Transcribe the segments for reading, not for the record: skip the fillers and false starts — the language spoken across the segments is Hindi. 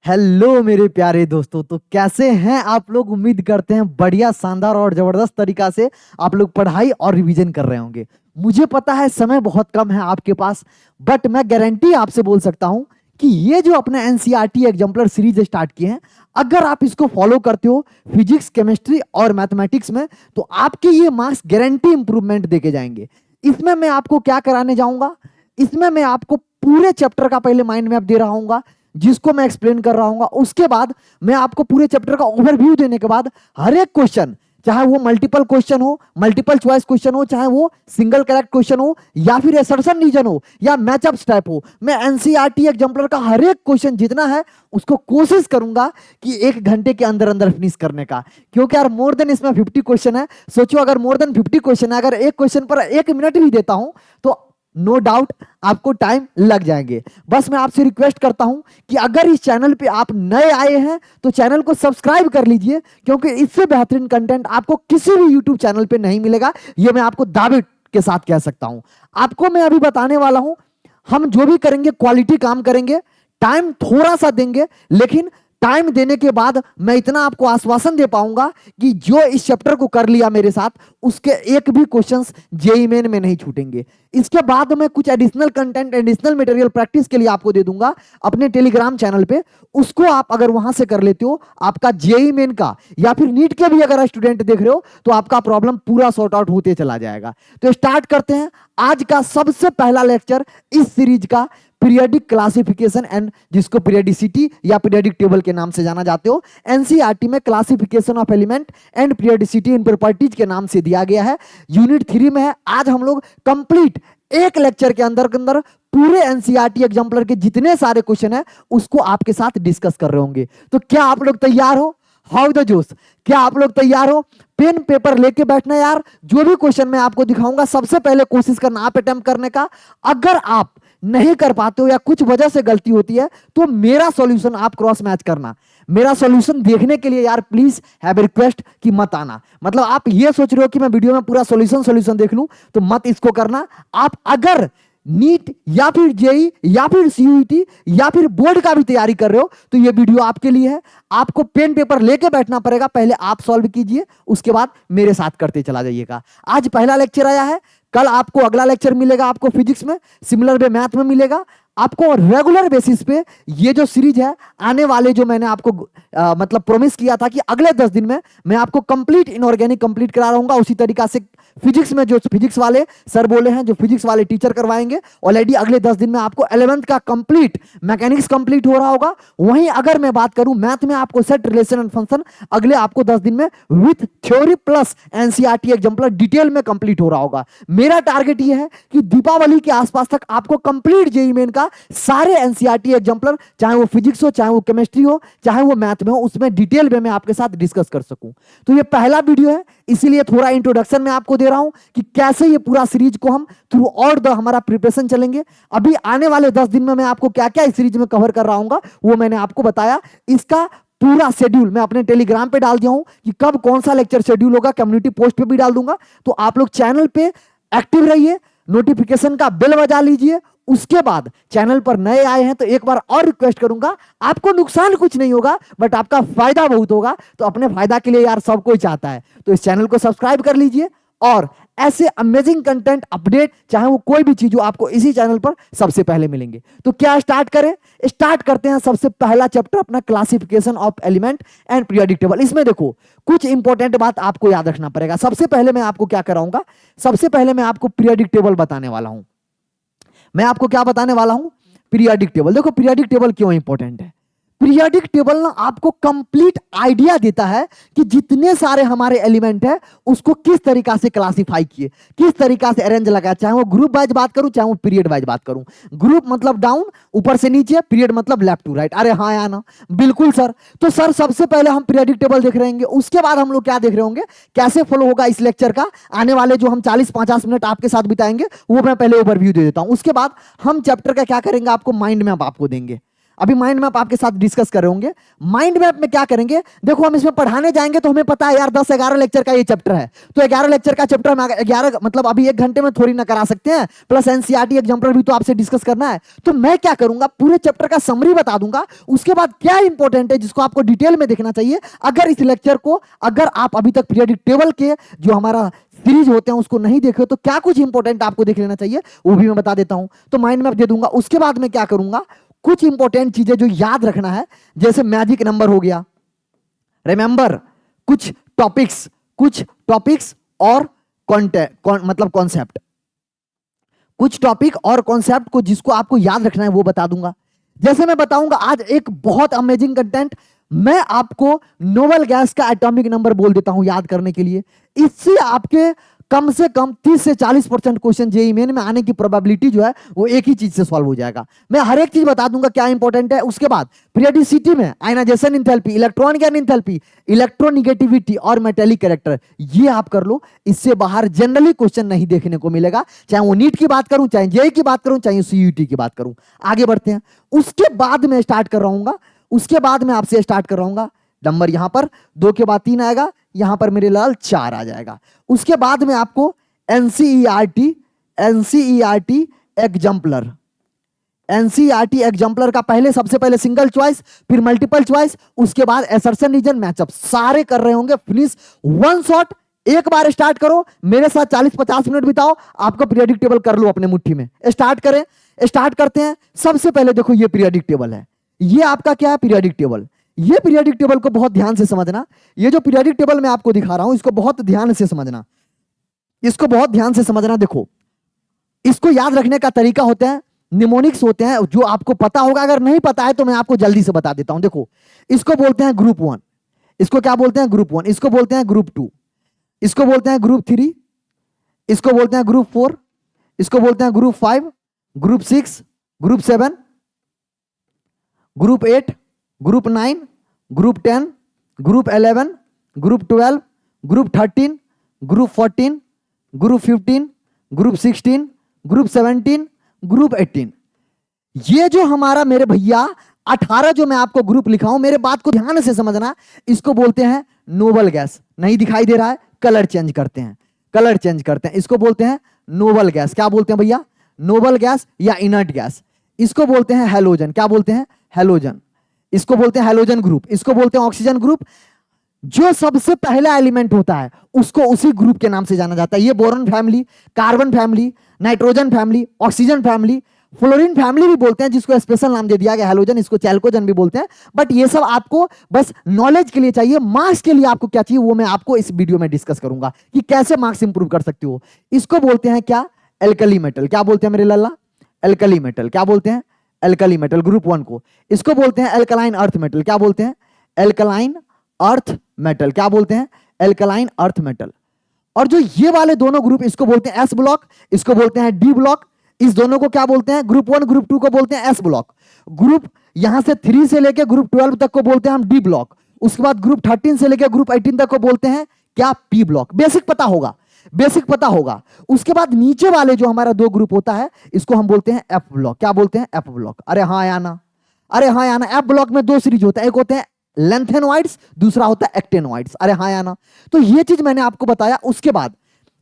हेलो मेरे प्यारे दोस्तों। तो कैसे हैं आप लोग? उम्मीद करते हैं बढ़िया, शानदार और जबरदस्त तरीका से आप लोग पढ़ाई और रिवीजन कर रहे होंगे। मुझे पता है समय बहुत कम है आपके पास, बट मैं गारंटी आपसे बोल सकता हूं कि ये जो अपने एनसीईआरटी एग्जाम्पलर सीरीज स्टार्ट किए हैं, अगर आप इसको फॉलो करते हो फिजिक्स, केमिस्ट्री और मैथमेटिक्स में, तो आपके ये मार्क्स गारंटी इंप्रूवमेंट देके जाएंगे। इसमें मैं आपको क्या कराने जाऊंगा? इसमें मैं आपको पूरे चैप्टर का पहले माइंड मैप दे रहा हूँ, जिसको मैं एक्सप्लेन कर रहा हूँ। उसके बाद मैं आपको पूरे चैप्टर का ओवरव्यू देने के बाद हर एक क्वेश्चन, चाहे वो मल्टीपल क्वेश्चन हो, मल्टीपल चॉइस क्वेश्चन हो, चाहे वो सिंगल करेक्ट क्वेश्चन हो, या फिर असर्शन रीजन हो, या मैचअप्स टाइप हो, मैं एनसीईआरटी एग्जाम्पलर का हर एक क्वेश्चन जितना है उसको कोशिश करूंगा कि 1 घंटे के अंदर अंदर फिनिश करने का। क्योंकि यार मोर देन इसमें 50 क्वेश्चन है। सोचो अगर मोर देन 50 क्वेश्चन है, अगर एक क्वेश्चन पर 1 मिनट भी देता हूं तो नो डाउट आपको टाइम लग जाएंगे। बस मैं आपसे रिक्वेस्ट करता हूं कि अगर इस चैनल पे आप नए आए हैं तो चैनल को सब्सक्राइब कर लीजिए, क्योंकि इससे बेहतरीन कंटेंट आपको किसी भी यूट्यूब चैनल पे नहीं मिलेगा। ये मैं आपको दावे के साथ कह सकता हूं। आपको मैं अभी बताने वाला हूं, हम जो भी करेंगे क्वालिटी काम करेंगे, टाइम थोड़ा सा देंगे, लेकिन टाइम देने के बाद मैं इतना आपको आश्वासन दे पाऊंगा कि जो इस चैप्टर को कर लिया मेरे साथ, उसके एक भी क्वेश्चंस जेईई मेन में नहीं छूटेंगे। इसके बाद मैं कुछ additional content, additional material practice के लिए आपको दे दूंगा अपने टेलीग्राम चैनल पे। उसको आप अगर वहां से कर लेते हो, आपका जेईई मेन का या फिर नीट के भी अगर स्टूडेंट देख रहे हो, तो आपका प्रॉब्लम पूरा सॉर्ट आउट होते चला जाएगा। तो स्टार्ट करते हैं आज का सबसे पहला लेक्चर इस सीरीज का, पीरियडिक क्लासिफिकेशन एंड, जिसको पीरियडिसिटी या पीरियडिक टेबल के नाम से जाना जाते हो। एनसीईआरटी में classification of element and periodicity in properties के नाम से दिया गया है, यूनिट 3 में है। आज हम लोग कंप्लीट एक लेक्चर के अंदर पूरे एनसीईआरटी एग्जाम्पलर के जितने सारे क्वेश्चन है उसको आपके साथ डिस्कस कर रहे होंगे। तो क्या आप लोग तैयार हो? हाउ द जोश, क्या आप लोग तैयार हो? पेन पेपर लेके बैठना यार। जो भी क्वेश्चन मैं आपको दिखाऊंगा सबसे पहले कोशिश करना आप अटेम्प्ट करने का। अगर आप नहीं कर पाते हो या कुछ वजह से गलती होती है तो मेरा सॉल्यूशन आप क्रॉस मैच करना। मेरा सॉल्यूशन देखने के लिए यार प्लीज हैव रिक्वेस्ट कि मत आना। मतलब आप ये सोच रहे हो कि मैं वीडियो में पूरा सॉल्यूशन देख लूं, तो मत इसको करना। आप अगर नीट या फिर जेई या फिर सीयूईटी या फिर बोर्ड का भी तैयारी कर रहे हो तो ये वीडियो आपके लिए है। आपको पेन पेपर लेके बैठना पड़ेगा, पहले आप सॉल्व कीजिए, उसके बाद मेरे साथ करते चला जाइएगा। आज पहला लेक्चर आया है, कल आपको अगला लेक्चर मिलेगा, आपको फिजिक्स में, सिमिलर वे मैथ में मिलेगा। आपको रेगुलर बेसिस पे ये जो सीरीज है आने वाले, जो मैंने आपको मतलब प्रॉमिस किया था कि अगले 10 दिन में मैं आपको कंप्लीट इनऑर्गेनिक कंप्लीट करा रहूंगा, उसी तरीका से फिजिक्स में जो फिजिक्स वाले सर बोले हैं, जो फिजिक्स वाले टीचर करवाएंगे। ऑलरेडी अगले 10 दिन में आपको 11th का कंप्लीट मैकेनिक्स कंप्लीट हो रहा होगा। वहीं अगर मैं बात करूं मैथ में, आपको सेट, रिलेशन एंड फंक्शन अगले आपको 10 दिन में with theory plus NCERT exemplar detail में कंप्लीट हो रहा होगा। मेरा टारगेट ये है कि दीपावली के आसपास तक आपको कंप्लीट जेईई मेन का सारे एनसीईआरटी एग्जाम्पलर, चाहे वो फिजिक्स हो, चाहे वो केमिस्ट्री हो, चाहे वो मैथ में हो, उसमें डिटेल में मैं आपके साथ डिस्कस कर सकूं। तो ये पहला वीडियो है, इसीलिए थोड़ा इंट्रोडक्शन में आपको दे रहा हूं कि कैसे ये पूरा सीरीज को हम थ्रू आउट द हमारा प्रिपरेशन चलेंगे। अभी आने वाले 10 दिन में मैं आपको क्या क्या इस सीरीज में कवर कर रहा हूं वो मैंने आपको बताया। इसका पूरा शेड्यूल मैं अपने टेलीग्राम पे डाल दिया हूं कि कब कौन सा लेक्चर शेड्यूल होगा, कम्युनिटी पोस्ट पे भी डाल दूंगा। तो आप लोग चैनल पे एक्टिव रहिए, नोटिफिकेशन का बेल बजा लीजिए। उसके बाद चैनल पर नए आए हैं तो एक बार और रिक्वेस्ट करूंगा, आपको नुकसान कुछ नहीं होगा बट आपका फायदा बहुत होगा। तो अपने फायदा के लिए यार सब कोई चाहता है, तो इस चैनल को सब्सक्राइब कर लीजिए और ऐसे अमेजिंग कंटेंट, अपडेट, चाहे वो कोई भी चीज हो, आपको इसी चैनल पर सबसे पहले मिलेंगे। तो क्या स्टार्ट करें? स्टार्ट करते हैं सबसे पहला चैप्टर अपना, classification of element and periodic table. इसमें देखो कुछ इंपॉर्टेंट बात आपको याद रखना पड़ेगा। सबसे पहले मैं आपको क्या कराऊंगा, सबसे पहले मैं आपको पीरियोडिक टेबल बताने वाला हूं। मैं आपको क्या बताने वाला हूं? Periodic table. देखो पीरियोडिक टेबल क्यों इंपॉर्टेंट है। पीरियोडिक टेबल ना आपको कंप्लीट आइडिया देता है कि जितने सारे हमारे एलिमेंट है उसको किस तरीका से क्लासिफाई किए, किस तरीका से अरेंज लगाया। चाहे वो ग्रुप वाइज बात करूं, चाहे वो पीरियड वाइज बात करूं। ग्रुप मतलब डाउन, ऊपर से नीचे, पीरियड मतलब लेफ्ट टू राइट। अरे हाँ या ना? बिल्कुल सर। तो सर सबसे पहले हम पीरियोडिक टेबल देख रहे होंगे, उसके बाद हम लोग क्या देख रहे होंगे, कैसे फॉलो होगा इस लेक्चर का। आने वाले जो हम 40-50 मिनट आपके साथ बिताएंगे वो मैं पहले ओवरव्यू दे देता हूं। उसके बाद हम चैप्टर का क्या करेंगे, आपको माइंड मैप आपको देंगे। अभी माइंड मैप आपके साथ डिस्कस कर रहे होंगे। माइंड मैप में क्या करेंगे, देखो हम इसमें पढ़ाने जाएंगे तो हमें पता है यार 10-11 लेक्चर का ये चैप्टर है, तो 11 लेक्चर का चैप्टर में 11 मतलब अभी 1 घंटे में थोड़ी ना करा सकते हैं, प्लस एनसीईआरटी एग्जाम्पल भी तो आपसे डिस्कस करना है। तो मैं क्या करूंगा, पूरे चैप्टर का समरी बता दूंगा, उसके बाद क्या इंपॉर्टेंट है जिसको आपको डिटेल में देखना चाहिए। अगर इस लेक्चर को अगर आप अभी तक पीरियोडिक टेबल के जो हमारा सीरीज होते हैं उसको नहीं देखे तो क्या कुछ इंपॉर्टेंट आपको देख लेना चाहिए वो भी मैं बता देता हूं। तो माइंड मैप दे दूंगा, उसके बाद मैं क्या करूंगा, कुछ इंपॉर्टेंट चीजें जो याद रखना है, जैसे मैजिक नंबर हो गया, रिमेंबर, कुछ टॉपिक्स और मतलब कॉन्सेप्ट, कुछ टॉपिक और कॉन्सेप्ट को जिसको आपको याद रखना है वो बता दूंगा। जैसे मैं बताऊंगा आज एक बहुत अमेजिंग कंटेंट, मैं आपको नोबल गैस का एटॉमिक नंबर बोल देता हूं याद करने के लिए। इससे आपके कम से कम 30 से 40% क्वेश्चन जेईई मेन में आने की प्रोबेबिलिटी जो है वो एक ही चीज से सॉल्व हो जाएगा। मैं हर एक चीज बता दूंगा क्या इंपॉर्टेंट है। उसके बाद पीरियोडिसिटी में ionization enthalpy, electron gain enthalpy, electronegativity और मेटेलिक कैरेक्टर, ये आप कर लो। इससे बाहर जनरली क्वेश्चन नहीं देखने को मिलेगा, चाहे वो नीट की बात करूं, चाहे जेईई की बात करूं, चाहे सीयूईटी की बात करूं। आगे बढ़ते हैं। उसके बाद मैं स्टार्ट कर रहा हूं, उसके बाद मैं आपसे स्टार्ट कर रहा हूं, नंबर यहां पर 2 के बाद 3 आएगा, यहां पर मेरे लाल 4 आ जाएगा। उसके बाद में आपको एनसीईआरटी एग्जाम्पलर, एनसीईआरटी एग्जाम्पलर का पहले सबसे पहले सिंगल चॉइस, फिर मल्टीपल चॉइस, उसके बाद असर्शन रीजन, मैचअप, सारे कर रहे होंगे फिनिश वन शॉट। एक बार स्टार्ट करो, मेरे साथ 40-50 मिनट बिताओ, आपको पीरियोडिक टेबल कर लो अपने मुट्ठी में। स्टार्ट करें, स्टार्ट करते हैं। सबसे पहले देखो ये पीरियोडिक टेबल है, ये आपका क्या है, पीरियोडिक टेबल। ये पीरियोडिक टेबल को बहुत ध्यान से समझना। ये जो पीरियोडिक टेबल मैं आपको दिखा रहा हूं इसको बहुत ध्यान से समझना, इसको बहुत ध्यान से समझना। देखो इसको याद रखने का तरीका होता है, निमोनिक्स होते हैं जो आपको पता होगा, अगर नहीं पता है तो मैं आपको जल्दी से बता देता हूं। देखो इसको बोलते हैं ग्रुप 1, इसको क्या बोलते हैं, ग्रुप 1, इसको बोलते हैं ग्रुप 2, इसको बोलते हैं ग्रुप 3, इसको बोलते हैं ग्रुप 4, इसको बोलते हैं group 5, group 6, group 7, group 8, group 9, group 10, group 11, group 12, group 13, group 14, group 15, group 16, group 17, group 18। ये जो हमारा मेरे भैया 18 जो मैं आपको ग्रुप लिखा हूं, मेरे बात को ध्यान से समझना, इसको बोलते हैं नोबल गैस। नहीं दिखाई दे रहा है, कलर चेंज करते हैं, कलर चेंज करते हैं। इसको बोलते हैं नोबल गैस। क्या बोलते हैं भैया, नोबल गैस या इनर्ट गैस। इसको बोलते हैं हैलोजन। क्या बोलते हैं, हैलोजन। इसको बोलते हैं हैलोजन ग्रुप, इसको बोलते हैं ऑक्सीजन ग्रुप। जो सबसे पहला एलिमेंट होता है उसको उसी ग्रुप के नाम से जाना जाता है। ये boron family, carbon family, nitrogen family, oxygen family, fluorine family भी बोलते हैं, जिसको स्पेशल नाम दे दिया गया हैलोजन, इसको चैल्कोजन भी बोलते हैं। बट ये सब आपको बस नॉलेज के लिए चाहिए, मार्क्स के लिए आपको क्या चाहिए वो मैं आपको इस वीडियो में डिस्कस करूंगा कि कैसे मार्क्स इंप्रूव कर सकते हो। इसको बोलते हैं क्या, एल्कली मेटल। क्या बोलते हैं मेरे लल्ला, एल्कली मेटल। क्या बोलते हैं, एल्कली मेटल, ग्रुप 1 को। इसको बोलते हैं एल्कलाइन अर्थ मेटल। क्या बोलते हैं, एल्कलाइन अर्थ मेटल। क्या बोलते हैं, एल्कलाइन अर्थ मेटल। और जो ये वाले दोनों ग्रुप, इसको बोलते हैं एस ब्लॉक, इसको बोलते हैं डी ब्लॉक। इस दोनों को क्या बोलते हैं, ग्रुप 1 ग्रुप 2 को बोलते हैं एस ब्लॉक। ग्रुप यहां से 3 से लेकर ग्रुप 12 तक को बोलते हैं हम डी ब्लॉक। उसके बाद ग्रुप 13 से लेकर ग्रुप 18 तक को बोलते हैं क्या, पी ब्लॉक। बेसिक पता होगा, बेसिक पता होगा। उसके बाद नीचे वाले जो हमारा 2 ग्रुप होता है इसको हम बोलते हैं एफ ब्लॉक। क्या बोलते हैं, एफ ब्लॉक। अरे हाँ याना, अरे हाँ याना। एफ ब्लॉक में 2 सीरीज होता है, एक होते हैं लेंथेनोइड्स, दूसरा होता है एक्टेनोइड्स। अरे हाँ याना। तो ये चीज मैंने आपको बताया। उसके बाद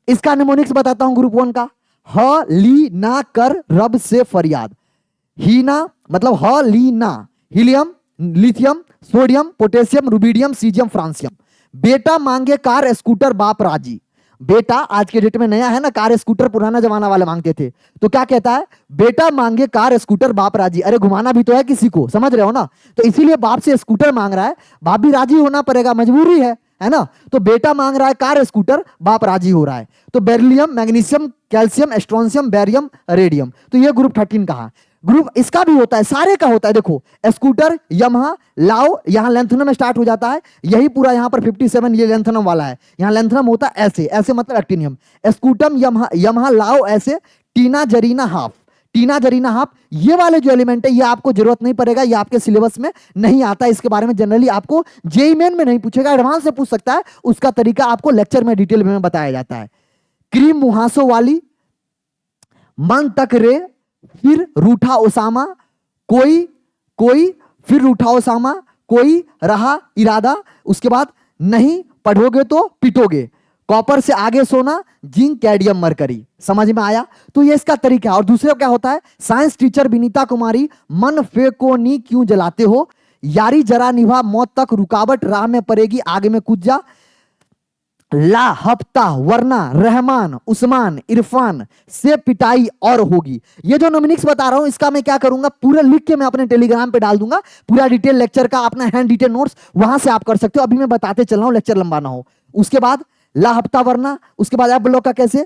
इसका निमोनिक्स बताता हूं ग्रुप 1 का। ह ली ना कर रब से फरियाद। ही ना मतलब ह ली ना, helium, lithium, sodium, potassium, rubidium, caesium, francium. बेटा मांगे कार स्कूटर बाप राजी। बेटा आज के डेट में नया है ना, कार स्कूटर पुराना जमाना वाले मांगते थे, तो क्या कहता है, बेटा मांगे कार स्कूटर बाप राजी। अरे घुमाना भी तो है किसी को, समझ रहे हो ना। तो इसीलिए बाप से स्कूटर मांग रहा है, बाप भी राजी होना पड़ेगा, मजबूरी है ना। तो बेटा मांग रहा है कार स्कूटर, बाप राजी हो रहा है। तो beryllium, magnesium, calcium, strontium, barium, radium. तो ये ग्रुप 13 का है। ग्रुप इसका भी होता है, सारे का होता है। देखो स्कूटर, यमहा, लाओ, यहां लेंथनम स्टार्ट हो जाता है। यही पूरा यहां पर 57 ये लेंथनम वाला है। यहां लेंथनम होता है ऐसे, ऐसे मतलब एक्टिनियम। स्कूटम, यमहा, यमहा, लाओ ऐसे। टीना, जरीना, हाफ, टीना, जरीना, हाफ। ये वाले जो एलिमेंट है ये आपको जरूरत नहीं पड़ेगा, ये आपके सिलेबस में नहीं आता। इसके बारे में जनरली आपको जेईई मेन में नहीं पूछेगा, एडवांस से पूछ सकता है। उसका तरीका आपको लेक्चर में डिटेल में बताया जाता है। क्रीम मुहासों वाली, मन तक रे, फिर रूठा ओसामा, कोई कोई, फिर उठाओ सामा, कोई, रहा, इरादा, उसके बाद नहीं, पढ़ोगे तो पिटोगे, कॉपर से आगे सोना, जिंक, कैडमियम, मरकरी। समझ में आया? तो ये इसका तरीका है। और दूसरे क्या होता है, साइंस टीचर विनीता कुमारी, मन फेंको नी क्यों जलाते हो, यारी जरा निभा मौत तक रुकावट राह में पड़ेगी आगे में कूद जा, ला हफ्ता वरना रहमान उस्मान इरफान से पिटाई और होगी। ये जो नोमिनिक्स बता रहा हूं इसका मैं क्या करूंगा, पूरा लिख के मैं अपने टेलीग्राम पे डाल दूंगा, पूरा डिटेल लेक्चर का अपना हैंड डिटेल नोट्स वहां से आप कर सकते हो। अभी मैं बताते चल रहा हूं, लेक्चर लंबा ना हो। उसके बाद ला हफ्ता वरना, उसके बाद आप ब्लॉक का कैसे,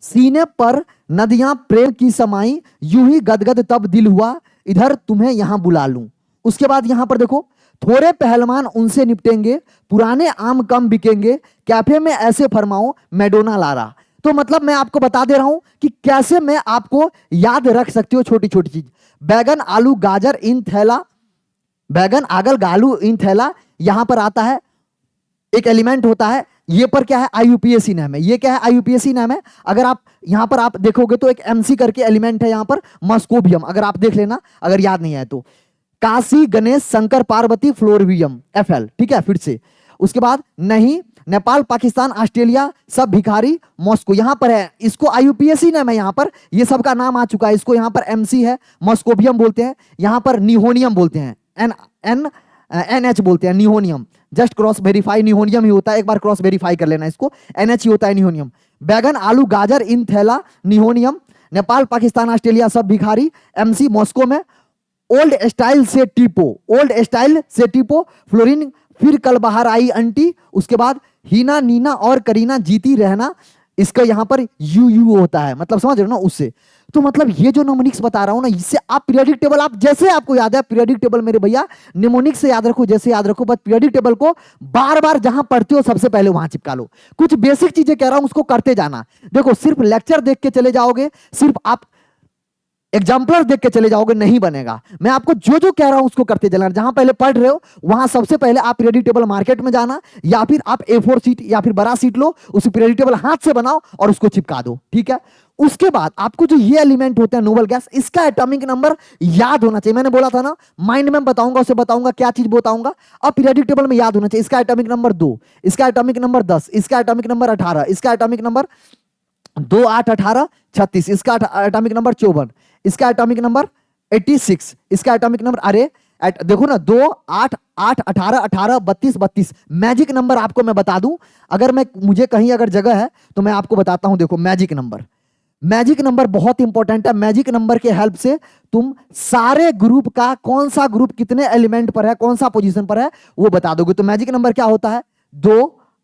सीने पर नदियां प्रेम की समाई, यूं ही गदगद तब दिल हुआ, इधर तुम्हें यहां बुला लूं। उसके बाद यहां पर देखो, थोड़े पहलवान उनसे निपटेंगे, पुराने आम कम बिकेंगे, कैफे में ऐसे फरमाओ मैडोना लारा। तो मतलब मैं आपको बता दे रहा हूं कि कैसे मैं आपको याद रख सकती हो छोटी छोटी चीज। बैगन आलू गाजर इन थैला, बैगन आगल गालू इन थैला, यहां पर आता है एक एलिमेंट होता है, ये पर क्या है, आईयूपीएसी नाम है। ये क्या है, आईयूपीएसी नाम है। अगर आप यहां पर आप देखोगे तो एक एमसी करके एलिमेंट है यहां पर, मस्कोबियम, अगर आप देख लेना अगर याद नहीं आए तो। काशी गणेश शंकर पार्वती फ्लोरवियम एफएल, ठीक है। फिर से उसके बाद नहीं, नेपाल पाकिस्तान ऑस्ट्रेलिया सब भिखारी मॉस्को, यहां पर है, इसको आईयूपीएसी नाम है यहां पर, ये सबका नाम आ चुका है। इसको यहां पर एमसी है, मॉस्कोबियम बोलते हैं, यहां पर निहोनियम बोलते हैं, एनएच बोलते हैं, निहोनियम। जस्ट क्रॉस वेरीफाई निहोनियम ही होता है, एक बार क्रॉस वेरीफाई कर लेना, इसको एनएच ही होता है निहोनियम। बैगन आलू गाजर इन थैला निहोनियम, नेपाल पाकिस्तान ऑस्ट्रेलिया सब भिखारी एमसी मॉस्को में, ओल्ड स्टाइल से टीपो, ओल्ड स्टाइल से टीपो फ्लोरिन, फिर कल बाहर आई आंटी, उसके बाद हीना नीना और करीना जीती रहना, इसका यहां पर यू यू होता है, मतलब समझ रहे हो ना उससे। तो मतलब ये जो नोमोनिक्स बता रहा हूं ना, इससे आप पीरियोडिक टेबल, आप जैसे आपको याद है पीरियोडिक टेबल मेरे भैया निमोनिक्स से याद रखो, जैसे याद रखो, बस पीरियोडिक टेबल को बार बार जहां पढ़ते हो सबसे पहले वहां चिपका लो। कुछ बेसिक चीजें कह रहा हूं उसको करते जाना। देखो सिर्फ लेक्चर देख के चले जाओगे, सिर्फ आप एग्जाम्पलर देख के चले जाओगे, नहीं बनेगा। मैं आपको जो जो कह रहा हूं उसको करते चलना। जहां पहले पढ़ रहे हो वहां सबसे पहले आप पीरियोडिक टेबल मार्केट में जाना, या फिर आप A4 सीट या फिर बड़ा सीट लो, उस पीरियोडिक टेबल हाथ से बनाओ और उसको चिपका दो, ठीक है। उसके बाद आपको जो ये एलिमेंट होते हैं नोबल गैस, इसका एटॉमिक नंबर याद होना चाहिए। मैंने बोला था ना माइंड में बताऊंगा, उसे बताऊंगा क्या चीज बताऊंगा, अब पीरियोडिक टेबल में याद होना चाहिए। इसका एटॉमिक नंबर 2, इसका एटॉमिक नंबर 10, इसका एटॉमिक नंबर 18, इसका एटॉमिक नंबर 2 8 18 36, इसका एटॉमिक नंबर 54, इसका एटॉमिक नंबर 86, इसका एटॉमिक नंबर, अरे देखो ना 2 8 8 18 18 32 32 मैजिक नंबर आपको मैं बता दूं, अगर मैं मुझे कहीं अगर जगह है तो मैं आपको बताता हूं। देखो मैजिक नंबर, मैजिक नंबर बहुत इंपॉर्टेंट है। मैजिक नंबर के हेल्प से तुम सारे ग्रुप का कौन सा ग्रुप कितने एलिमेंट पर है, कौन सा पोजीशन पर है वो बता दोगे। तो मैजिक नंबर क्या होता है, 2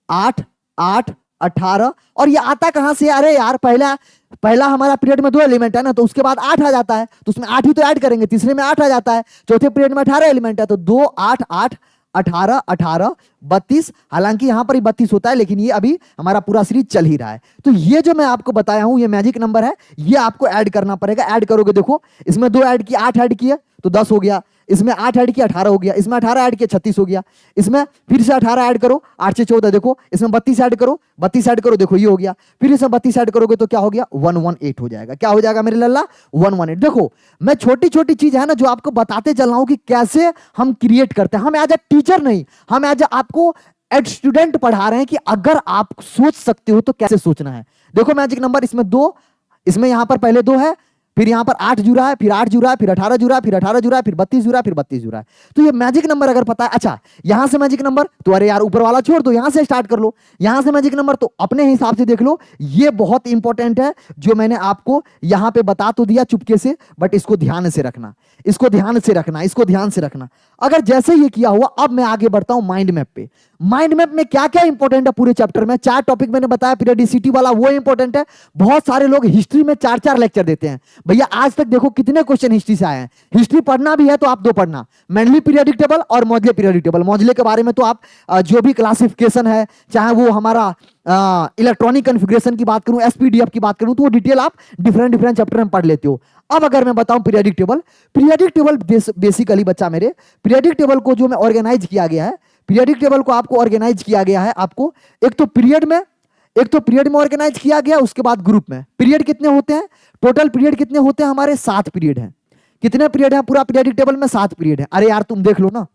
8 8 18, और ये आता कहां से, अरे यार पहला हमारा पीरियड में 2 एलिमेंट है ना, तो उसके बाद 8 आ जाता है, तो उसमें 8 ही तो ऐड करेंगे, तीसरे में 8 आ जाता है, चौथे पीरियड में 18 एलिमेंट है, तो 2 8 8 18 18 32, हालांकि यहां पर ही 32 होता है, लेकिन ये अभी हमारा पूरा सीरीज चल ही रहा है। तो ये जो मैं आपको बताया हूं ये मैजिक नंबर है, ये आपको ऐड करना पड़ेगा। ऐड करोगे, देखो इसमें 2 ऐड किया, 8 ऐड किया तो 10 हो गया, इसमें 8 ऐड किया 18 हो गया, इसमें 18 ऐड किया 36 हो गया, इसमें फिर से 18 ऐड करो 8 से 14, देखो इसमें 32 ऐड करो, 32 ऐड करो, देखो ये हो गया, फिर इसमें 32 ऐड करोगे तो क्या हो गया, 118 हो जाएगा। क्या हो जाएगा मेरे लल्ला, 118। देखो मैं छोटी छोटी चीज है ना जो आपको बताते चल रहा हूं कि कैसे हम क्रिएट करते हैं। हम एज ए टीचर नहीं, हम एज आपको एज स्टूडेंट पढ़ा रहे हैं कि अगर आप सोच सकते हो तो कैसे सोचना है। देखो मैजिक नंबर, इसमें 2, इसमें यहां पर पहले 2 है, फिर यहां पर 8 जुड़ा है, फिर 8 जुड़ा है, फिर 18 जुड़ा है, फिर 18 जुड़ा है, फिर 32 जुड़ा है, फिर 32 जुड़ा है। तो ये मैजिक नंबर अगर पता है, अच्छा यहां से मैजिक नंबर तो अरे यार ऊपर वाला छोड़ दो, यहां से स्टार्ट कर लो। यहां से मैजिक नंबर तो अपने हिसाब से देख लो, ये बहुत इंपॉर्टेंट है जो मैंने आपको यहां पे बता तो दिया चुपके से, बट इसको ध्यान से रखना, इसको ध्यान से रखना, इसको ध्यान से रखना। अगर जैसे ये किया हुआ, अब मैं आगे बढ़ता हूं माइंड मैप पे। माइंड मैप में क्या क्या इंपॉर्टेंट है पूरे चैप्टर में, 4 टॉपिक मैंने बताया, पीरियोडिसिटी वाला वो इंपॉर्टेंट है। बहुत सारे लोग हिस्ट्री में 4-4 लेक्चर देते हैं भैया, आज तक देखो कितने क्वेश्चन हिस्ट्री से आए हैं। हिस्ट्री पढ़ना भी है तो आप 2 पढ़ना, मेनली पीरियोडिक टेबल और मॉडले पीरियोडिक टेबल। मॉडले के बारे में तो आप जो भी क्लासिफिकेशन है, चाहे वो हमारा इलेक्ट्रॉनिक कॉन्फ़िगरेशन की बात करूं, एसपीडीएफ की बात करूं, तो वो डिटेल आप डिफरेंट चैप्टर में पढ़ लेते हो। अब अगर मैं बताऊं periodic table, periodic table basically बच्चा मेरे, पीरियोडिक टेबल को जो मैं ऑर्गेनाइज किया गया है, पीरियोडिक टेबल को आपको ऑर्गेनाइज किया गया है, आपको एक तो पीरियड में ऑर्गेनाइज किया गया, उसके बाद ग्रुप में। पीरियड कितने होते हैं, टोटल पीरियड कितने होते हैं हमारे, 7 पीरियड हैं। कितने पीरियड है पूरा पीरियडिक टेबल में? 7 पीरियड है। अरे यार तुम देख लो ना,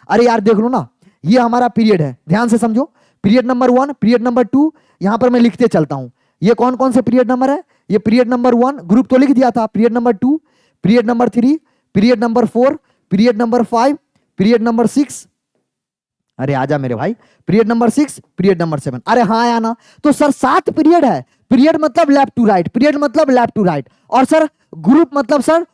अरे यार देख लो ना, ये हमारा पीरियड है, ध्यान से समझो। पीरियड नंबर 1, पीरियड नंबर 2, यहां पर मैं लिखते चलता हूं। ये कौन कौन से पीरियड नंबर है? ये पीरियड नंबर 1 ग्रुप तो लिख दिया था, period number 2, period number 3, period number 4, period number 5, period number 6, अरे आजा मेरे भाई, पीरियड नंबर 6, पीरियड नंबर 7। अरे हाँ या ना? तो सर 7 पीरियड है। पीरियड मतलब लेफ्ट टू राइट, पीरियड मतलब लेफ्ट टू राइट, और सर ग्रुप मतलब sir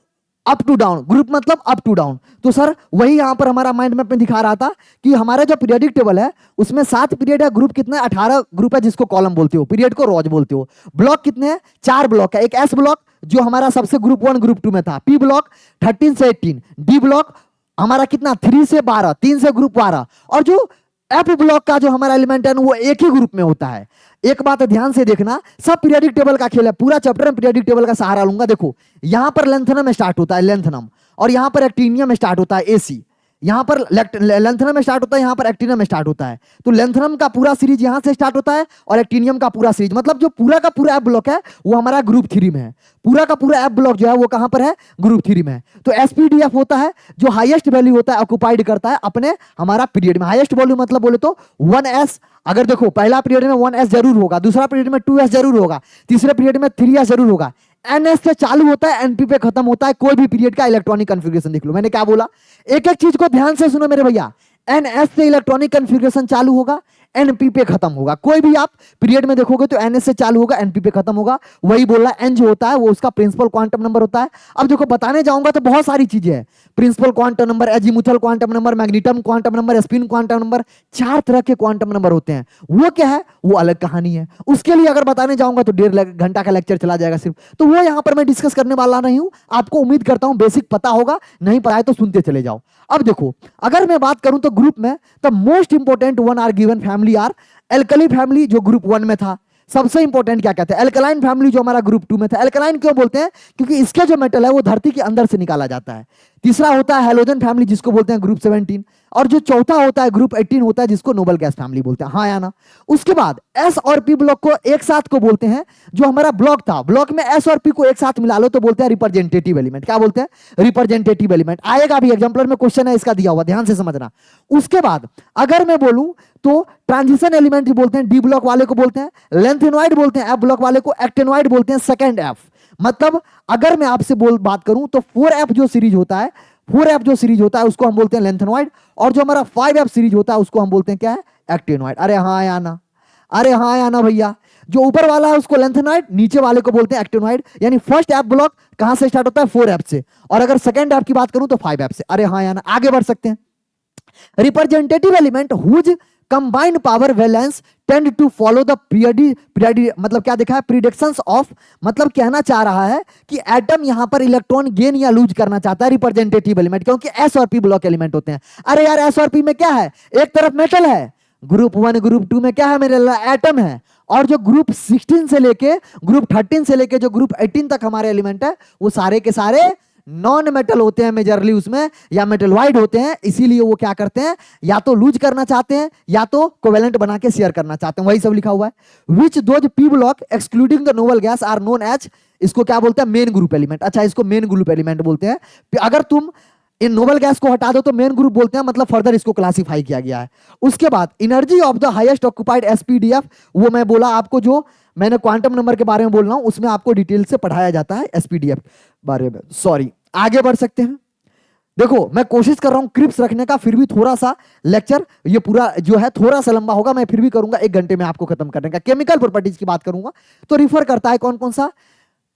up to down, group मतलब अप टू डाउन। तो सर वही यहां पर हमारा माइंड मैप में दिखा रहा था कि हमारा जो पीरियडिक टेबल है उसमें 7 पीरियड है, ग्रुप कितने? 18 ग्रुप है, जिसको कॉलम बोलते हो, पीरियड को रोज बोलते हो। ब्लॉक कितने हैं? 4 ब्लॉक है। एक एस ब्लॉक जो हमारा सबसे ग्रुप 1 ग्रुप 2 में था, पी ब्लॉक 13 से 18, डी ब्लॉक हमारा कितना? 3 से 12, 3 से ग्रुप 12, और जो एफ ब्लॉक का जो हमारा एलिमेंट है वो एक ही ग्रुप में होता है। एक बात ध्यान से देखना, सब पीरियडिक टेबल का खेल है, पूरा चैप्टर में पीरियडिक टेबल का सहारा लूंगा। देखो यहां पर लेंथनम स्टार्ट होता है, लेंथनम, और यहां पर एक्टिनियम स्टार्ट होता है, एसी। यहां पर लेंथनम स्टार्ट होता है, यहां पर एक्टिनियम स्टार्ट होता है। तो लेंथनम का पूरा सीरीज यहां से स्टार्ट होता है और एक्टिनियम का पूरा सीरीज, मतलब जो पूरा का पूरा एफ ब्लॉक है वो हमारा ग्रुप 3 में है। पूरा का पूरा एफ ब्लॉक जो है वो कहां पर है? ग्रुप 3 में है। तो एसपीडीएफ होता है जो हाईएस्ट वैल्यू होता है, ऑक्युपाइड करता है अपने हमारा पीरियड में। हाईएस्ट वैल्यू मतलब बोले तो 1s। अगर देखो पहला पीरियड में 1s जरूर होगा, दूसरा पीरियड में 2s जरूर होगा, तीसरे पीरियड में 3s जरूर होगा। एनएस से चालू होता है, एनपी पे खत्म होता है। कोई भी पीरियड का इलेक्ट्रॉनिक कॉन्फ़िगरेशन देख लो, मैंने क्या बोला, एक एक चीज को ध्यान से सुनो मेरे भैया। एनएस से इलेक्ट्रॉनिक कॉन्फ़िगरेशन चालू होगा, एनपी पे खत्म होगा। कोई भी आप पीरियड में देखोगे तो एनएस से चालू होगा, एनपी पे खत्म होगा। वही बोल रहा है, एन जो होता है वो उसका प्रिंसिपल क्वांटम नंबर होता है। अब देखो बताने जाऊंगा तो बहुत सारी चीजें हैं, principal quantum number, azimuthal quantum number, magnetic quantum number, spin quantum number, 4 तरह के क्वांटम नंबर होते हैं। वो क्या है वो अलग कहानी है, उसके लिए अगर बताने जाऊंगा तो 1.5 घंटा का लेक्चर चला जाएगा सिर्फ, तो वो यहां पर मैं डिस्कस करने वाला नहीं हूं। आपको उम्मीद करता हूं बेसिक पता होगा, नहीं पता है तो सुनते चले जाओ। अब देखो अगर मैं बात करूं तो ग्रुप में the most important one are given family are alkali family, जो ग्रुप 1 में था। सबसे इंपॉर्टेंट क्या कहते हैं? एल्कलाइन फैमिली, जो हमारा ग्रुप 2 में था। एल्कलाइन क्यों बोलते हैं? क्योंकि इसका जो मेटल है वो धरती के अंदर से निकाला जाता है। तीसरा होता है हेलोजन फैमिली, जिसको बोलते हैं ग्रुप 17, और जो चौथा होता है ग्रुप 18 होता है, जिसको नोबल गैस फैमिली बोलते हैं। हाँ या ना? उसके बाद एस और पी ब्लॉक को एक साथ को बोलते हैं, जो हमारा ब्लॉक था, ब्लॉक में एस और पी को एक साथ मिला लो तो बोलते हैं रिप्रेजेंटेटिव एलिमेंट। क्या बोलते हैं? Representative element. आएगा भी एग्जाम्पलर में, क्वेश्चन है इसका दिया हुआ, ध्यान से समझना। उसके बाद अगर मैं बोलूं तो ट्रांजिशन एलिमेंट बोलते हैं, डी ब्लॉक वाले को बोलते हैं लेंथेनॉइड बोलते हैं, एफ ब्लॉक वाले को एक्टेनॉइड बोलते हैं, सेकंड एफ। मतलब अगर मैं आपसे बात करूं तो 4f जो सीरीज होता है, 4f जो सीरीज होता है उसको हम बोलते हैं लेंथेनॉइड, और जो हमारा 5f सीरीज होता है उसको हम बोलते हैं क्या है? एक्टेनॉइड। अरे हाँ या ना? अरे हाँ या ना भैया? जो ऊपर वाला है उसको लेंथेनॉइड, नीचे वाले को बोलते हैं एक्टेनॉइड। यानी फर्स्ट एफ ब्लॉक कहां से स्टार्ट होता है? 4f से, और अगर सेकंड एफ की बात करूं तो 5f से। अरे हाँ या ना? आगे बढ़ सकते हैं। Representative element whose combined power valence tend to follow the period, मतलब क्या देखा है? प्रिडिक्शंस ऑफ, मतलब कहना चाह रहा है कि एटम यहां पर इलेक्ट्रॉन गेन या लूज करना चाहता है, रिप्रेजेंटेटिव एलिमेंट, क्योंकि एस और पी ब्लॉक एलिमेंट होते हैं। अरे यार एस और पी में क्या है? एक तरफ मेटल है, ग्रुप 1 ग्रुप 2 में क्या है मेरे? एटम है। और जो ग्रुप 16 से लेके ग्रुप 13 से लेके जो ग्रुप 18 तक हमारे एलिमेंट है वो सारे के सारे नॉन मेटल होते हैं मेजरली उसमें, या मेटल वाइड होते हैं। इसीलिए वो क्या करते हैं? या तो लूज करना चाहते हैं या तो कोवेलेंट बना के शेयर करना चाहते हैं, वही सब लिखा हुआ है। Which those p block excluding the noble gas are known as, इसको क्या बोलते हैं? Main group element. अच्छा, इसको मेन ग्रुप एलिमेंट बोलते हैं। अगर तुम इन नोबल गैस को हटा दो तो मेन ग्रुप बोलते हैं, मतलब फर्दर इसको क्लासिफाई किया गया है। उसके बाद energy of the highest occupied SPDF, वो मैं बोला आपको, जो मैंने क्वांटम नंबर के बारे में बोल रहा हूं उसमें आपको डिटेल से पढ़ाया जाता है एसपीडीएफ बारे में। सॉरी, आगे बढ़ सकते हैं। देखो मैं कोशिश कर रहा हूं क्रिप्स रखने का, फिर भी थोड़ा सा लेक्चर ये पूरा जो है थोड़ा सा लंबा होगा, मैं फिर भी करूंगा 1 घंटे में आपको खत्म करने का। केमिकल प्रॉपर्टीज की बात करूंगा तो रिफर करता है कौन कौन सा?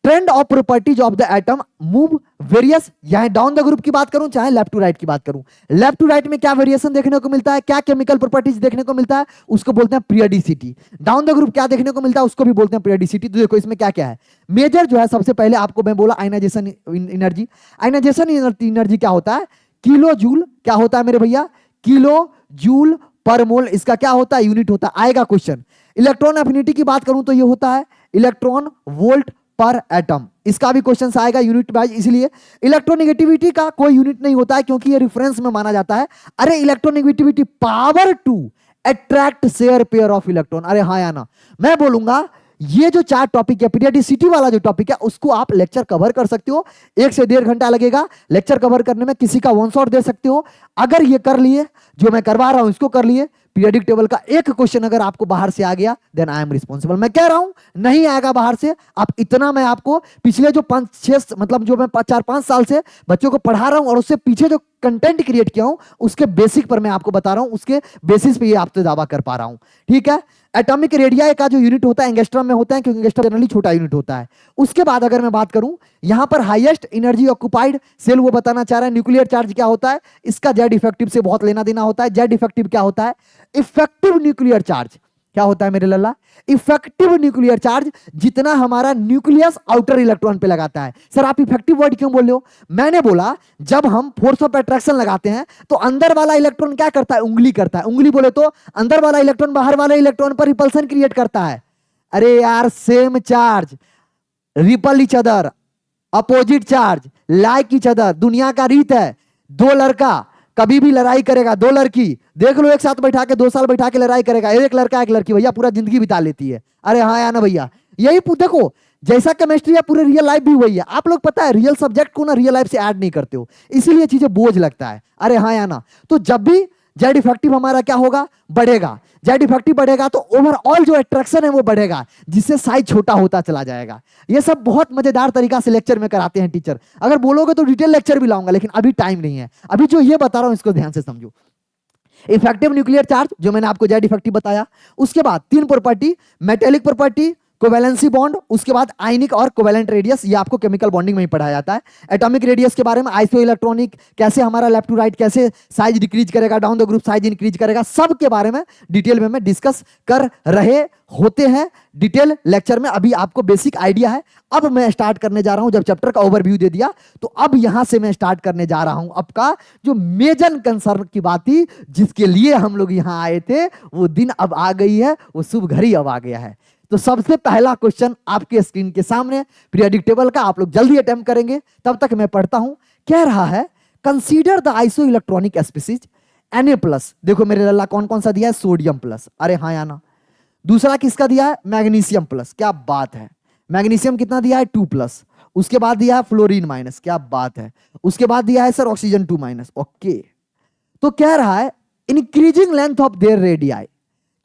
Trend of properties of the atom move various, यहां डाउन द ग्रुप की बात करूं चाहे लेफ्ट टू राइट की बात करूं, लेफ्ट टू राइट में क्या वेरिएशन देखने को मिलता है, क्या केमिकल प्रॉपर्टीज देखने को मिलता है, उसको बोलते हैं पीरियडिसिटी। डाउन द ग्रुप क्या देखने को मिलता है, उसको भी बोलते हैं पीरियडिसिटी। तो देखो इसमें क्या क्या है। मेजर जो है, सबसे पहले आपको मैं बोला आयनाइजेशन एनर्जी। आयनाइजेशन एनर्जी क्या होता है? Kilo joule. क्या होता है मेरे भैया? किलो जूल पर मोल, इसका क्या होता है? यूनिट होता है। आएगा क्वेश्चन। इलेक्ट्रॉन एफिनिटी की बात करूं तो ये होता है इलेक्ट्रॉन वोल्ट पर एटम, इसका भी क्वेश्चन आएगा यूनिट वाइज। इसलिए इलेक्ट्रोनेगेटिविटी का कोई यूनिट नहीं होता है क्योंकि ये रेफरेंस में माना जाता है। अरे electronegativity power to attract share pair of electron. अरे हाँ या ना? मैं बोलूंगा ये जो 4 टॉपिक है, पीरियडिसिटी वाला जो टॉपिक है, उसको आप लेक्चर कवर कर सकते हो। 1 से 1.5 घंटा लगेगा लेक्चर कवर करने में, किसी का वन शॉट दे सकते हो। अगर ये कर लिए, जो मैं करवा रहा हूं इसको कर लिए, पीरियडिक टेबल का एक क्वेश्चन अगर आपको बाहर से आ गया, देन आई एम रिस्पॉन्सिबल। मैं कह रहा हूं नहीं आएगा बाहर से, आप इतना मैं आपको पिछले जो 5-6 मतलब जो मैं 4-5 साल से बच्चों को पढ़ा रहा हूं और उससे पीछे जो कंटेंट क्रिएट किया हूं, उसके बेसिक पर मैं आपको बता रहा हूं, उसके बेसिस पे ये आपसे दावा कर पा रहा हूं। ठीक है, एटॉमिक रेडियाई का जो यूनिट होता है एंगस्ट्रॉम में होता है, क्योंकि एंगस्ट्रॉम जनरली छोटा यूनिट होता है। उसके बाद अगर मैं बात करूं, यहां पर हाईएस्ट एनर्जी ऑक्युपाइड सेल वो बताना चाह रहा है। न्यूक्लियर चार्ज क्या होता है, इसका जेड इफेक्टिव से बहुत लेना देना होता है। जेड इफेक्टिव क्या होता है, इफेक्टिव न्यूक्लियर चार्ज क्या होता है मेरे लल्ला, इफेक्टिव न्यूक्लियर चार्ज जितना हमारा न्यूक्लियस आउटर इलेक्ट्रॉन पे लगाता है। सर आप इफेक्टिव वर्ड क्यों बोल रहे हो, मैंने बोला जब हम फोर्स ऑफ अट्रैक्शन लगाते हैं तो अंदर वाला इलेक्ट्रॉन क्या करता है, उंगली करता है। उंगली बोले तो अंदर वाला इलेक्ट्रॉन बाहर वाले इलेक्ट्रॉन पर रिपल्सन क्रिएट करता है। अरे यार, same charge ripple each other, opposite charge like each other. दुनिया का रीत है, दो लड़का कभी भी लड़ाई करेगा, दो लड़की देख लो एक साथ बैठा के 2 साल बैठा के लड़ाई करेगा, एक लड़का एक लड़की, भैया पूरा जिंदगी बिता लेती है। अरे हाँ या ना भैया, यही देखो जैसा केमिस्ट्री है पूरे रियल लाइफ भी वही है। आप लोग पता है रियल सब्जेक्ट को ना रियल लाइफ से ऐड नहीं करते हो, इसीलिए चीजें बोझ लगता है। अरे हाँ या ना, तो जब भी जेड इफेक्टिव हमारा क्या होगा, बढ़ेगा। जेड इफेक्टिव बढ़ेगा तो ओवरऑल जो अट्रैक्शन है वो बढ़ेगा, जिससे साइज छोटा होता चला जाएगा। ये सब बहुत मजेदार तरीका से लेक्चर में कराते हैं टीचर। अगर बोलोगे तो डिटेल लेक्चर भी लाऊंगा, लेकिन अभी टाइम नहीं है। अभी जो ये बता रहा हूं इसको ध्यान से समझो। इफेक्टिव न्यूक्लियर चार्ज जो मैंने आपको जेड इफेक्टिव बताया, उसके बाद 3 property, metallic property, covalency bond, उसके बाद आयनिक और कोवैलेंट रेडियस, ये आपको केमिकल बॉन्डिंग में ही पढ़ाया जाता है। एटॉमिक रेडियस के बारे में, आइसो इलेक्ट्रॉनिक कैसे हमारा लेफ्ट टू राइट कैसे साइज डिक्रीज करेगा, down the group size increase करेगा, सब के बारे में डिटेल में मैं डिस्कस कर रहे होते हैं डिटेल लेक्चर में। अभी आपको बेसिक आइडिया है। अब मैं स्टार्ट करने जा रहा हूं, जब चैप्टर का ओवरव्यू दे दिया तो अब यहां से मैं स्टार्ट करने जा रहा हूं आपका जो मेजर कंसर्न की बात थी, जिसके लिए हम लोग यहां आए थे, वो दिन अब आ गई है, वो शुभ घड़ी अब आ गया है। तो सबसे पहला क्वेश्चन आपके स्क्रीन के सामने पीरियडिक टेबल का, आप लोग जल्दी अटेम्प्ट करेंगे, तब तक मैं पढ़ता हूं। कह रहा है consider the iso electronic species Na+। देखो मेरे लल्ला कौन कौन सा दिया है, सोडियम प्लस, अरे हाँ या ना। दूसरा किसका दिया है, मैग्नीशियम प्लस, क्या बात है। मैग्नीशियम कितना दिया है, 2+। उसके बाद दिया है फ्लोरीन माइनस, क्या बात है। उसके बाद दिया है सर ऑक्सीजन 2-। ओके, तो कह रहा है increasing length of their radii,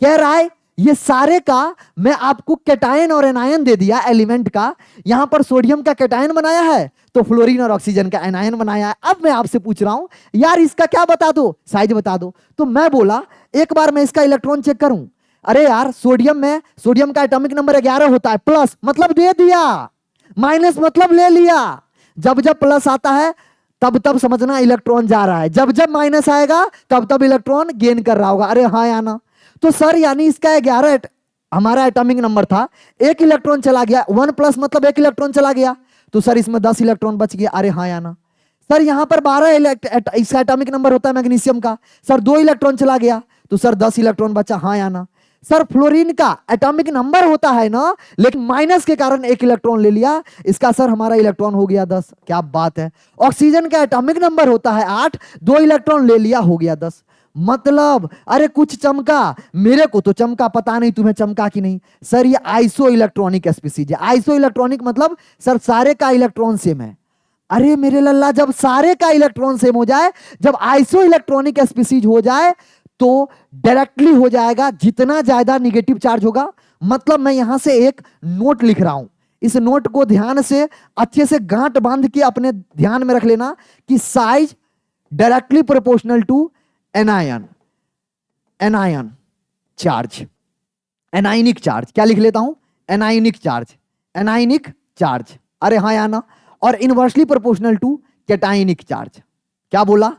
कह रहा है ये सारे का मैं आपको कैटायन और एनायन दे दिया एलिमेंट का। यहां पर सोडियम का कैटायन बनाया है, तो फ्लोरीन और ऑक्सीजन का एनायन बनाया है। अब मैं आपसे पूछ रहा हूं यार इसका क्या बता दो, साइज बता दो। तो मैं बोला एक बार मैं इसका इलेक्ट्रॉन चेक करूं। अरे यार सोडियम में, सोडियम का एटॉमिक नंबर 11 होता है, प्लस मतलब दे दिया, माइनस मतलब ले लिया। जब जब प्लस आता है तब तब समझना इलेक्ट्रॉन जा रहा है, जब जब माइनस आएगा तब तब इलेक्ट्रॉन गेन कर रहा होगा। अरे हाँ या ना। तो सर यानी इसका 11 हमारा एटॉमिक नंबर था, 1 इलेक्ट्रॉन चला गया, 1+ मतलब 1 इलेक्ट्रॉन चला गया, तो सर इसमें 10 इलेक्ट्रॉन बच गया। अरे हाँ या ना। सर यहां पर 12 इसका एटॉमिक नंबर होता है मैग्नीशियम का, सर 2 इलेक्ट्रॉन चला गया, तो सर 10 इलेक्ट्रॉन बचा। हाँ या ना। सर फ्लोरीन का एटॉमिक नंबर होता है ना, लेकिन माइनस के कारण 1 इलेक्ट्रॉन ले लिया, इसका सर हमारा इलेक्ट्रॉन हो गया 10, क्या बात है। ऑक्सीजन का एटॉमिक नंबर होता है 8, 2 इलेक्ट्रॉन ले लिया, हो गया 10। मतलब अरे कुछ चमका, मेरे को तो चमका, पता नहीं तुम्हें चमका कि नहीं। सर ये आइसो इलेक्ट्रॉनिक स्पीसीज है। आइसो इलेक्ट्रॉनिक मतलब सर सारे का इलेक्ट्रॉन सेम है। अरे मेरे लल्ला जब सारे का इलेक्ट्रॉन सेम हो जाए, जब आइसो इलेक्ट्रॉनिक स्पीसीज हो जाए, तो डायरेक्टली हो जाएगा जितना ज्यादा निगेटिव चार्ज होगा। मतलब मैं यहां से एक नोट लिख रहा हूं, इस नोट को ध्यान से अच्छे से गांठ बांध के अपने ध्यान में रख लेना कि size directly proportional to anion, anion charge, anionic charge. क्या लिख लेता हूं, एनायनिक चार्ज, एनायनिक चार्ज। अरे हाँ या ना। और inversely proportional to cationic charge. क्या बोला,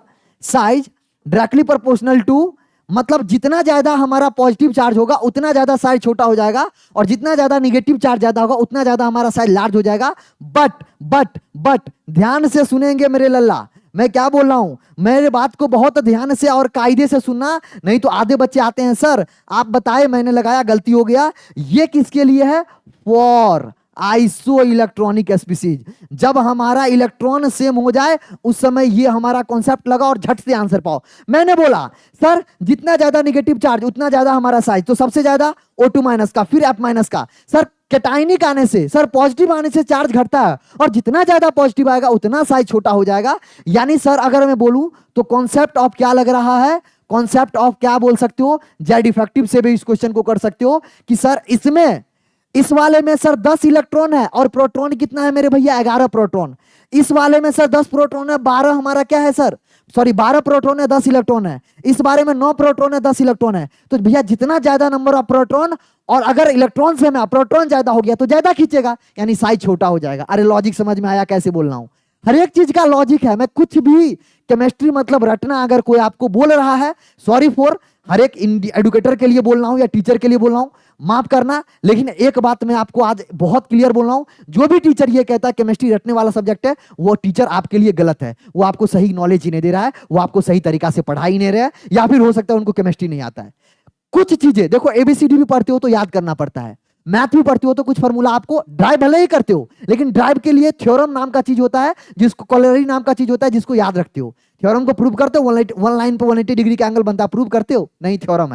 साइज डायरेक्टली प्रोपोर्शनल टू, मतलब जितना ज्यादा हमारा पॉजिटिव चार्ज होगा उतना ज्यादा साइज छोटा हो जाएगा, और जितना ज्यादा निगेटिव चार्ज ज्यादा होगा उतना ज्यादा हमारा साइज लार्ज हो जाएगा। बट ध्यान से सुनेंगे मेरे लल्ला, मैं क्या बोल रहा हूं, मेरे बात को बहुत ध्यान से और कायदे से सुनना, नहीं तो आधे बच्चे आते हैं सर आप बताए मैंने लगाया गलती हो गया। ये किसके लिए है, फॉर आइसो इलेक्ट्रॉनिक स्पीसीज। जब हमारा इलेक्ट्रॉन सेम हो जाए उस समय ये हमारा कॉन्सेप्ट लगा और झट से आंसर पाओ। मैंने बोला सर जितना ज्यादा नेगेटिव चार्ज उतना ज्यादा हमारा साइज, तो सबसे ज्यादा O2- का, फिर F- का। सर कैटायनिक आने से सर पॉजिटिव आने से चार्ज घटता है, और जितना ज्यादा पॉजिटिव आएगा उतना साइज छोटा हो जाएगा। यानी सर अगर मैं बोलूं तो कॉन्सेप्ट ऑफ क्या लग रहा है, कॉन्सेप्ट ऑफ क्या बोल सकते हो, जेड इफेक्टिव से भी इस क्वेश्चन को कर सकते हो कि सर इसमें इस वाले में सर 10 इलेक्ट्रॉन है और प्रोटॉन कितना है मेरे भैया, 11 प्रोटॉन। इस वाले में सर 10 प्रोटॉन है, 12 हमारा क्या है सर, सॉरी 12 प्रोटॉन है, 10 इलेक्ट्रॉन है। इस बारे में 9 प्रोटॉन है, 10 इलेक्ट्रॉन है। तो भैया जितना ज्यादा नंबर ऑफ प्रोटॉन, और अगर इलेक्ट्रॉन से में प्रोटॉन ज्यादा हो गया तो ज्यादा खींचेगा, यानी साइज छोटा हो जाएगा। अरे लॉजिक समझ में आया कैसे बोल रहा हूं? हर एक चीज का लॉजिक है। मैं कुछ भी केमिस्ट्री मतलब रटना अगर कोई आपको बोल रहा है, सॉरी फॉर, हर एक एडुकेटर के लिए बोल रहा हूं या टीचर के लिए बोल रहा हूं, माफ करना। लेकिन एक बात मैं आपको आज बहुत क्लियर बोल रहा हूं, जो भी टीचर ये कहता है केमिस्ट्री रटने वाला सब्जेक्ट है, वो टीचर आपके लिए गलत है। वो आपको सही नॉलेज ही नहीं दे रहा है, वो आपको सही तरीका से पढ़ा ही नहीं रहा है, या फिर हो सकता है उनको केमिस्ट्री नहीं आता है। कुछ चीजें देखो, एबीसीडी भी पढ़ते हो तो याद करना पड़ता है, मैथ भी पढ़ते हो तो कुछ फॉर्मूला आपको, ड्राइव भले ही करते हो लेकिन ड्राइव के लिए थ्योरम नाम का चीज होता है, जिसको कॉलरी नाम का चीज होता है, जिसको याद रखते हो। थ्योरम को प्रूव करते हो, वन लाइन पे 180 डिग्री का एंगल बनता है, प्रूव करते हो नहीं, थ्योरम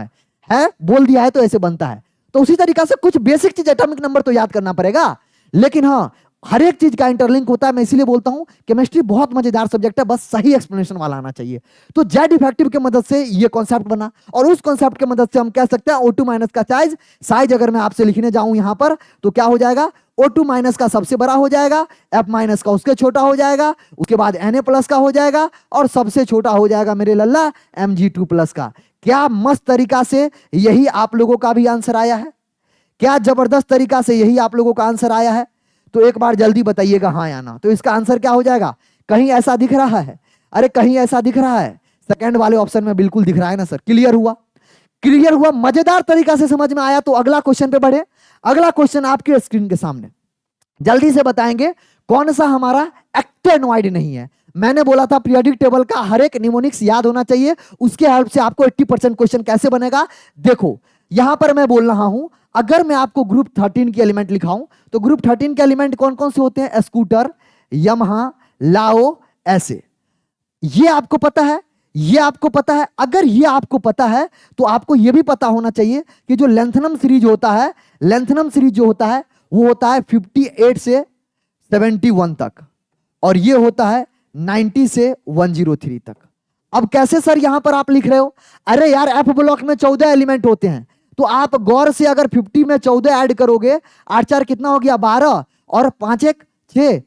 है बोल दिया है तो ऐसे बनता है। तो उसी तरीका से कुछ बेसिक चीज, एटॉमिक नंबर तो याद करना पड़ेगा, लेकिन हाँ हर एक चीज का इंटरलिंक होता है। मैं इसीलिए बोलता हूं केमिस्ट्री बहुत मजेदार सब्जेक्ट है, बस सही एक्सप्लेनेशन वाला आना चाहिए। तो जेड इफेक्टिव के मदद से ये कॉन्सेप्ट बना, और उस कॉन्सेप्ट के मदद से हम कह सकते हैं O2 माइनस का साइज अगर मैं आपसे लिखने जाऊं यहां पर तो क्या हो जाएगा, O2 माइनस का सबसे बड़ा हो जाएगा, F माइनस का उसके छोटा हो जाएगा, उसके बाद Na प्लस का हो जाएगा, और सबसे छोटा हो जाएगा मेरे लल्ला Mg2 प्लस का। क्या मस्त तरीका से यही आप लोगों का भी आंसर आया है, क्या जबरदस्त तरीका से यही आप लोगों का आंसर आया है? तो एक बार जल्दी बताइएगा हाँ या ना। तो इसका आंसर क्या हो जाएगा? कहीं ऐसा दिख रहा है? अरे कहीं ऐसा दिख रहा है? सेकंड वाले ऑप्शन में बिल्कुल दिख रहा है ना सर। क्लियर हुआ? क्लियर हुआ, मजेदार तरीका से समझ में आया। तो अगला क्वेश्चन पे बढ़े। अगला क्वेश्चन आपके स्क्रीन के सामने, जल्दी से बताएंगे कौन सा हमारा एक्टेनॉइड नहीं है। मैंने बोला था पीरियोडिक टेबल का हर एक निमोनिक्स याद होना चाहिए, उसके हेल्प से आपको 80% क्वेश्चन कैसे बनेगा। देखो यहां पर मैं बोल रहा हूं, अगर मैं आपको ग्रुप 13 के एलिमेंट लिखाऊं तो ग्रुप 13 के एलिमेंट कौन कौन से होते हैं? स्कूटर, यमहा, लाओ, ऐसे। ये आपको पता है, ये आपको पता है। अगर ये आपको पता है तो आपको ये भी पता होना चाहिए कि जो लेंथनम सीरीज होता है, लेंथनम सीरीज जो होता है वो होता है 58 से 71 तक, और ये होता है 90 से 103 तक। अब कैसे सर यहां पर आप लिख रहे हो? अरे यार एफ ब्लॉक में 14 एलिमेंट होते हैं, तो आप गौर से अगर 50 में 14 ऐड करोगे, 8 4 कितना हो गया 12, और 5 1 6,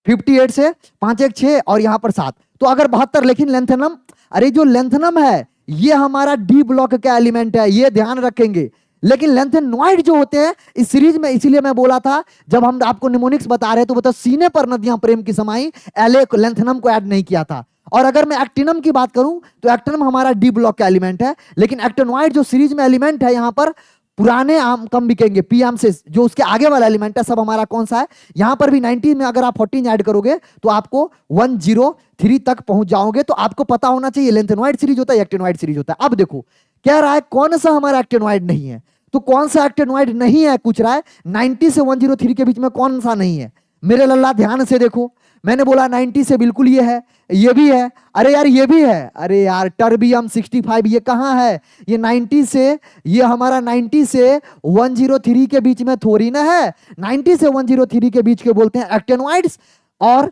58 से 5 1 6, और यहां पर 7, तो अगर 72। लेकिन लेंथनम, अरे जो लेंथनम है ये हमारा डी ब्लॉक का एलिमेंट है, ये ध्यान रखेंगे। लेकिन लेंथेनॉइड जो होते हैं इस सीरीज में, इसीलिए मैं बोला था जब हम आपको निमोनिक्स बता रहे तो बताओ सीने पर नदियां प्रेम की समाई, एले लेंथेनम को ऐड नहीं किया था। और अगर मैं एक्टिनम की बात करूं तो एक्टिनम हमारा डी ब्लॉक का एलिमेंट है, लेकिन एक्टिनॉइड जो सीरीज में एलिमेंट है यहां पर पुराने आम कम बिकेंगे, पी आम से जो उसके आगे वाला एलिमेंट है सब हमारा कौन सा है? यहां पर भी 90 में अगर आप 14 ऐड करोगे तो आपको 103 तक पहुंच जाओगे। तो आपको पता होना चाहिए लेंथेनॉइड सीरीज होता है, एक्टिनॉइड सीरीज होता है। अब देखो कह रहा है कौन सा हमारा एक्टिनॉइड नहीं है, तो कौन सा एक्टिनॉइड नहीं है पूछ रहा है। 90 से 103 के बीच में कौन सा नहीं है मेरे लल्ला? ध्यान से देखो, मैंने बोला 90 से बिल्कुल ये है, ये भी है, अरे यार ये भी है, अरे यार टर्बियम 65 ये कहां है? ये 90 से, ये हमारा 90 से 103 के बीच में थोड़ी ना है। 90 से 103 के बीच के बोलते हैं एक्टिनॉइड्स, और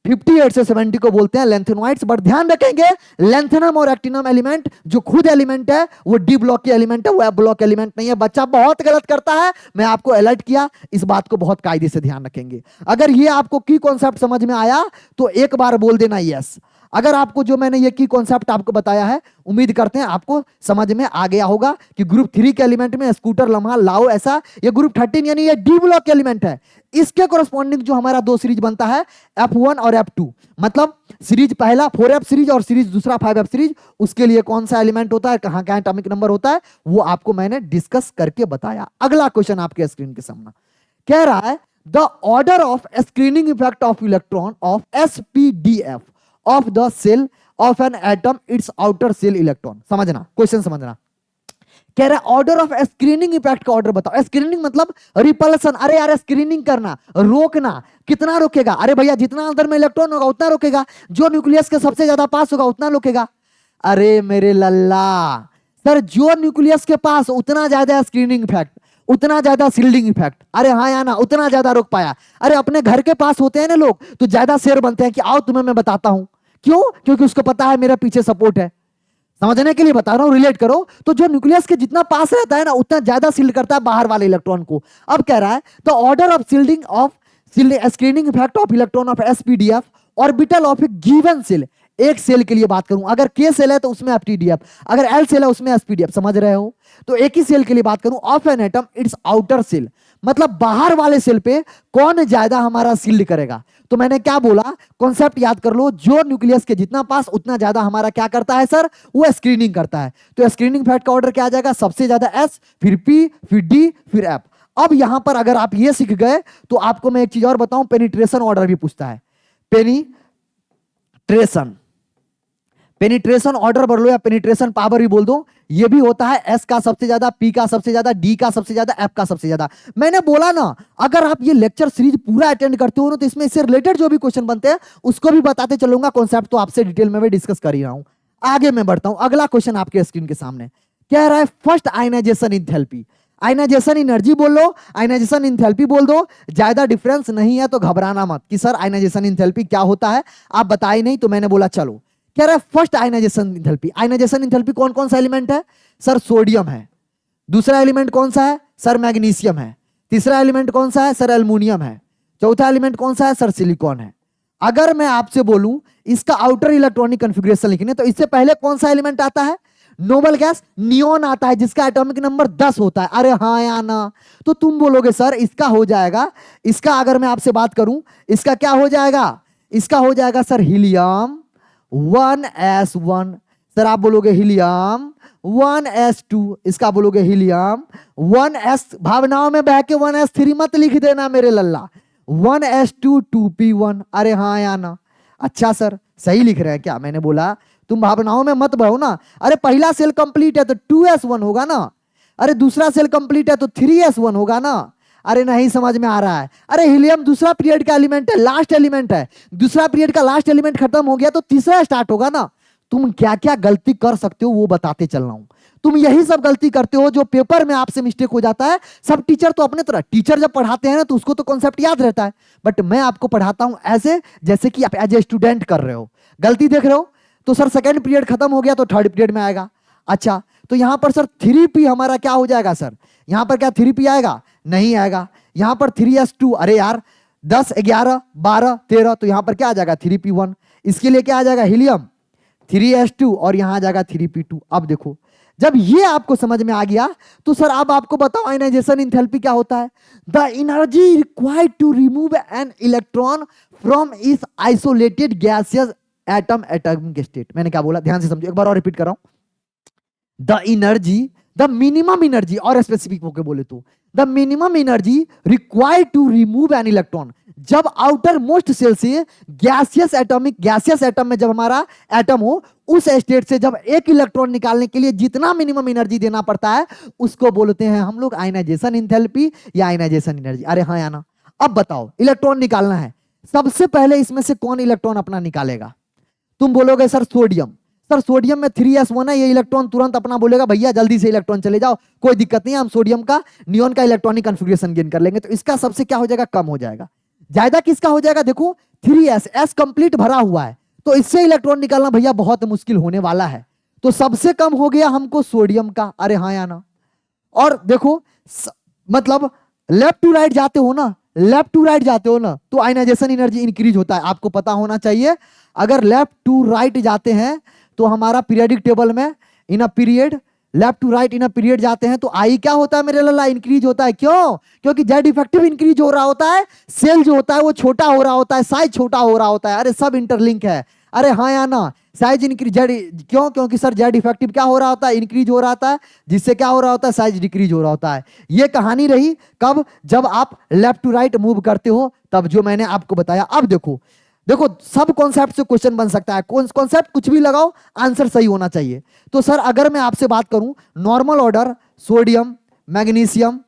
58 से 70 को बोलते हैं लेंथेनॉइड्स। बट ध्यान रखेंगे लेंथेनम और एक्टिनम एलिमेंट जो खुद एलिमेंट है वो डी ब्लॉक के एलिमेंट है, वो एफ ब्लॉक एलिमेंट नहीं है। बच्चा बहुत गलत करता है, मैं आपको अलर्ट किया, इस बात को बहुत कायदे से ध्यान रखेंगे। अगर ये आपको की कॉन्सेप्ट समझ में आया तो एक बार बोल देना यस। अगर आपको जो मैंने ये की कॉन्सेप्ट आपको बताया है, उम्मीद करते हैं आपको समझ में आ गया होगा कि ग्रुप 3 के एलिमेंट में स्कूटर, लम्हा, लाओ, ऐसा, ये ग्रुप 13 यानी ये डी ब्लॉक के एलिमेंट है। इसके कोरस्पॉन्डिंग जो हमारा दो सीरीज बनता है F1 और F2, मतलब सीरीज पहला 4F सीरीज और सीरीज दूसरा 5F सीरीज, उसके लिए कौन सा एलिमेंट होता है, कहां कहां एटॉमिक नंबर होता है, वो आपको मैंने डिस्कस करके बताया। अगला क्वेश्चन आपके स्क्रीन के सामने कह रहा है the order of screening effect of electron of SPDF of the cell of an atom its outer shell electron। समझना क्वेश्चन, समझना। कह रहा है ऑर्डर ऑफ स्क्रीनिंग इफेक्ट का ऑर्डर बताओ। स्क्रीनिंग मतलब रिपल्सन, अरे यार स्क्रीनिंग करना, रोकना। कितना रोकेगा? अरे भैया जितना अंदर में इलेक्ट्रॉन होगा उतना रोकेगा, जो न्यूक्लियस के सबसे ज्यादा पास होगा उतना रोकेगा। अरे मेरे लल्ला, सर जो न्यूक्लियस के पास उतना ज्यादा स्क्रीनिंग इफेक्ट, उतना ज्यादा सील्डिंग इफेक्ट। अरे हाँ या ना, उतना ज्यादा रोक पाया। अरे अपने घर के पास होते हैं ना लोग, तो ज्यादा शेयर बनते हैं कि आओ तुम्हें मैं बताता हूं। क्यों? क्योंकि उसको पता है मेरा पीछे सपोर्ट है। समझने के लिए बता रहा हूं, रिलेट करो। तो जो न्यूक्लियस के जितना पास रहता है ना, उतना ज्यादा सील्ड करता है बाहर वाले इलेक्ट्रॉन को। अब कह रहा है the order of shielding of screening effect of electron of SPDF orbital of a given shell. एक सेल के लिए बात करूं, अगर के सेल है तो उसमें एफटीडीएफ, अगर एल सेल है उसमें एसपीडीएफ। समझ रहे हो? तो एक ही सेल के लिए बात करूं, of an atom its outer shell, मतलब बाहर वाले सेल पे कौन ज्यादा हमारा सील्ड करेगा। तो मैंने क्या बोला, कॉन्सेप्ट याद कर लो, जो न्यूक्लियस के जितना पास उतना ज्यादा हमारा क्या करता है सर, वो स्क्रीनिंग करता है। तो स्क्रीनिंग फैक्ट का ऑर्डर क्या आ जाएगा, सबसे ज्यादा एस, फिर पी, फिर डी, फिर एफ। अब यहां पर अगर आप ये सीख गए तो आपको मैं एक चीज और बताऊं, पेनिट्रेशन ऑर्डर भी पूछता है। पेनिट्रेशन पेनिट्रेशन ऑर्डर बोल लो या पेनिट्रेशन पावर भी बोल दो, ये भी होता है एस का सबसे ज्यादा, पी का सबसे ज्यादा, डी का सबसे ज्यादा, एफ का सबसे ज्यादा। मैंने बोला ना, अगर आप ये लेक्चर सीरीज पूरा अटेंड करते हो ना, तो इसमें इससे रिलेटेड जो भी क्वेश्चन बनते हैं उसको भी बताते चलूंगा। कॉन्सेप्ट तो आपसे डिटेल में भी डिस्कस कर ही रहा हूं। आगे मैं बढ़ता हूं, अगला क्वेश्चन आपके स्क्रीन के सामने कह रहा है first ionization enthalpy. Ionization energy बोल लो, आयनाइजेशन एंथैल्पी बोल दो, ज्यादा डिफरेंस नहीं है तो घबराना मत कि सर आयनाइजेशन एंथैल्पी क्या होता है, आप बताए नहीं तो मैंने बोला चलो। कह रहा है first ionization enthalpy. Ionization enthalpy कौन कौन सा एलिमेंट है सर, सोडियम है। दूसरा एलिमेंट कौन सा है सर, मैग्नीशियम है। तीसरा एलिमेंट कौन सा है सर, एल्युमिनियम है। चौथा एलिमेंट कौन सा है सर, सिलिकॉन है। अगर मैं आपसे बोलूं इसका आउटर इलेक्ट्रॉनिक कॉन्फ़िगरेशन लिखने, तो इससे पहले कौन सा एलिमेंट आता है, नोबल गैस नियोन आता है, जिसका एटॉमिक नंबर 10 होता है। अरे हाँ या ना, तो तुम बोलोगे सर इसका हो जाएगा, इसका अगर मैं आपसे बात करूं, इसका क्या हो जाएगा, इसका हो जाएगा सर हीलियम 1s1। सर आप बोलोगे हीलियम 1s2, इसका बोलोगे हीलियम 1s, भावनाओं में बह के 1s3 मत लिख देना मेरे लल्ला, 1s2 2p1। अरे हाँ या ना, अच्छा सर सही लिख रहे हैं क्या, मैंने बोला तुम भावनाओं में मत बहो ना। अरे पहला सेल कंप्लीट है तो 2s1 होगा ना, अरे दूसरा सेल कंप्लीट है तो 3s1 होगा ना। अरे नहीं समझ में आ रहा है, अरे हीलियम दूसरा पीरियड का एलिमेंट है, लास्ट एलिमेंट है, दूसरा पीरियड का लास्ट एलिमेंट खत्म हो गया तो तीसरा स्टार्ट होगा ना। तुम क्या क्या गलती कर सकते हो वो बताते चल रहा हूं। तुम यही सब गलती करते हो जो पेपर में आपसे मिस्टेक हो जाता है। सब टीचर तो अपने तरह, टीचर जब पढ़ाते हैं ना तो उसको तो कॉन्सेप्ट याद रहता है, बट मैं आपको पढ़ाता हूं ऐसे जैसे कि आप एज ए स्टूडेंट कर रहे हो। गलती देख रहे हो तो सर सेकंड पीरियड खत्म हो गया तो थर्ड पीरियड में आएगा। अच्छा तो यहां पर सर 3p हमारा क्या हो जाएगा सर, यहां पर क्या 3p आएगा, नहीं आएगा। यहां पर 3s2, अरे यार 10 11 12 13, तो यहां पर क्या आ जाएगा 3p1। इसके लिए क्या आ जाएगा हीलियम 3s2 और यहां आ जाएगा 3p2। अब देखो जब ये आपको समझ में आ गया तो सर अब आपको बताओ आयनाइजेशन एंथैल्पी क्या होता है। The energy required to remove an electron from इस isolated gaseous atom atomic state. मैंने क्या बोला ध्यान से समझो, एक बार और रिपीट कर रहा हूं। The energy, the minimum energy, और स्पेसिफिक होकर बोले तो the minimum energy required to remove an electron, जब आउटर मोस्ट सेल से गैसियस एटम में जब हमारा एटम हो, उस स्टेट से जब एक इलेक्ट्रॉन निकालने के लिए जितना मिनिमम एनर्जी देना पड़ता है उसको बोलते हैं हम लोग आयनाइजेशन एंथैल्पी या आयनाइजेशन एनर्जी। अरे हाँ या ना, अब बताओ इलेक्ट्रॉन निकालना है, सबसे पहले इसमें से कौन इलेक्ट्रॉन अपना निकालेगा। तुम बोलोगे सर सोडियम, सर सोडियम में 3s1 है, ये इलेक्ट्रॉन तुरंत अपना बोलेगा भैया जल्दी से इलेक्ट्रॉन चले जाओ, कोई दिक्कत नहीं है, हम सोडियम का नियोन का इलेक्ट्रॉनिक कॉन्फ़िगरेशन गेन कर लेंगे। तो इसका सबसे क्या हो जाएगा, कम हो जाएगा। ज्यादा किसका हो जाएगा, देखो 3s कंप्लीट भरा हुआ है तो इससे इलेक्ट्रॉन निकालना भैया बहुत मुश्किल होने वाला है, तो सबसे कम हो गया हमको सोडियम का। अरे हाँ या ना, और देखो मतलब लेफ्ट टू राइट जाते हो ना, लेफ्ट टू राइट जाते हो ना तो आयनाइजेशन एनर्जी इंक्रीज होता है, आपको पता होना चाहिए। अगर लेफ्ट टू राइट जाते हैं तो हमारा पीरियडिक टेबल में in a period, left to right in a period जाते हैं तो आई क्या होता है मेरे लल्ला, इंक्रीज होता है। क्यों? क्योंकि जेड इफेक्टिव इंक्रीज हो रहा होता है, सेल जो होता है वो छोटा हो रहा होता है, साइज छोटा हो रहा होता है। अरे सब इंटरलिंक है। अरे हाँ या ना, साइज इंक्रीज जेड, क्यों? क्योंकि सर जेड इफेक्टिव क्या हो रहा होता है, इंक्रीज हो रहा होता है, जिससे क्या हो रहा होता है, साइज डिक्रीज हो रहा होता है। ये कहानी रही कब, जब आप लेफ्ट टू राइट मूव करते हो तब, जो मैंने आपको बताया। अब देखो देखो सब कॉन्सेप्ट से क्वेश्चन बन सकता है, कॉन्सेप्ट कुछ भी लगाओ आंसर सही होना चाहिए। तो सर अगर मैं आपसे बात करूं normal order sodium, magnesium,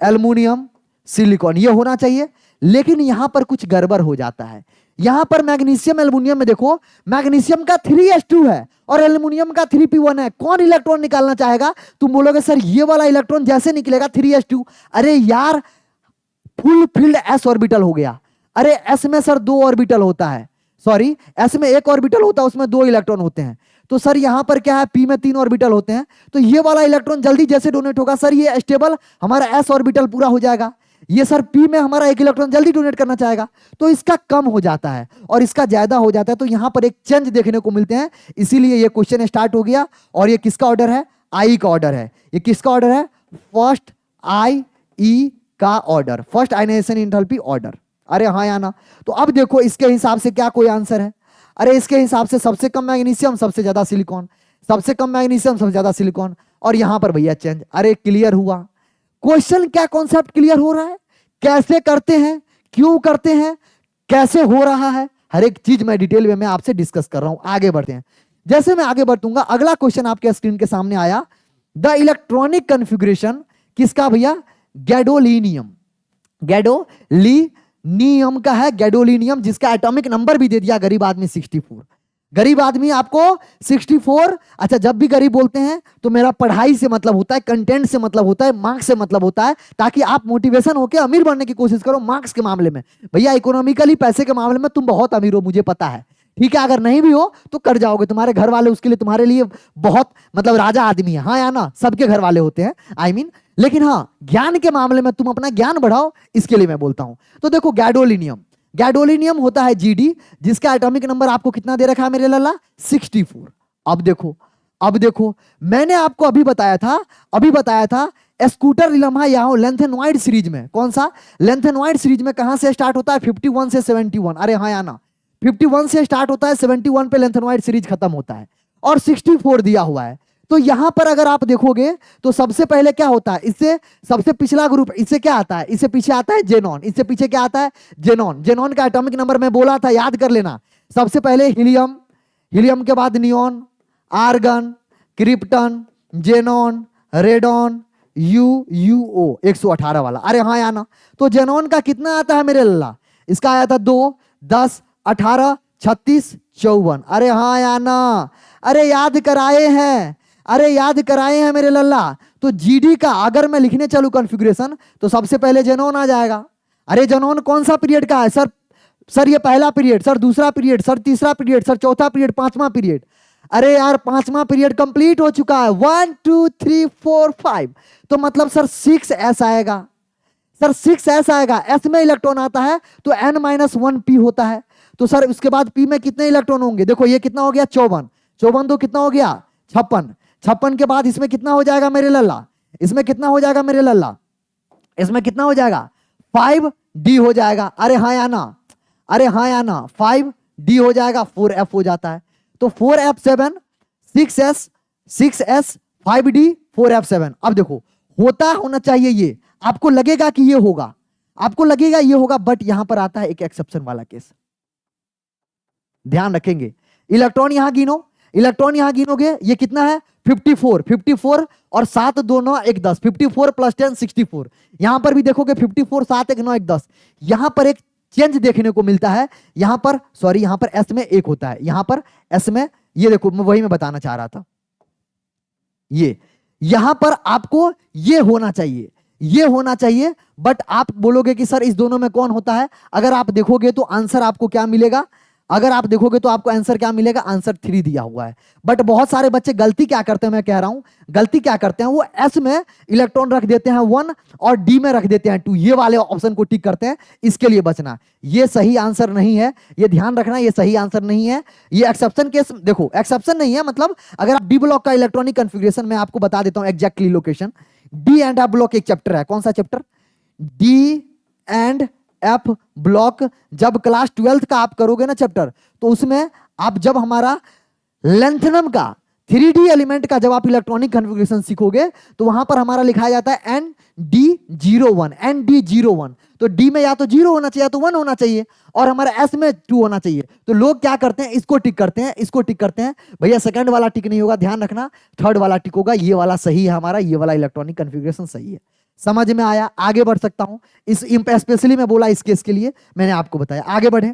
aluminium, silicon, ये होना चाहिए, लेकिन यहां पर कुछ गड़बड़ हो जाता है। यहां पर मैग्नीशियम एल्युमिनियम में देखो, मैग्नीशियम का 3s2 है और एल्युमिनियम का 3p1 है। कौन इलेक्ट्रॉन निकालना चाहेगा? तुम बोलोगे सर ये वाला इलेक्ट्रॉन जैसे निकलेगा 3s2। अरे यार फुल फील्ड s ऑर्बिटल हो गया। अरे s में सर 2 ऑर्बिटल होता है, सॉरी s में 1 ऑर्बिटल होता है, उसमें 2 इलेक्ट्रॉन होते हैं। तो सर यहां पर क्या है, p में 3 ऑर्बिटल होते हैं। तो ये वाला इलेक्ट्रॉन जल्दी जैसे डोनेट होगा सर, ये स्टेबल हमारा s ऑर्बिटल पूरा हो जाएगा। ये सर p में हमारा 1 इलेक्ट्रॉन जल्दी डोनेट करना चाहेगा, तो इसका कम हो जाता है और इसका ज्यादा हो जाता है। तो यहां पर एक चेंज देखने को मिलते हैं, इसीलिए ये क्वेश्चन स्टार्ट हो गया। और ये किसका ऑर्डर है? आई का ऑर्डर है। ये किसका ऑर्डर है? फर्स्ट आई ई का order, first ionization enthalpy order. अरे हाँ या ना? तो अब देखो इसके हिसाब से क्या कोई आंसर है? अरे इसके हिसाब से सबसे कम मैग्नीशियम सबसे ज्यादा सिलिकॉन, सबसे कम मैग्नीशियम सबसे ज्यादा सिलिकॉन। और यहां पर भैया चेंज। अरे क्लियर हुआ क्वेश्चन? क्या कॉन्सेप्ट क्लियर हो रहा है? कैसे करते हैं, क्यों करते हैं, कैसे हो रहा है, हर एक चीज मैं डिटेल में मैं आपसे डिस्कस कर रहा हूं। आगे बढ़ते हैं। जैसे मैं आगे बढ़ूंगा, अगला क्वेश्चन आपके स्क्रीन के सामने आया, द इलेक्ट्रॉनिक कॉन्फ़िगरेशन किसका भैया? गैडोलीनियम। गैडोलीनियम का है, गैडोलीनियम, जिसका एटॉमिक नंबर भी दे दिया गरीब आदमी 64। गरीब आदमी आपको 64। अच्छा, जब भी गरीब बोलते हैं तो मेरा पढ़ाई से मतलब होता है, कंटेंट से मतलब होता है, मार्क्स से मतलब होता है, ताकि आप मोटिवेशन होकर अमीर बनने की कोशिश करो। मार्क्स के मामले में भैया, इकोनॉमिकली पैसे के मामले में तुम बहुत अमीर हो, मुझे पता है, ठीक है। अगर नहीं भी हो तो कर जाओगे, तुम्हारे घर वाले उसके लिए तुम्हारे लिए बहुत मतलब राजा आदमी है, हाँ या ना? सबके घर वाले होते हैं, आई मीन। लेकिन हाँ, ज्ञान के मामले में तुम अपना ज्ञान बढ़ाओ, इसके लिए मैं बोलता हूं। तो देखो गैडोलीनियम, गैडोलीनियम होता है जीडी, जिसका एटॉमिक नंबर आपको कितना दे रखा है मेरे लल्ला? 64। अब देखो मैंने आपको अभी बताया था स्कूटर रिलम्हा यहाँ लेंथेनॉइड सीरीज में। कौन सा? लेंथेनॉइड सीरीज में कहां से स्टार्ट होता है? 51 से 71। अरे हाँ या ना? 51 से स्टार्ट होता है, 71 पे लेंथेनॉइड सीरीज खत्म होता है और 64 दिया हुआ है। तो यहां पर अगर आप देखोगे तो सबसे पहले क्या होता है, इससे सबसे पिछला ग्रुप, इससे क्या आता है? इससे पीछे आता है जेनॉन। इससे पीछे क्या आता है? जेनॉन। जेनॉन का एटॉमिक नंबर मैं बोला था, याद कर लेना। सबसे पहले हीलियम, हीलियम के बाद neon, argon, krypton, xenon, radon, UO 118 वाला। अरे हाँ या ना? तो जेनॉन का कितना आता है मेरे लल्ला? इसका आया था 2, 10, 18, 36, 54। अरे हाँ या ना? अरे याद कराए हैं मेरे लल्ला। तो जीडी का अगर मैं लिखने चलूं कॉन्फ़िगरेशन, तो सबसे पहले जेनॉन आ जाएगा। अरे जेनॉन कौन सा पीरियड का है सर ये पहला पीरियड, सर दूसरा पीरियड, सर तीसरा पीरियड, सर चौथा पीरियड, पांचवा पीरियड। अरे यार पांचवा पीरियड कंप्लीट हो चुका है, 1 2 3 4 5। तो मतलब सर 6s आएगा, सर 6s आएगा। s में इलेक्ट्रॉन आता है तो n-1 p होता है। तो सर उसके बाद p में कितने इलेक्ट्रॉन होंगे? देखो ये कितना हो गया? 54। 54 तो कितना हो गया? 56। 56 के बाद इसमें कितना हो जाएगा मेरे लल्ला? इसमें कितना हो जाएगा मेरे लल्ला? इसमें कितना हो जाएगा? 5d हो जाएगा। अरे हाँ या ना? 5d हो जाएगा, 4f हो जाता है। तो 4f7, 6s, 5d, 4f7। अब देखो होना चाहिए ये, आपको लगेगा कि ये होगा, बट यहां पर आता है एक एक्सेप्शन वाला केस, ध्यान रखेंगे। इलेक्ट्रॉन यहां गिनोगे, ये कितना है? 54 और 7 2 9 1 10, 54 प्लस 10 64। यहां पर भी देखोगे 54 7 1 9 1 10। यहां पर एक चेंज देखने को मिलता है। यहां पर s में 1 होता है, यहां पर s में, ये देखो वही मैं बताना चाह रहा था। ये यहां पर आपको ये होना चाहिए, बट आप बोलोगे कि सर इस दोनों में कौन होता है? अगर आप देखोगे तो आंसर आपको क्या मिलेगा? आंसर क्या मिलेगा? आंसर 3 दिया हुआ है। बट बहुत सारे बच्चे गलती क्या करते हैं, मैं कह रहा हूं गलती क्या करते हैं, वो s में इलेक्ट्रॉन रख देते हैं 1 और d में रख देते हैं 2। ये वाले ऑप्शन को टिक करते हैं, इसके लिए बचना। ये सही आंसर नहीं है, ये ध्यान रखना, ये सही आंसर नहीं है। ये एक्सेप्शन केस, देखो एक्सेप्शन नहीं है, मतलब अगर आप डी ब्लॉक का इलेक्ट्रॉनिक कॉन्फ़िगरेशन में आपको बता देता हूं exactly location. D and F block एक चैप्टर है, कौन सा chapter? D and F block. जब क्लास 12th का आप करोगे ना चैप्टर, तो उसमें आप जब हमारा लेंथनम का 3D एलिमेंट का जब आप इलेक्ट्रॉनिक कॉन्फ़िगरेशन सीखोगे, तो वहां पर हमारा लिखा जाता है ND01। तो D में या तो 0 होना चाहिए या तो 1 होना चाहिए, और हमारा S में 2 होना चाहिए। तो लोग क्या करते हैं, इसको टिक करते हैं। भैया सेकंड वाला टिक नहीं होगा, ध्यान रखना, थर्ड वाला टिक होगा। ये वाला सही है हमारा, ये वाला इलेक्ट्रॉनिक कॉन्फ़िगरेशन सही है। समझ में आया? आगे बढ़ सकता हूं, इस स्पेशली मैं बोला इस केस के लिए मैंने आपको बताया। आगे बढ़े।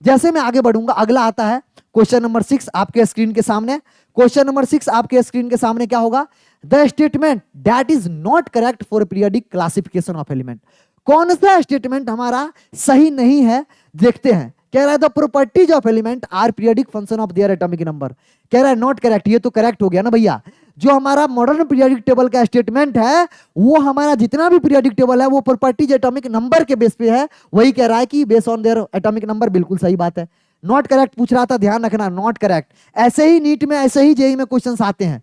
जैसे मैं आगे बढ़ूंगा, अगला आता है क्वेश्चन नंबर 6 आपके स्क्रीन के सामने। क्वेश्चन नंबर 6 आपके स्क्रीन के सामने क्या होगा? The statement that is not correct for periodic classification of element. कौन सा स्टेटमेंट हमारा सही नहीं है, देखते हैं। कह रहा है the properties of element are periodic function of their atomic number. कह रहा है नॉट करेक्ट, ये तो करेक्ट हो गया ना भैया। जो हमारा मॉडर्न पीरियोडिक टेबल का स्टेटमेंट है, वो हमारा जितना भी पीरियोडिक टेबल है वो प्रॉपर्टीज एटॉमिक नंबर के बेस पे है, वही कह रहा है कि base on their atomic number. बिल्कुल सही बात है। नॉट करेक्ट पूछ रहा था, ध्यान रखना, नॉट करेक्ट। ऐसे ही नीट में, ऐसे ही जेई में क्वेश्चंस आते हैं।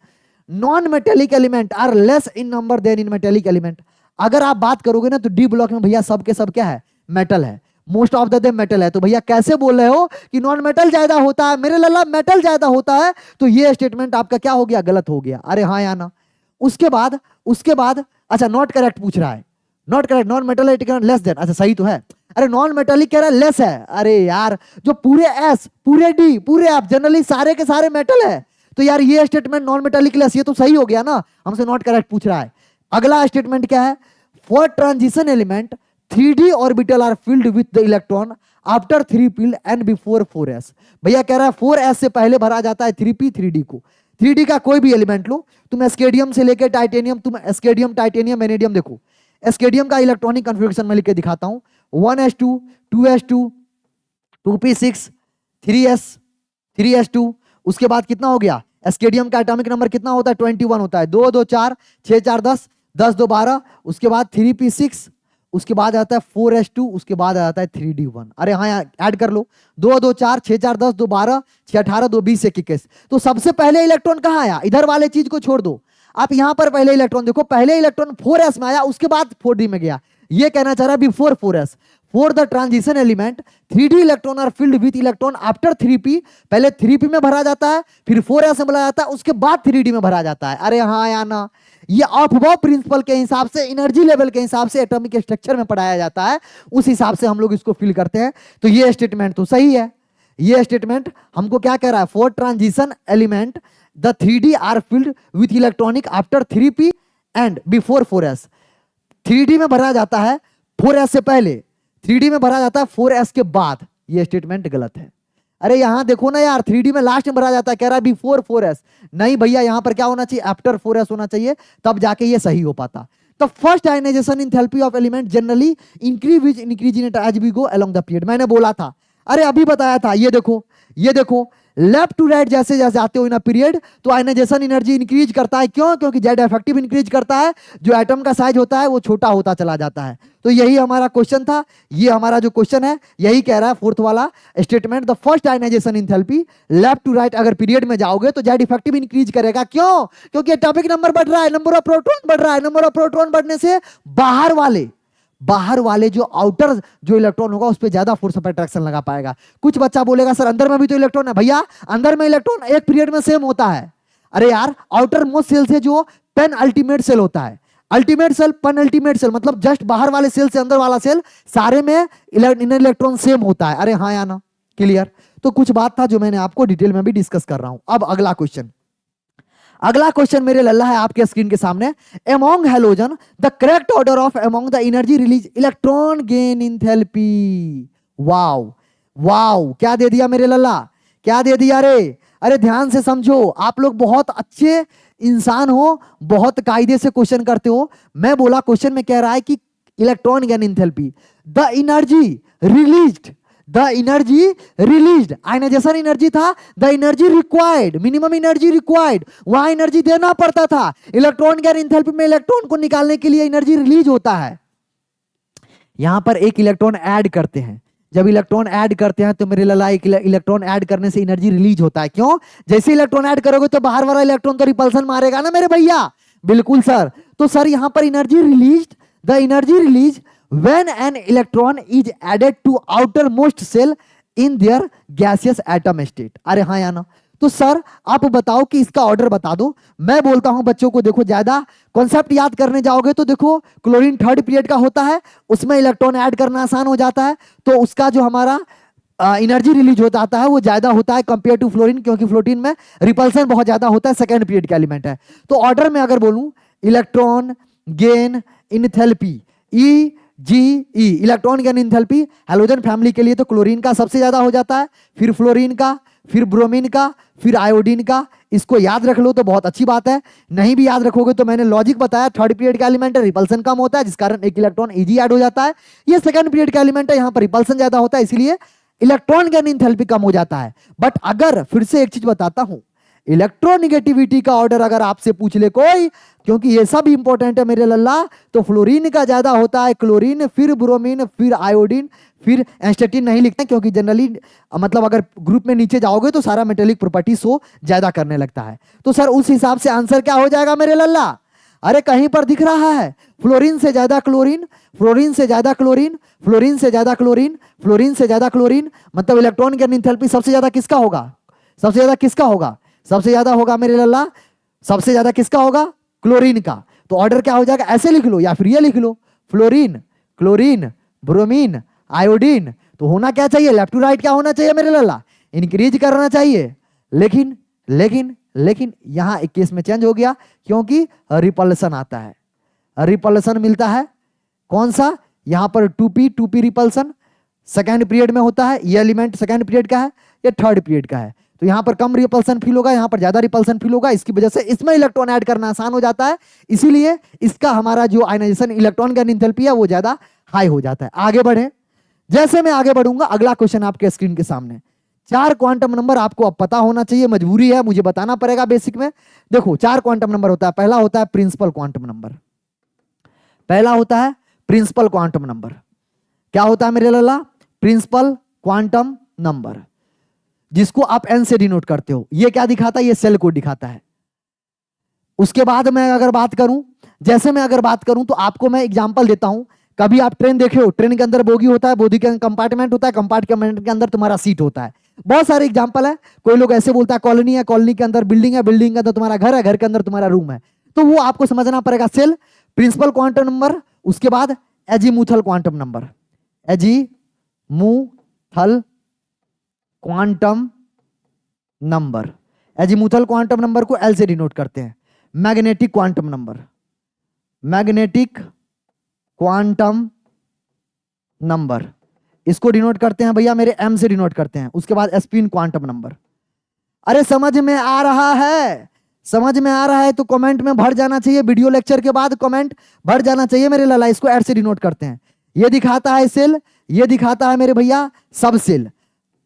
Non metallic element are less in number than in metallic element. अगर आप बात करोगे ना तो डी ब्लॉक में भैया सब के सब क्या है? मेटल है। मोस्ट ऑफ द मेटल है। तो भैया कैसे बोल रहे हो कि नॉन मेटल ज्यादा होता है? मेरे लल्ला मेटल ज्यादा होता है, तो ये स्टेटमेंट आपका क्या हो गया? गलत हो गया। अरे हाँ या ना? उसके बाद अच्छा नॉट करेक्ट पूछ रहा है। Not correct, non metallic less than, अच्छा सही तो है। अरे नॉन मेटेलिक कह रहा है लेस है। अरे यार, जो पूरे एस, पूरे डी, पूरे एफ जनरली सारे के सारे मेटल है, तो यार ये स्टेटमेंट नॉन मेटेलिक लेस, ये तो सही हो गया ना। हमसे नॉट करेक्ट पूछ रहा है। अगला स्टेटमेंट क्या है? For transition element 3d orbital are filled with the electron after 3p and before 4s। भैया कह रहा है 4s से पहले भरा जाता है 3p 3d को। 3d का कोई भी एलिमेंट लो, तुम एस्केडियम से लेकर टाइटेनियम, तुम एस्केडियम, टाइटेनियम, वेनेडियम देखो। एस्केडियम का इलेक्ट्रॉनिक कॉन्फ़िगरेशन मैं लिख के दिखाता हूं। 1s2 2s2 2p6 3s 3s2। उसके बाद कितना हो गया? एस्केडियम का एटॉमिक नंबर कितना होता है? 21 होता है। 2 2 4 6 4 10 10 2 12। उसके बाद 3p6, उसके बाद आता है 4s2, उसके बाद आता है 3d1। अरे हाँ, ऐड कर लो। 2 2 4 6 4 10 2 12 6 18 2 20 1 21। तो सबसे पहले इलेक्ट्रॉन कहाँ आया? इधर वाले चीज को छोड़ दो, आप यहां पर पहले इलेक्ट्रॉन देखो। पहले इलेक्ट्रॉन 4s में आया, उसके बाद 4d में गया। ये कहना चाह रहा है before 4s। For the transition element 3d electron are filled with electron after 3p। पहले 3p में भरा जाता है, फिर 4s में भरा जाता है, उसके बाद 3d में भरा जाता है। अरे हाँ या ना? ये ऑफ-बॉब प्रिंसिपल के हिसाब से, एनर्जी लेवल के हिसाब से एटॉमिक स्ट्रक्चर में पढ़ाया जाता है, उस हिसाब से हम लोग इसको फिल करते हैं। तो ये स्टेटमेंट तो सही है। ये स्टेटमेंट हमको क्या कह रहा है? For transition element the 3d are filled with electronic after 3p and before 4s। 3d में भरा जाता है 4s से पहले, 3d में भरा जाता है 4s के बाद। ये स्टेटमेंट गलत है। अरे यहां देखो ना यार, 3d में लास्ट में भरा जाता है, कह रहा है बिफोर 4s। नहीं भैया, यहां पर क्या होना चाहिए? आफ्टर 4s होना चाहिए, तब जाके ये सही हो पाता। तो first ionization enthalpy of element generally increase in as we go along the period. मैंने बोला था, अरे अभी बताया था। ये देखो, ये देखो, लेफ्ट टू राइट जैसे जैसे जाते हो इन पीरियड, तो आयनाइजेशन एनर्जी इंक्रीज करता है। क्यों? क्योंकि जेड इफेक्टिव इंक्रीज करता है, जो एटम का साइज होता है वो छोटा होता चला जाता है। तो यही हमारा क्वेश्चन था। ये हमारा जो क्वेश्चन है यही कह रहा है, फोर्थ वाला statement, the first ionization enthalpy left to right अगर पीरियड में जाओगे तो जेड इफेक्टिव इंक्रीज करेगा। क्यों? क्योंकि एटॉमिक नंबर बढ़ रहा है, नंबर ऑफ प्रोटॉन बढ़ रहा है। नंबर ऑफ प्रोटॉन बढ़ने से बाहर वाले जो आउटर जो इलेक्ट्रॉन होगा उस पर ज्यादा फोर्स ऑफ अट्रैक्शन लगा पाएगा। कुछ बच्चा बोलेगा सर अंदर में भी तो इलेक्ट्रॉन है। भैया अंदर में इलेक्ट्रॉन एक पीरियड में सेम होता है। अरे यार, आउटर मोस्ट सेल से जो पेन अल्टीमेट सेल होता है, ultimate shell, penultimate shell, मतलब जस्ट बाहर वाले सेल से अंदर वाला सेल, सारे में इनर इलेक्ट्रॉन सेम होता है। अरे हाँ या ना? क्लियर? तो कुछ बात था जो मैंने आपको डिटेल में भी डिस्कस कर रहा हूं। अब अगला क्वेश्चन मेरे लल्ला है आपके स्क्रीन के सामने। Among halogen the correct order of among the energy release electron gain enthalpy. Wow wow, क्या दे दिया मेरे लल्ला? क्या दे दिया रे? अरे ध्यान से समझो, आप लोग बहुत अच्छे इंसान हो, बहुत कायदे से क्वेश्चन करते हो। मैं बोला क्वेश्चन में कह रहा है कि electron gain enthalpy, the energy released, the energy released, ionisation energy था, the energy required, minimum energy required, वहां एनर्जी देना पड़ता था। इलेक्ट्रॉन गेन एंथैल्पी में इलेक्ट्रॉन को निकालने के लिए एनर्जी रिलीज होता है। यहां पर एक इलेक्ट्रॉन ऐड करते हैं, जब इलेक्ट्रॉन ऐड करते हैं तो मेरे लला एक इलेक्ट्रॉन ऐड करने से एनर्जी रिलीज होता है। क्यों? जैसे इलेक्ट्रॉन ऐड करोगे तो बाहर वाला इलेक्ट्रॉन तो रिपल्सन मारेगा ना मेरे भैया। बिल्कुल सर। तो सर यहां पर energy release, the energy release when an electron is added to outermost cell in their gaseous atom state। अरे हाँ या ना? तो सर आप बताओ कि इसका ऑर्डर बता दो। मैं बोलता हूं बच्चों को, देखो ज्यादा कॉन्सेप्ट याद करने जाओगे तो देखो क्लोरीन थर्ड पीरियड का होता है, उसमें इलेक्ट्रॉन ऐड करना आसान हो जाता है, तो उसका जो हमारा एनर्जी रिलीज होता आता है वो ज्यादा होता है कंपेयर टू फ्लोरीन, क्योंकि फ्लोरीन में रिपल्सन बहुत ज्यादा होता है, सेकेंड पीरियड का एलिमेंट है। तो ऑर्डर में अगर बोलूं, electron gain enthalpy, E GE electron gain enthalpy halogen family के लिए तो क्लोरीन का सबसे ज्यादा हो जाता है, फिर फ्लोरीन का, फिर ब्रोमीन का, फिर आयोडीन का। इसको याद रख लो तो बहुत अच्छी बात है, नहीं भी याद रखोगे तो मैंने लॉजिक बताया, थर्ड पीरियड का एलिमेंट है, रिपल्सन कम होता है जिस कारण एक इलेक्ट्रॉन इजी ऐड हो जाता है। ये सेकंड पीरियड का एलिमेंट है, यहाँ पर रिपल्सन ज्यादा होता है इसलिए इलेक्ट्रॉन गैन एंथैल्पी कम हो जाता है। बट अगर फिर से एक चीज बताता हूं, इलेक्ट्रोनिगेटिविटी का ऑर्डर अगर आपसे पूछ ले कोई, क्योंकि ये सब इंपॉर्टेंट है मेरे लल्ला, तो फ्लोरीन का ज्यादा होता है, क्लोरीन, फिर ब्रोमीन, फिर आयोडीन, फिर एस्टेटिन नहीं लिखते क्योंकि जनरली मतलब अगर ग्रुप में नीचे जाओगे तो सारा मेटेलिक प्रॉपर्टी शो ज्यादा करने लगता है। तो सर उस हिसाब से आंसर क्या हो जाएगा मेरे लल्ला? अरे कहीं पर दिख रहा है फ्लोरीन से ज्यादा क्लोरीन, फ्लोरीन से ज्यादा क्लोरीन, फ्लोरीन से ज्यादा क्लोरीन, फ्लोरीन से ज्यादा क्लोरीन, मतलब इलेक्ट्रॉन गैन एंथैल्पी सबसे ज्यादा किसका होगा? सबसे ज्यादा किसका होगा? सबसे ज्यादा होगा मेरे लल्ला, सबसे ज्यादा किसका होगा? क्लोरीन का। तो ऑर्डर क्या हो जाएगा? ऐसे लिख लो या फिर ये लिख लो, फ्लोरीन, क्लोरीन, ब्रोमीन, आयोडीन। तो होना क्या चाहिए? लेफ्ट टू राइट क्या होना चाहिए मेरे लल्ला? इंक्रीज करना चाहिए। लेकिन लेकिन लेकिन यहां एक केस में चेंज हो गया क्योंकि रिपल्सन आता है, रिपल्सन मिलता है। कौन सा? यहां पर 2p रिपल्सन सेकेंड पीरियड में होता है। ये एलिमेंट सेकेंड पीरियड का है, ये थर्ड पीरियड का है। तो यहां पर कम रिपल्सन फील होगा, यहां पर ज्यादा रिपल्सन फील होगा। इसकी वजह से इसमें इलेक्ट्रॉन ऐड करना आसान हो जाता है, इसीलिए इसका हमारा जो आयनाइजेशन इलेक्ट्रॉन गैन एंथैल्पी है वो ज्यादा हाई हो जाता है। आगे बढ़े, जैसे मैं आगे बढ़ूंगा अगला क्वेश्चन आपके स्क्रीन के सामने। 4 क्वांटम नंबर आपको अब पता होना चाहिए, मजबूरी है, मुझे बताना पड़ेगा बेसिक में। देखो 4 क्वांटम नंबर होता है। पहला होता है प्रिंसिपल क्वांटम नंबर, पहला होता है प्रिंसिपल क्वांटम नंबर। क्या होता है मेरे लल्ला? प्रिंसिपल क्वांटम नंबर, जिसको आप एन से डिनोट करते हो। ये क्या दिखाता है? ये सेल को दिखाता है। उसके बाद मैं अगर बात करूं, जैसे मैं अगर बात करूं तो आपको मैं एग्जांपल देता हूं। कभी आप ट्रेन देखे हो, ट्रेन के अंदर बोगी होता है, बोगी के कंपार्टमेंट होता है, कंपार्टमेंट के अंदर तुम्हारा सीट होता है। बहुत सारे एग्जांपल है। कोई लोग ऐसे बोलता है कॉलोनी है, कॉलोनी के अंदर बिल्डिंग है, बिल्डिंग के अंदर तुम्हारा घर है, घर के अंदर तुम्हारा रूम है। तो वो आपको समझना पड़ेगा। सेल, प्रिंसिपल क्वांटम नंबर, उसके बाद azimuthal quantum number, azimuthal quantum number. Azimuthal quantum number को एल से डिनोट करते हैं। Magnetic quantum number, magnetic quantum number, इसको डिनोट करते हैं भैया मेरे एम से डिनोट करते हैं। उसके बाद स्पिन क्वांटम नंबर। अरे समझ में आ रहा है? समझ में आ रहा है तो कमेंट में भर जाना चाहिए। वीडियो लेक्चर के बाद कमेंट भर जाना चाहिए मेरे लला। इसको एड से डिनोट करते हैं। ये दिखाता है सेल, ये दिखाता है मेरे भैया सब सेल।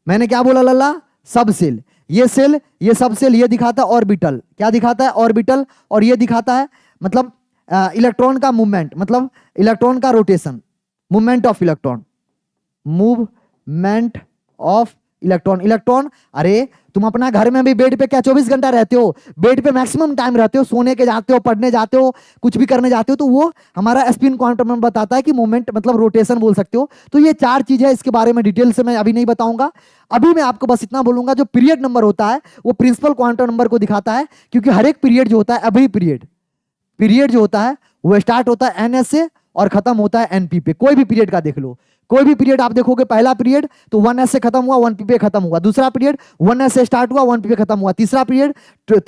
मैंने क्या बोला लल्ला? सब सेल। ये सेल, ये सब सेल, ये दिखाता है ऑर्बिटल। क्या दिखाता है? ऑर्बिटल। और ये दिखाता है मतलब इलेक्ट्रॉन का मूवमेंट, मतलब इलेक्ट्रॉन का rotation, movement of electron, movement of electron. Electron, अरे तुम अपना घर में भी बेड पे क्या 24 घंटा रहते हो? बेड पे मैक्सिमम टाइम रहते हो, सोने के जाते हो, पढ़ने जाते हो, कुछ भी करने जाते हो। तो वो हमारा स्पिन क्वांटम नंबर बताता है कि मूवमेंट मतलब रोटेशन बोल सकते हो। तो ये 4 चीज है, इसके बारे में डिटेल से मैं अभी नहीं बताऊंगा। अभी मैं आपको बस इतना बोलूंगा, जो पीरियड नंबर होता है वो प्रिंसिपल क्वांटम नंबर को दिखाता है, क्योंकि हर एक पीरियड जो होता है, अभी पीरियड जो होता है वो स्टार्ट होता है एनएस से और खत्म होता है एनपी पे। कोई भी पीरियड का देख लो, कोई भी पीरियड आप देखोगे, पहला पीरियड तो 1s से खत्म हुआ, 1p पे खत्म हुआ। दूसरा पीरियड 1s से स्टार्ट हुआ, 1p पे खत्म हुआ। तीसरा पीरियड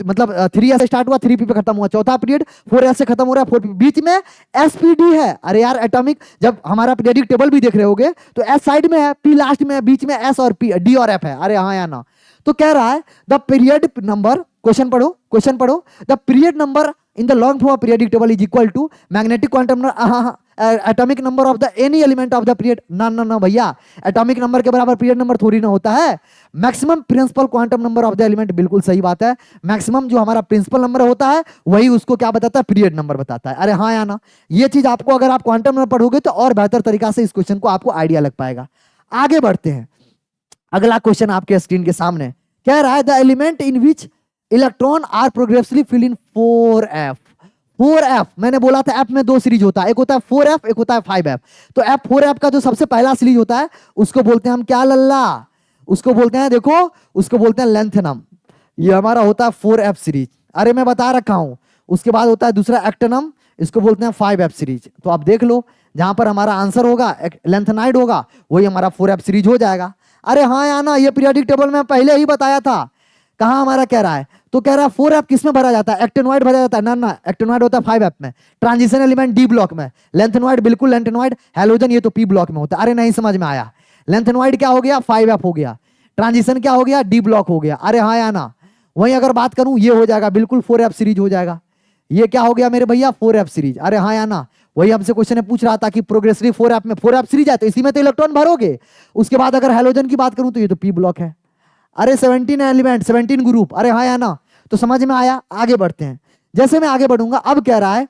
मतलब 3s से स्टार्ट हुआ, 3p पे खत्म हुआ। चौथा पीरियड 4s से खत्म हो रहा है, 4p। बीच में एसपीडी है। अरे यार एटॉमिक, जब हमारा पीरियडिक टेबल भी देख रहे होगे तो एस साइड में है, पी लास्ट में है, बीच में एस और पी, डी और एफ है। अरे हाँ या ना? तो कह रहा है द पीरियड नंबर, क्वेश्चन पढ़ो, क्वेश्चन पढ़ो। The period number in the long form of periodic table is equal to magnetic quantum number, atomic number of the any element of the period। ना भैया, एटॉमिक नंबर के बराबर पीरियड नंबर थोड़ी ना होता है। Maximum principal quantum number of the element, बिल्कुल सही बात है। मैक्सिमम जो हमारा प्रिंसिपल नंबर होता है वही उसको क्या बताता है? पीरियड नंबर बताता है। अरे हाँ या ना? ये चीज आपको अगर आप क्वांटम नंबर पढ़ोगे तो और बेहतर तरीका से इस क्वेश्चन को आपको आइडिया लग पाएगा। आगे बढ़ते हैं। अगला क्वेश्चन आपके स्क्रीन के सामने कह रहा है the element in which electron are progressively fill in 4f। 4f मैंने बोला था f में 2 सीरीज होता है, एक होता है 4f, एक होता है 5f। तो f 4f का जो सबसे पहला सीरीज होता है उसको बोलते हैं हम क्या लल्ला? उसको बोलते हैं, देखो उसको बोलते हैं लेंथनम। ये हमारा होता है 4f सीरीज। अरे मैं बता रखा हूं। उसके बाद होता है दूसरा एक्टिनम, इसको बोलते हैं 5f सीरीज। तो आप देख लो, जहां पर हमारा आंसर होगा लेंथनाइड होगा वही हमारा 4f सीरीज हो जाएगा। अरे हाँ या ना? ये पीरियोडिक टेबल में पहले ही बताया था। कहां हमारा कह रहा है? तो कह रहा है 4f किस में भरा जाता है, एक्टिनोइड भरा जाता है ना, ना एक्टिनोइड होता है 5f में, ट्रांजिशन एलिमेंट डी ब्लॉक में, लेंथेनोइड बिल्कुल लेंथेनोइड, हैलोजन ये तो पी ब्लॉक में होता है। अरे नहीं समझ में आया, लेंथेनोइड क्या हो गया 5f हो गया, ट्रांजिशन क्या हो गया डी ब्लॉक हो गया। अरे हाँ या ना, वहीं अगर बात करूं ये हो जाएगा बिल्कुल 4f सीरीज हो जाएगा, ये क्या हो गया मेरे भैया 4f सीरीज। अरे हाँ या ना, वही हमसे क्वेश्चन पूछ रहा था कि प्रोग्रेसिव 4f में 4f सीरीज है तो इसी में तो इलेक्ट्रॉन भरोगे। उसके बाद अगर हैलोजन की बात करूं तो ये तो पी ब्लॉक है। अरे 17 एलिमेंट 17 ग्रुप, अरे हाँ या ना, तो समझ में आया। आगे बढ़ते हैं, जैसे मैं आगे बढ़ूंगा अब कह रहा है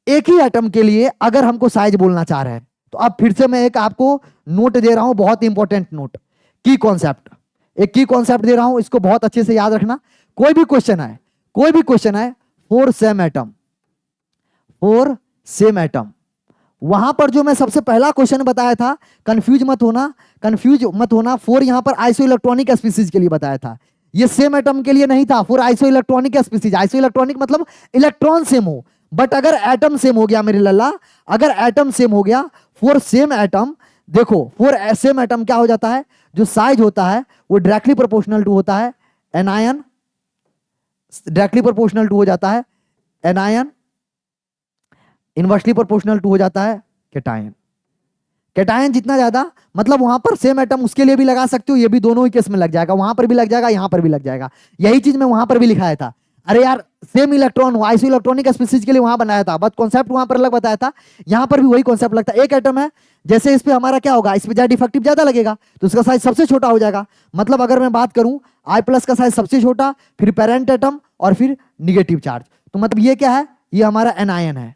एक ही एटम के लिए अगर हमको साइज बोलना चाह रहे हैं तो अब फिर से मैं एक आपको नोट दे रहा हूं, बहुत इंपॉर्टेंट नोट, की कॉन्सेप्ट, एक की कॉन्सेप्ट दे रहा हूं, इसको बहुत अच्छे से याद रखना। कोई भी क्वेश्चन आए, कोई भी क्वेश्चन आए, 4 सेम एटम, 4 सेम एटम, वहां पर जो मैं सबसे पहला क्वेश्चन बताया था, कंफ्यूज मत होना, कंफ्यूज मत होना, 4 यहां पर आइसो इलेक्ट्रॉनिक स्पीसीज के लिए बताया था, ये सेम एटम के लिए नहीं था। 4 iso electronic species, iso electronic मतलब इलेक्ट्रॉन सेम हो, बट अगर एटम सेम हो गया मेरे लल्ला, अगर एटम सेम हो गया 4 सेम एटम, देखो 4 सेम एटम क्या हो जाता है, जो साइज होता है वो डायरेक्टली प्रोपोर्शनल टू होता है एनायन, डायरेक्टली प्रोपोर्शनल टू हो जाता है एनायन, इनवर्सली प्रोपोर्शनल टू हो जाता है कैटायन। कैटायन जितना ज्यादा, मतलब वहां पर सेम एटम उसके लिए भी लगा सकते हो, ये भी दोनों ही केस में लग जाएगा, वहां पर भी लग जाएगा, यहां पर भी लग जाएगा। यही चीज मैं वहां पर भी लिखाया था। अरे यार सेम इलेक्ट्रॉन हो, आइसो इलेक्ट्रॉनिक स्पीसीज के लिए वहां बनाया था, बस कॉन्सेप्ट वहां पर अलग बताया था, यहां पर भी वही कॉन्सेप्ट लगता है। एक एटम है, जैसे इस पे हमारा क्या होगा, इस पे ज्यादा डिफेक्टिव ज्यादा लगेगा तो उसका साइज सबसे छोटा हो जाएगा। मतलब अगर मैं बात करूं I+ का साइज सबसे छोटा, फिर पेरेंट एटम और फिर निगेटिव चार्ज, तो मतलब ये क्या है, ये हमारा एनायन है,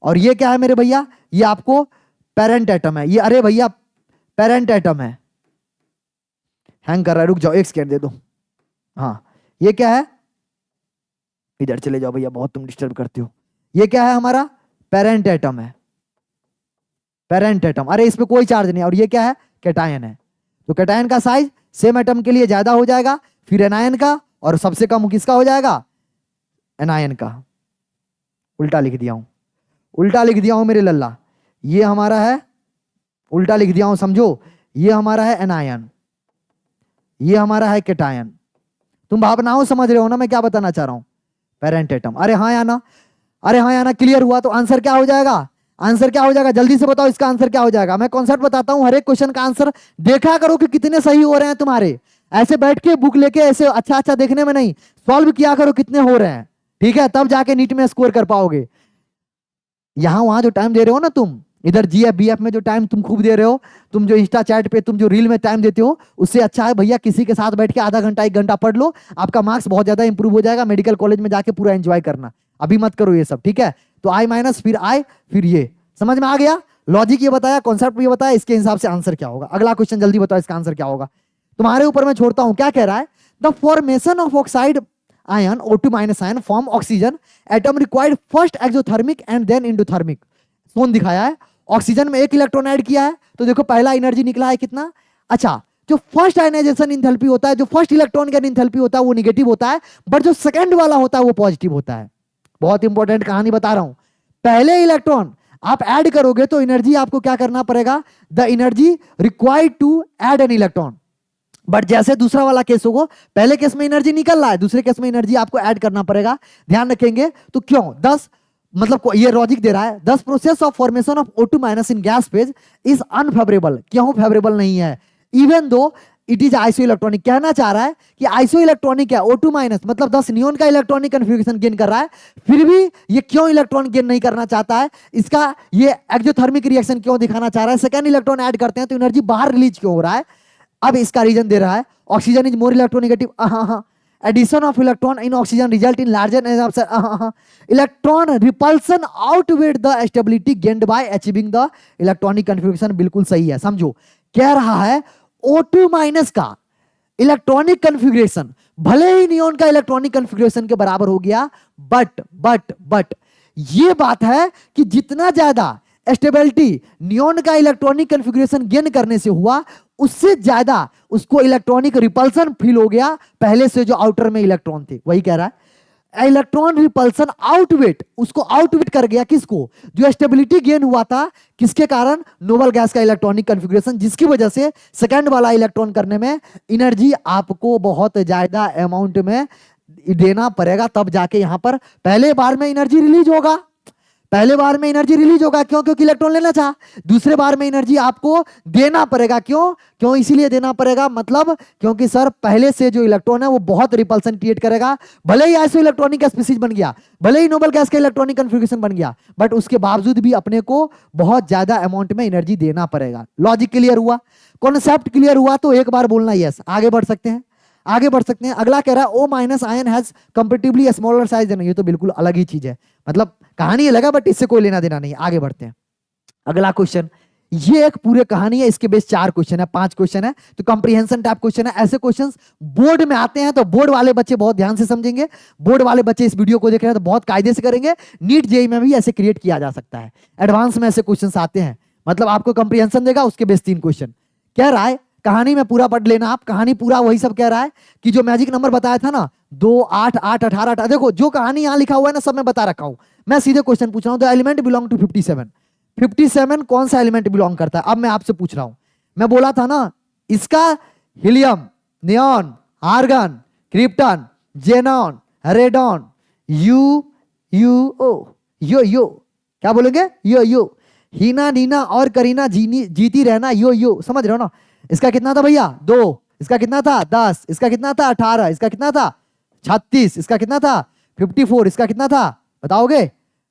और ये क्या है मेरे भैया, ये आपको पेरेंट एटम है, ये अरे भैया पेरेंट एटम है, हैंग कर रहा है, रुक जाओ 1 सेकेंड दे दो। हाँ ये क्या है, इधर चले जाओ भैया, बहुत तुम डिस्टर्ब करते हो। ये क्या है हमारा पेरेंट एटम है, पेरेंट एटम, अरे इस पे कोई चार्ज नहीं, और ये क्या है कैटायन है, तो कैटायन का साइज सेम एटम के लिए ज्यादा हो जाएगा, फिर एनायन का, और सबसे कम किसका हो जाएगा, एनायन का। उल्टा लिख दिया हूं, उल्टा लिख दिया हूं मेरे लल्ला, ये हमारा है, उल्टा लिख दिया हूं समझो, ये हमारा है एनायन, ये हमारा है कैटायन। तुम भावनाओं समझ रहे हो ना मैं क्या बताना चाह रहा हूं, पेरेंट एटम। अरे हाँ या ना, अरे हाँ या ना, क्लियर हुआ। तो आंसर क्या हो जाएगा, आंसर क्या हो जाएगा, जल्दी से बताओ इसका आंसर क्या हो जाएगा। मैं कॉन्सेप्ट बताता हूं, हर एक क्वेश्चन का आंसर देखा करो कि कितने सही हो रहे हैं तुम्हारे, ऐसे बैठ के बुक लेके ऐसे अच्छा अच्छा देखने में नहीं, सॉल्व किया करो कितने हो रहे हैं, ठीक है, तब जाके नीट में स्कोर कर पाओगे। यहां वहां जो टाइम दे रहे हो ना तुम, इधर GF BF में जो टाइम तुम खूब दे रहे हो, तुम जो इंस्टा चैट पे तुम जो रील में टाइम देते हो, उससे अच्छा है भैया किसी के साथ बैठ के आधा घंटा 1 घंटा पढ़ लो, आपका मार्क्स बहुत ज्यादा इंप्रूव हो जाएगा। मेडिकल कॉलेज में जाके पूरा एंजॉय करना, अभी मत करो ये सब, ठीक है। तो I- फिर I फिर ये, समझ में आ गया, लॉजिक ये बताया, कॉन्सेप्ट ये बताया, इसके हिसाब से आंसर क्या होगा। अगला क्वेश्चन जल्दी बताओ इसका आंसर क्या होगा, तुम्हारे ऊपर मैं छोड़ता हूं। क्या कह रहा है, the formation of oxide ion O2- ion from oxygen atom required first exothermic and then endothermic. सोन दिखाया है, ऑक्सीजन में 1 इलेक्ट्रॉन ऐड किया है, तो देखो पहला एनर्जी निकला है कितना। अच्छा, जो फर्स्ट आयनाइजेशन इंथैल्पी होता है, जो फर्स्ट इलेक्ट्रॉन का इंथैल्पी होता है वो नेगेटिव होता है, बट जो सेकंड वाला होता है वो पॉजिटिव होता है। बहुत इंपॉर्टेंट कहानी बता रहा हूं, पहले इलेक्ट्रॉन आप ऐड करोगे तो एनर्जी आपको क्या करना पड़ेगा, the energy required to add an electron, but जैसे दूसरा वाला केस होगा, पहले केस में एनर्जी निकल रहा है, दूसरे केस में एनर्जी आपको ऐड करना पड़ेगा, ध्यान रखेंगे। तो क्यों 10, मतलब ये लॉजिक दे रहा है, 10 process of formation of O2- in gas phase is unfavourable. क्यों फेवरेबल नहीं है, even though it is iso electronic. कहना चाह रहा है कि आइसो इलेक्ट्रॉनिक है, O2- मतलब 10 नियोन का इलेक्ट्रॉनिक कन्फिगरेशन गेन कर रहा है, फिर भी ये क्यों इलेक्ट्रॉन गेन नहीं करना चाहता है, इसका ये एक्सोथर्मिक रिएक्शन क्यों दिखाना चाह रहा है, सेकंड इलेक्ट्रॉन ऐड करते हैं तो एनर्जी बाहर रिलीज क्यों हो रहा है। अब इसका रीजन दे रहा है, oxygen is more electronegative, addition of electron in oxygen result in larger electron repulsion outweigh the stability gained by achieving the electronic configuration। बिल्कुल सही है, समझो कह रहा है O2- का इलेक्ट्रॉनिक कन्फिग्रेशन भले ही नियोन का इलेक्ट्रॉनिक कन्फिग्रेशन के बराबर हो गया, बट ये बात है कि जितना ज्यादा स्टेबिलिटी नियोन का इलेक्ट्रॉनिक कन्फिग्रेशन गेन करने से हुआ, उससे ज्यादा उसको इलेक्ट्रॉनिक रिपल्सन फील हो गया पहले से जो आउटर में इलेक्ट्रॉन थे। वही कह रहा है इलेक्ट्रॉन रिपल्सन आउटवेट, उसको आउटवेट कर गया किसको, जो स्टेबिलिटी गेन हुआ था किसके कारण, नोबल गैस का इलेक्ट्रॉनिक कॉन्फ़िगरेशन, जिसकी वजह से सेकंड वाला इलेक्ट्रॉन करने में एनर्जी आपको बहुत ज्यादा अमाउंट में देना पड़ेगा, तब जाके यहां पर पहले बार में एनर्जी रिलीज होगा, पहले बार में एनर्जी रिलीज होगा, क्यों, क्योंकि इलेक्ट्रॉन लेना चाह, दूसरे बार में एनर्जी आपको देना पड़ेगा, क्यों क्यों इसीलिए देना पड़ेगा, मतलब क्योंकि सर पहले से जो इलेक्ट्रॉन है वो बहुत रिपल्सन क्रिएट करेगा, भले ही आइसो इलेक्ट्रॉनिक स्पीशीज बन गया, भले ही नोबल गैस का इलेक्ट्रॉनिक कॉन्फ़िगरेशन बन गया, बट उसके बावजूद भी अपने को बहुत ज्यादा अमाउंट में एनर्जी देना पड़ेगा। लॉजिक क्लियर हुआ, कॉन्सेप्ट क्लियर हुआ, तो एक बार बोलना यस। आगे बढ़ सकते हैं, आगे बढ़ सकते हैं। अगला कह रहा है O minus ion has comparatively smaller size than, ये तो बिल्कुल अलग ही चीज है, मतलब कहानी अलग है, बट इससे कोई लेना देना नहीं। आगे बढ़ते हैं, अगला क्वेश्चन, ये एक पूरे कहानी है, इसके बेस 4 क्वेश्चन है, 5 क्वेश्चन है, तो कंप्रीहेंशन टाइप क्वेश्चन है। ऐसे क्वेश्चंस बोर्ड में आते हैं तो बोर्ड वाले बच्चे बहुत ध्यान से समझेंगे, बोर्ड वाले बच्चे इस वीडियो को देख रहे हैं तो बहुत कायदे से करेंगे। नीट जेईई में भी ऐसे क्रिएट किया जा सकता है, एडवांस में ऐसे क्वेश्चन आते हैं, मतलब आपको कंप्रीहेंशन देगा, उसके बेस 3 क्वेश्चन। कह रहा है कहानी में पूरा पढ़ लेना आप, कहानी पूरा वही सब कह रहा है कि जो मैजिक नंबर बताया था ना 2 8 8 18, देखो जो कहानी यहां लिखा हुआ है ना सब मैं बता रखा हूं। मैं सीधे क्वेश्चन पूछ रहा हूं, द एलिमेंट बिलोंग टू 57, 57 कौन सा एलिमेंट बिलोंग करता है। अब मैं आपसे पूछ रहा हूं, मैं बोला था ना इसका helium, neon, argon, krypton, xenon, radon, U U O यो यो, क्या बोलेंगे, यो यो, हीना नीना और करीना जीती रहना, यो यो, समझ रहे हो ना। इसका कितना था भैया 2, इसका कितना था 10, इसका कितना था 18, इसका कितना था 36, इसका कितना था 54, इसका कितना था बताओगे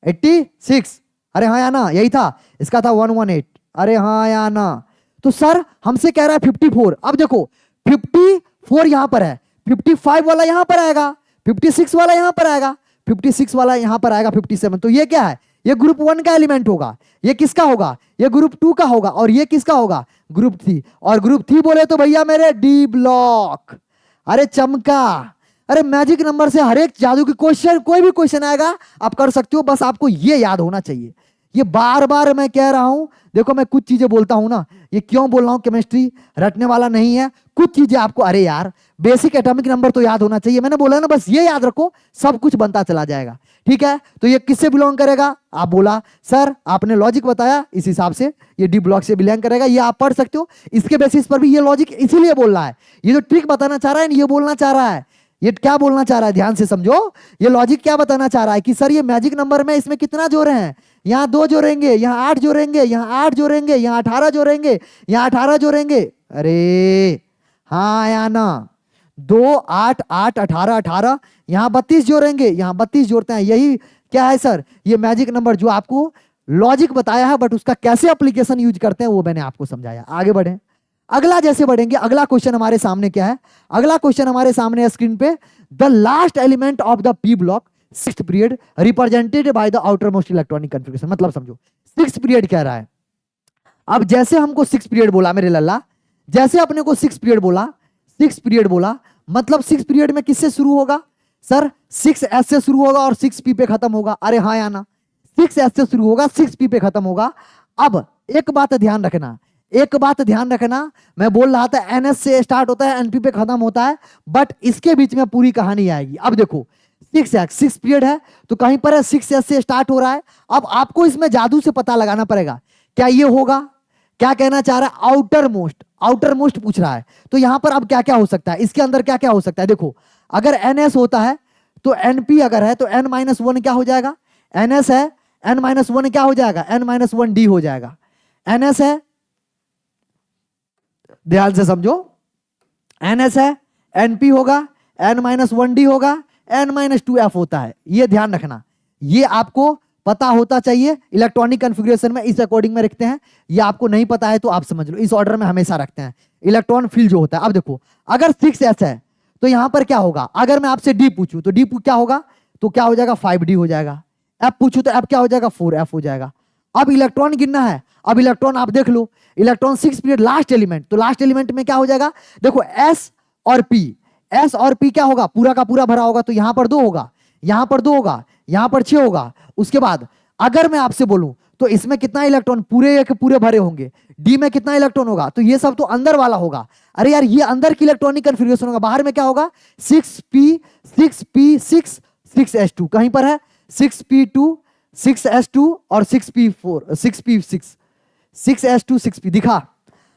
86, अरे हाँ या ना, यही था। इसका था 118, अरे हाँ या ना। तो सर हमसे कह रहा है 54। अब देखो 54 यहां पर है, 55 वाला यहां पर आएगा, 56 वाला यहां पर आएगा, 56 वाला यहां पर आएगा 57, तो ये क्या है, ये ग्रुप 1 का एलिमेंट होगा, ये किसका होगा, ये ग्रुप 2 का होगा, और ये किसका होगा, ग्रुप 3। और ग्रुप 3 बोले तो भैया मेरे डी ब्लॉक। अरे चमका, अरे मैजिक नंबर से हर एक जादू की क्वेश्चन, कोई भी क्वेश्चन आएगा आप कर सकते हो, बस आपको ये याद होना चाहिए। ये बार बार मैं कह रहा हूं, देखो मैं कुछ चीजें बोलता हूं ना, ये क्यों बोल रहा हूं, केमिस्ट्री रटने वाला नहीं है, कुछ चीजें आपको, अरे यार बेसिक एटॉमिक नंबर तो याद होना चाहिए, मैंने बोला ना, बस ये याद रखो, सब कुछ बनता चला जाएगा, ठीक है। तो ये किससे बिलोंग करेगा, आप बोला सर आपने लॉजिक बताया, इस हिसाब से ये डी ब्लॉक से बिलोंग करेगा, ये आप पढ़ सकते हो, इसके बेसिस पर भी ये लॉजिक इसीलिए बोल रहा है, ये जो ट्रिक बताना चाह रहा है ये बोलना चाह रहा है, ये क्या बोलना चाह रहा है, ध्यान से समझो, ये लॉजिक क्या बताना चाह रहा है कि सर ये मैजिक नंबर में इसमें कितना जोड़े हैं, यहाँ 2 जोड़ेंगे, यहाँ 8 जोड़ेंगे, यहाँ 8 जोड़ेंगे, यहाँ 18 जोड़ेंगे, यहाँ 18 जोड़ेंगे, अरे हाँ या ना, 2 8 8 18 18, यहाँ 32 जोड़ेंगे, यहाँ 32 जोड़ते हैं, यही क्या है सर, ये मैजिक नंबर जो आपको लॉजिक बताया है, बट उसका कैसे एप्लीकेशन यूज करते हैं वो मैंने आपको समझाया। आगे बढ़े, अगला जैसे बढ़ेंगे, अगला क्वेश्चन हमारे सामने क्या है, अगला क्वेश्चन हमारे सामने है स्क्रीन पे, the last element of the P block 6th period represented by the outer most electronic configuration, मतलब समझो 6th पीरियड कह रहा है। अब जैसे हमको 6th पीरियड बोला मेरे लल्ला, जैसे अपने को 6th पीरियड बोला, 6th पीरियड बोला, मतलब 6th पीरियड में किससे शुरू होगा सर, 6s से शुरू होगा और 6p पे खत्म होगा, अरे हाँ या ना, 6s से शुरू होगा 6p पे खत्म होगा। अब एक बात ध्यान रखना, एक बात ध्यान रखना, मैं बोल रहा था NS से स्टार्ट होता है NP पे खत्म होता है, बट इसके बीच में पूरी कहानी आएगी। अब देखो 6 पीरियड है तो कहीं पर है 6s से स्टार्ट हो रहा है, अब आपको इसमें जादू से पता लगाना पड़ेगा क्या ये होगा, क्या कहना चाह रहा है, आउटर मोस्ट पूछ रहा है, तो यहां पर अब क्या क्या हो सकता है, इसके अंदर क्या क्या हो सकता है, देखो अगर NS होता है तो NP अगर है तो N-1 क्या हो जाएगा, NS है N-1 क्या हो जाएगा, N-1D हो जाएगा, NS है, ध्यान से समझो, NS है, NP होगा, N-1D होगा, N-2F होता है, ये ध्यान रखना, ये आपको पता होता चाहिए, इलेक्ट्रॉनिक कॉन्फ़िगरेशन में इस अकॉर्डिंग में रखते हैं, ये आपको नहीं पता है तो आप समझ लो, इस ऑर्डर में हमेशा रखते हैं इलेक्ट्रॉन फील्ड जो होता है। अब देखो अगर 6s है तो यहां पर क्या होगा, अगर मैं आपसे D पूछूं तो D क्या होगा, तो क्या हो जाएगा 5D हो जाएगा, F पूछूं तो F क्या हो जाएगा 4F हो जाएगा। अब इलेक्ट्रॉन गिनना है, अब इलेक्ट्रॉन आप देख लो, इलेक्ट्रॉन 6 पीरियड लास्ट एलिमेंट, तो लास्ट एलिमेंट में क्या हो जाएगा, देखो S और P क्या होगा, पूरा का पूरा भरा होगा, तो यहां पर 2 होगा, यहां पर 2 होगा, यहां पर 6 होगा। उसके बाद अगर मैं आपसे बोलूं तो इसमें कितना इलेक्ट्रॉन पूरे के पूरे भरे होंगे, डी में कितना इलेक्ट्रॉन होगा, तो ये सब तो अंदर वाला होगा, अरे यार ये अंदर की इलेक्ट्रॉनिक कॉन्फ़िगरेशन होगा, बाहर में क्या होगा 6p 6p 6 6s2 कहीं पर है, 6p2, 6s2 और 6p4, 6p6, 6s2 6p दिखा।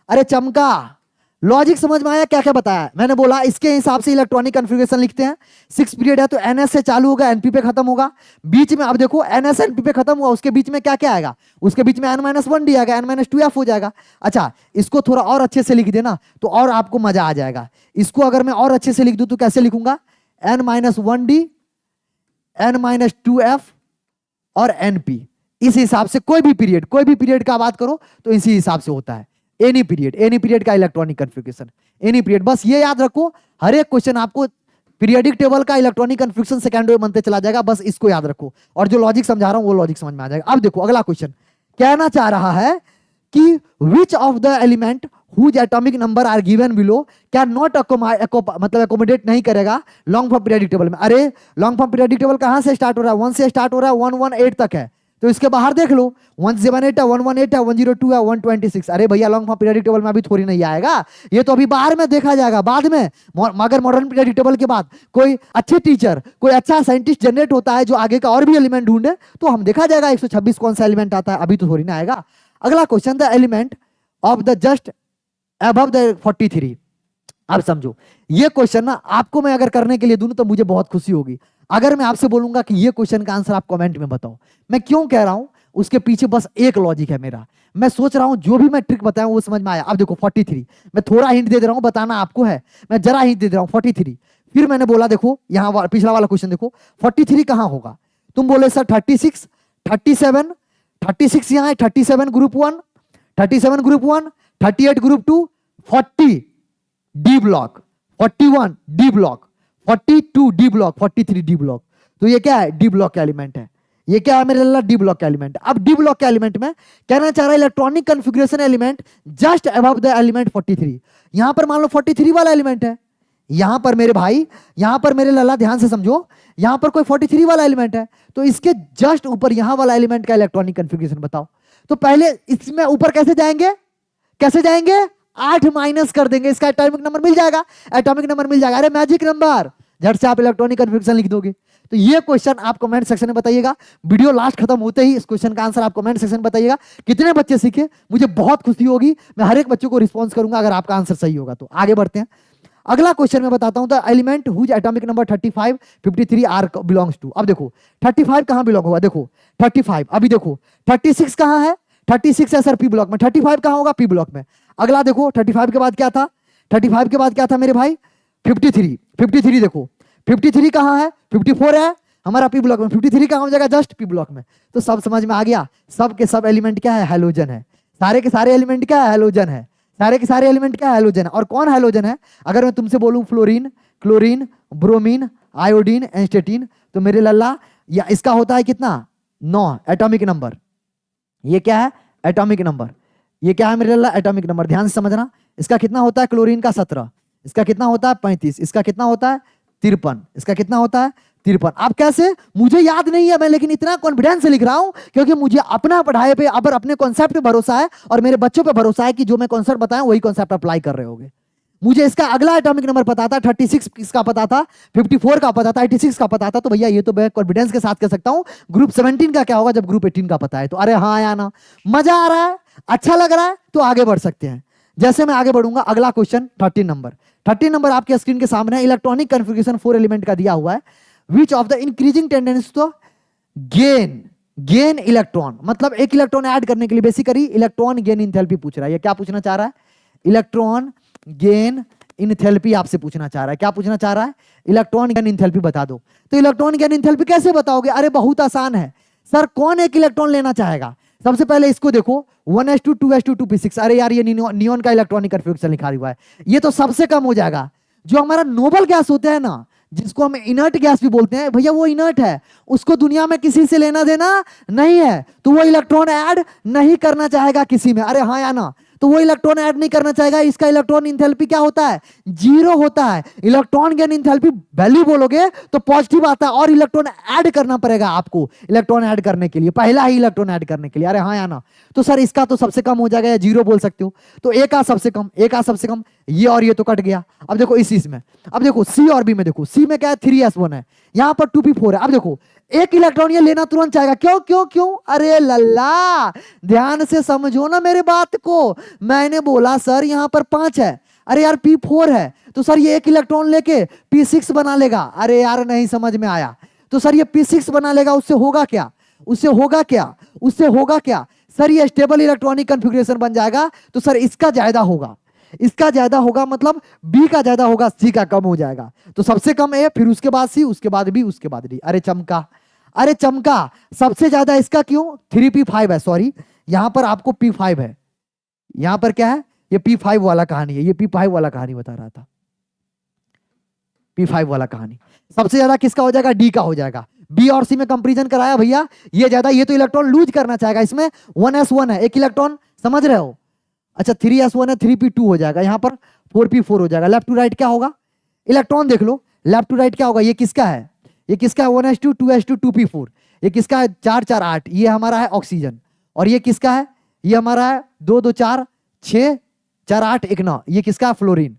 अरे चमका, लॉजिक समझ में आया क्या क्या बताया मैंने? बोला इसके हिसाब से इलेक्ट्रॉनिक कॉन्फ़िगरेशन लिखते हैं। 6 पीरियड है तो ns से चालू होगा, np पे खत्म होगा। बीच में अब देखो ns np पे खत्म हुआ, उसके बीच में क्या क्या आएगा? उसके बीच में n-1d आएगा, n-2f हो जाएगा। अच्छा, इसको थोड़ा और अच्छे से लिख देना तो और आपको मजा आ जाएगा। इसको अगर मैं और अच्छे से लिख दूं तो कैसे लिखूंगा? n-1d, n-2f और np। इस हिसाब से कोई भी पीरियड का बात करो तो इसी हिसाब से होता है। एनी पीरियड का इलेक्ट्रॉनिक कॉन्फ़िगरेशन, एनी पीरियड। बस ये याद रखो, हर एक क्वेश्चन आपको पीरियडिक टेबल का इलेक्ट्रॉनिक कॉन्फ़िगरेशन सेकंड वे बनते चला जाएगा। बस इसको याद रखो और जो लॉजिक समझा रहा हूं वो लॉजिक समझ में आ जाएगा। अब देखो अगला क्वेश्चन कहना चाह रहा है कि which of the element whose atomic number are given below can not मतलब एकोमोडेट नहीं करेगा लॉन्ग फॉर्म पीरियडिक टेबल में। अरे लॉन्ग फॉर्म पीरियडिक टेबल कहां से स्टार्ट हो रहा है? 1 से स्टार्ट हो रहा है, 118 तक है। तो इसके बाहर देख लो, 178 है, 118 है, 102 है, 126। अरे भैया लॉन्ग फॉर्म पीरियडिक टेबल में अभी थोड़ी नहीं आएगा, ये तो अभी बाहर में देखा जाएगा बाद में। मगर मॉडर्न पीरियडिक टेबल के बाद कोई अच्छे टीचर, कोई अच्छा साइंटिस्ट जनरेट होता है जो आगे का और भी एलिमेंट ढूंढे तो हम देखा जाएगा 126 कौन सा एलिमेंट आता है, अभी तो थोड़ी ना आएगा। अगला question, the element of the just above the 43। अब समझो ये क्वेश्चन ना आपको मैं अगर करने के लिए दूं तो मुझे बहुत खुशी होगी। अगर मैं आपसे बोलूंगा कि ये क्वेश्चन का आंसर आप कमेंट में बताओ, मैं क्यों कह रहा हूं उसके पीछे बस एक लॉजिक है मेरा। मैं सोच रहा हूं जो भी मैं ट्रिक बताया वो समझ में आया। अब देखो 43, मैं थोड़ा हिंट दे रहा हूं, बताना आपको है, मैं जरा हिंट दे रहा हूं 43। फिर मैंने बोला देखो यहां पिछला वाला क्वेश्चन देखो 43 कहां होगा? तुम बोले सर 36, 37, 36 यहां है, 37 group 1, 37 group 1, 38 group 2, 40 D block, 41 D block, 42 D block, 43 D block. तो ये क्या है? डी ब्लॉक का एलिमेंट है। ये क्या है मेरे लाला? डी ब्लॉक का एलिमेंट। अब डी ब्लॉक के एलिमेंट में कहना चाह रहा है electronic configuration element just above the element 43। यहां पर मान लो 43 वाला एलिमेंट है, यहां पर मेरे भाई, यहां पर मेरे लाला ध्यान से समझो, यहां पर कोई 43 वाला एलिमेंट है तो इसके जस्ट ऊपर यहां वाला एलिमेंट का इलेक्ट्रॉनिक कॉन्फ़िगरेशन बताओ। तो पहले इसमें ऊपर कैसे जाएंगे? कैसे जाएंगे? 8 माइनस कर देंगे, इसका एटॉमिक नंबर मिल जाएगा, एटॉमिक नंबर मिल जाएगा। अरे मैजिक नंबर, झट से आप इलेक्ट्रॉनिक कॉन्फ़िगरेशन लिख दोगे। तो ये क्वेश्चन आप कमेंट सेक्शन में बताइएगा। वीडियो लास्ट खत्म होते ही इस क्वेश्चन का आंसर आप कमेंट सेक्शन में बताइएगा। कितने बच्चे सीखे, मुझे बहुत खुशी होगी, मैं हर एक बच्चे को रिस्पॉन्स करूंगा अगर आपका आंसर सही होगा तो। आगे बढ़ते हैं, अगला क्वेश्चन मैं बताता हूं। The element whose atomic number 35, 53 are belongs to. अब देखो 35 कहां बिलोंग होगा? देखो 35, अभी देखो 36 कहां है? 36 है सर पी ब्लॉक में, 35 कहां होगा? पी ब्लॉक में। अगला देखो 35 के बाद क्या था? 35 के बाद क्या था मेरे भाई? 53, 53 देखो 53 कहां है? 54 है हमारा पी ब्लॉक में, 53 कहां हो जाएगा? जस्ट पी ब्लॉक में। तो सब समझ में आ गया, सब के सब एलिमेंट क्या है? हैलोजन है। सारे के सारे एलिमेंट क्या है? हैलोजन है। सारे के सारे एलिमेंट क्या है? हैलोजन है। और कौन हैलोजन है? अगर मैं तुमसे बोलूं फ्लोरीन, क्लोरीन, ब्रोमीन, आयोडीन, एस्टेटीन, तो मेरे लल्ला या इसका होता है कितना? 9 एटॉमिक नंबर। ये क्या है? Atomic number. ये क्या है मेरे लल्ला? Atomic number. ध्यान से समझना, इसका कितना होता है? क्लोरीन का 17, इसका कितना होता है? 35, इसका कितना होता है? 53, इसका कितना होता है? 53। अब कैसे? मुझे याद नहीं है मैं, लेकिन इतना कॉन्फिडेंस से लिख रहा हूं क्योंकि मुझे अपना पढ़ाई पे, अब अपने कॉन्सेप्ट पे भरोसा है और मेरे बच्चों पे भरोसा है कि जो मैं कॉन्सेप्ट बताया वही कॉन्सेप्ट अप्लाई कर रहे होंगे। मुझे इसका अगला एटॉमिक नंबर पता था, 36 इसका पता था, 54 का पता था, 86 का पता था। तो भैया ये तो मैं कॉन्फिडेंस के साथ कह सकता हूं ग्रुप 17 का क्या होगा जब ग्रुप 18 का पता है। तो अरे हाँ या ना, मजा आ रहा है, अच्छा लग रहा है, तो आगे बढ़ सकते हैं। जैसे मैं आगे बढ़ूंगा, अगला क्वेश्चन 13 नंबर आपके स्क्रीन के सामने है। इलेक्ट्रॉनिक कॉन्फ़िगरेशन 4 एलिमेंट का दिया हुआ है। Which of the increasing tendency to gain electron, मतलब एक इलेक्ट्रॉन ऐड करने के लिए बेसिकली इलेक्ट्रॉन गेन इंथैल्पी पूछ रहा है। ये क्या पूछना चाह रहा है? इलेक्ट्रॉन गेन इंथैल्पी आपसे पूछना चाह रहा है। क्या पूछना चाह रहा है? इलेक्ट्रॉन गेन इंथैल्पी बता दो। तो इलेक्ट्रॉन गेन इंथैल्पी कैसे बताओगे? अरे बहुत आसान है सर, कौन एक इलेक्ट्रॉन लेना चाहेगा? सबसे पहले इसको देखो 1s2 2s2 2p6। अरे यार ये नियोन का इलेक्ट्रॉनिक कॉन्फ़िगरेशन लिखा हुआ है, ये तो सबसे कम हो जाएगा। जो हमारा नोबल गैस होता है ना, जिसको हम इनर्ट गैस भी बोलते हैं, भैया वो इनर्ट है, उसको दुनिया में किसी से लेना देना नहीं है, तो वो इलेक्ट्रॉन ऐड नहीं करना चाहेगा किसी में। अरे हाँ या ना, तो वो इलेक्ट्रॉन ऐड नहीं करना चाहेगा। इसका इलेक्ट्रॉन इंथैल्पी क्या होता है? 0 होता है। इलेक्ट्रॉन गेन इंथैल्पी वैल्यू बोलोगे तो पॉजिटिव आता है और इलेक्ट्रॉन ऐड करना पड़ेगा आपको। इलेक्ट्रॉन ऐड करने के लिए पहला ही इलेक्ट्रॉन ऐड करने के लिए, अरे हाँ या ना, तो सर इसका तो सबसे कम हो जाएगा या 0 बोल सकते हो। तो एक आ सबसे कम, एक आ सबसे कम, ये और ये तो कट गया। अब देखो इस में, अब देखो सी और बी में, देखो सी में क्या है? 3s1 है, यहां पर 2p4 है। अब देखो एक इलेक्ट्रॉन ये लेना तुरंत चाहेगा, क्यों क्यों क्यों? अरे लल्ला, ध्यान से समझो ना मेरे बात को। मैंने बोला सर यहां पर 5 है, अरे यार p4 है, तो सर ये एक इलेक्ट्रॉन लेके p6 बना लेगा। अरे यार नहीं समझ में आया। तो सर ये p6 बना लेगा, उससे होगा क्या? उससे होगा क्या? उससे होगा क्या? सर ये स्टेबल इलेक्ट्रॉनिक कॉन्फ़िगरेशन बन जाएगा। तो सर इसका ज्यादा होगा, इसका ज्यादा होगा, मतलब बी का ज्यादा होगा, सी का कम हो जाएगा। तो सबसे कम ए, फिर उसके बाद सी, उसके बाद बी, उसके बाद डी। अरे चमका, अरे चमका। सबसे ज्यादा इसका क्यों? 3p5 है, सॉरी यहां पर आपको p5 है, यहां पर क्या है? ये p5 वाला कहानी है, ये p5 वाला कहानी बता रहा था, p5 वाला कहानी। सबसे ज्यादा किसका हो जाएगा? डी का हो जाएगा। बी और सी में कंपैरिजन कराया भैया, ये ज्यादा, ये तो इलेक्ट्रॉन लूज करना चाहेगा, इसमें 1s1 है, एक इलेक्ट्रॉन, समझ रहे हो? अच्छा 3s1 है, 3p2 हो जाएगा, यहां पर 4p4 हो जाएगा। लेफ्ट टू राइट क्या होगा? इलेक्ट्रॉन देख लो, लेफ्ट टू राइट क्या होगा? ये किसका है? ये किसका है? 1s2 2s2 2p4। ये किसका है? 4 4 8, ये हमारा है ऑक्सीजन। और ये किसका है? ये हमारा है 2 2 4 6 4 8 1 9, ये किसका है? फ्लोरीन।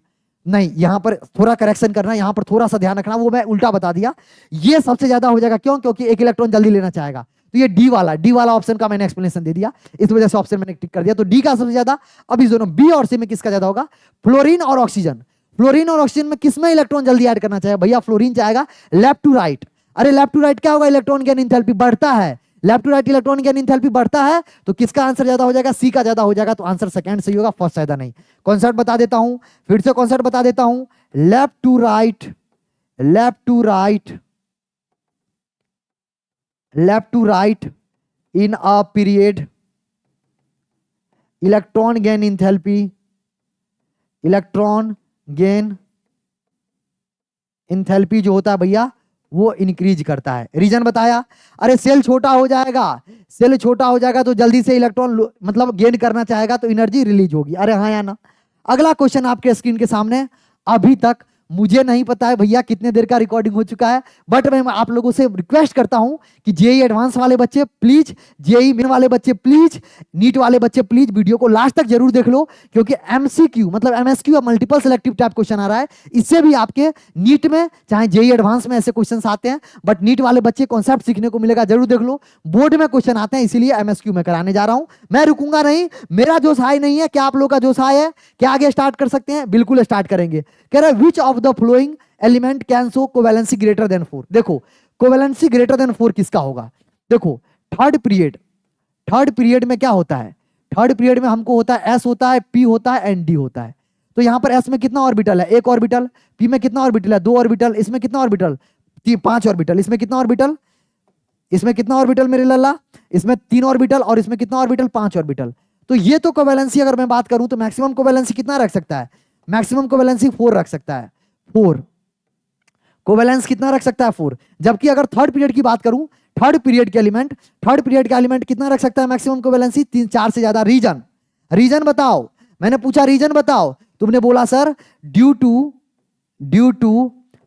नहीं, यहां पर थोड़ा करेक्शन करना, यहां पर थोड़ा सा ध्यान रखना, वो मैं उल्टा बता दिया। ये सबसे ज्यादा हो जाएगा, क्यों? क्योंकि एक इलेक्ट्रॉन जल्दी लेना चाहेगा। तो ये डी वाला ऑप्शन का मैंने एक्सप्लेनेशन दे दिया, इस वजह से ऑप्शन मैंने टिक कर दिया। तो डी का सबसे ज्यादा। अब इस दोनों बी और सी में किसका ज्यादा होगा? फ्लोरीन और ऑक्सीजन। फ्लोरीन और ऑक्सीजन में किसमें इलेक्ट्रॉन जल्दी ऐड करना चाहेगा? भैया फ्लोरीन चाहेगा लेफ्ट टू राइट। अरे लेफ्ट टू राइट क्या होगा? इलेक्ट्रॉन गेन एंथैल्पी बढ़ता है, left to right electron gain enthalpy बढ़ता है, तो किसका आंसर ज्यादा हो जाएगा? सी का ज्यादा हो जाएगा। तो आंसर सेकंड सही होगा, फर्स्ट ज्यादा नहीं। कॉन्सेप्ट बता देता हूं, फिर से कॉन्सेप्ट बता देता हूं। Left to right, left to right, left to right in a period, electron gain enthalpy, electron gain enthalpy जो होता है भैया वो इंक्रीज करता है। रीजन बताया। अरे सेल छोटा हो जाएगा, सेल छोटा हो जाएगा तो जल्दी से इलेक्ट्रॉन मतलब गेन करना चाहेगा, तो एनर्जी रिलीज होगी। अरे हाँ या ना? अगला क्वेश्चन आपके स्क्रीन के सामने। अभी तक मुझे नहीं पता है भैया कितने देर का रिकॉर्डिंग हो चुका है, बट मैं आप लोगों से रिक्वेस्ट करता हूं कि जेई एडवांस वाले बच्चे प्लीज, जेई मेन वाले बच्चे प्लीज, नीट वाले बच्चे प्लीज वीडियो को लास्ट तक जरूर देख लो, क्योंकि एमसीक्यू मतलब एमएसक्यू या मल्टीपल सिलेक्टिव टाइप क्वेश्चन आ रहा है। इससे भी आपके नीट में चाहे जेई एडवांस में ऐसे क्वेश्चन आते हैं, बट नीट वाले बच्चे कॉन्सेप्ट सीखने को मिलेगा, जरूर देख लो। बोर्ड में क्वेश्चन आते हैं, इसीलिए एमएसक्यू में कराने जा रहा हूं। मैं रुकूंगा नहीं, मेरा जोश हाई नहीं है। क्या आप लोग का जोश हाई है? क्या आगे स्टार्ट कर सकते हैं? बिल्कुल स्टार्ट करेंगे। कह रहे विच of the following element can show covalency greater than 4। देखो कोवैलेंसी ग्रेटर देन 4 किसका होगा? देखो थर्ड पीरियड में क्या होता है? थर्ड पीरियड में हमको होता है एस होता है, पी होता है एंड डी होता है। तो यहां पर एस में कितना ऑर्बिटल है? एक ऑर्बिटल। पी में कितना ऑर्बिटल है? 2 ऑर्बिटल। इसमें कितना ऑर्बिटल? 5 ऑर्बिटल। इसमें कितना ऑर्बिटल? इसमें कितना ऑर्बिटल मेरे लल्ला? इसमें 3 ऑर्बिटल। और इसमें कितना ऑर्बिटल? 5 ऑर्बिटल। तो ये तो कोवैलेंसी अगर मैं बात करूं तो मैक्सिमम कोवैलेंसी कितना रख सकता है? मैक्सिमम कोवैलेंसी 4 रख सकता है। 4 कोवैलेंस कितना रख सकता है? 4। जबकि अगर थर्ड पीरियड की बात करूं, थर्ड पीरियड का एलिमेंट कितना रख सकता है मैक्सिमम कोवैलेंसी? 3 4 से ज्यादा। रीजन बताओ। मैंने पूछा रीजन बताओ, तुमने बोला sir due to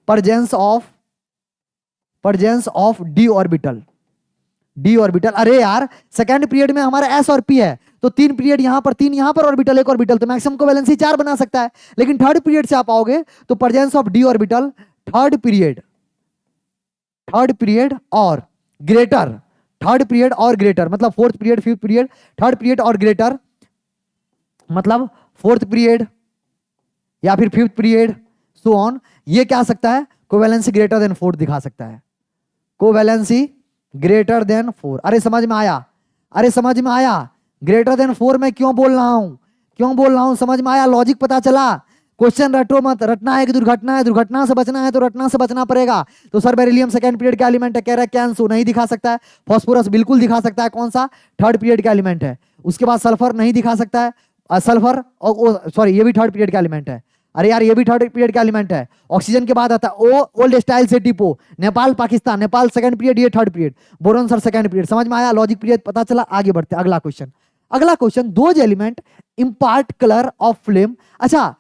presence of d orbital. अरे यार सेकेंड पीरियड में हमारा एस और पी है, तो 3 पीरियड यहां पर, 3 यहां पर ऑर्बिटल, एक ऑर्बिटल, तो मैक्सिमम कोवैलेंसी 4 बना सकता है। लेकिन थर्ड पीरियड से आप आओगे तो presence of d orbital, third period और ग्रेटर, मतलब fourth period, fifth period, third period और ग्रेटर मतलब फोर्थ पीरियड या फिर फिफ्थ पीरियड, सो ऑन। ये क्या आ सकता है? कोवैलेंसी ग्रेटर देन 4 दिखा सकता है। Covalency greater than 4। अरे समझ में आया? ग्रेटर देन 4 में क्यों बोल रहा हूं? समझ में आया? लॉजिक पता चला? क्वेश्चन रटो मत। रटना है कि दुर्घटना है, दुर्घटना से बचना है तो रटना से बचना पड़ेगा। तो सर बेरिलियम सेकंड पीरियड का एलिमेंट है, कह रहा है कैंसो नहीं दिखा सकता है। फास्फोरस बिल्कुल दिखा सकता है, कौन सा? थर्ड पीरियड का एलिमेंट है। उसके बाद सल्फर नहीं दिखा सकता है, सल्फर और सॉरी ये भी थर्ड पीरियड का एलिमेंट है। अरे यार ये भी थर्ड पीरियड का एलिमेंट है। ऑक्सीजन के बाद आता है ओ ओल्ड स्टाइल से डिपो, नेपाल पाकिस्तान, नेपाल सेकंड पीरियड, ये third period, boron sir second period. समझ में आया? लॉजिक पीरियड पता चला? आगे बढ़ते अगला question. Those element impart colour of flame. अच्छा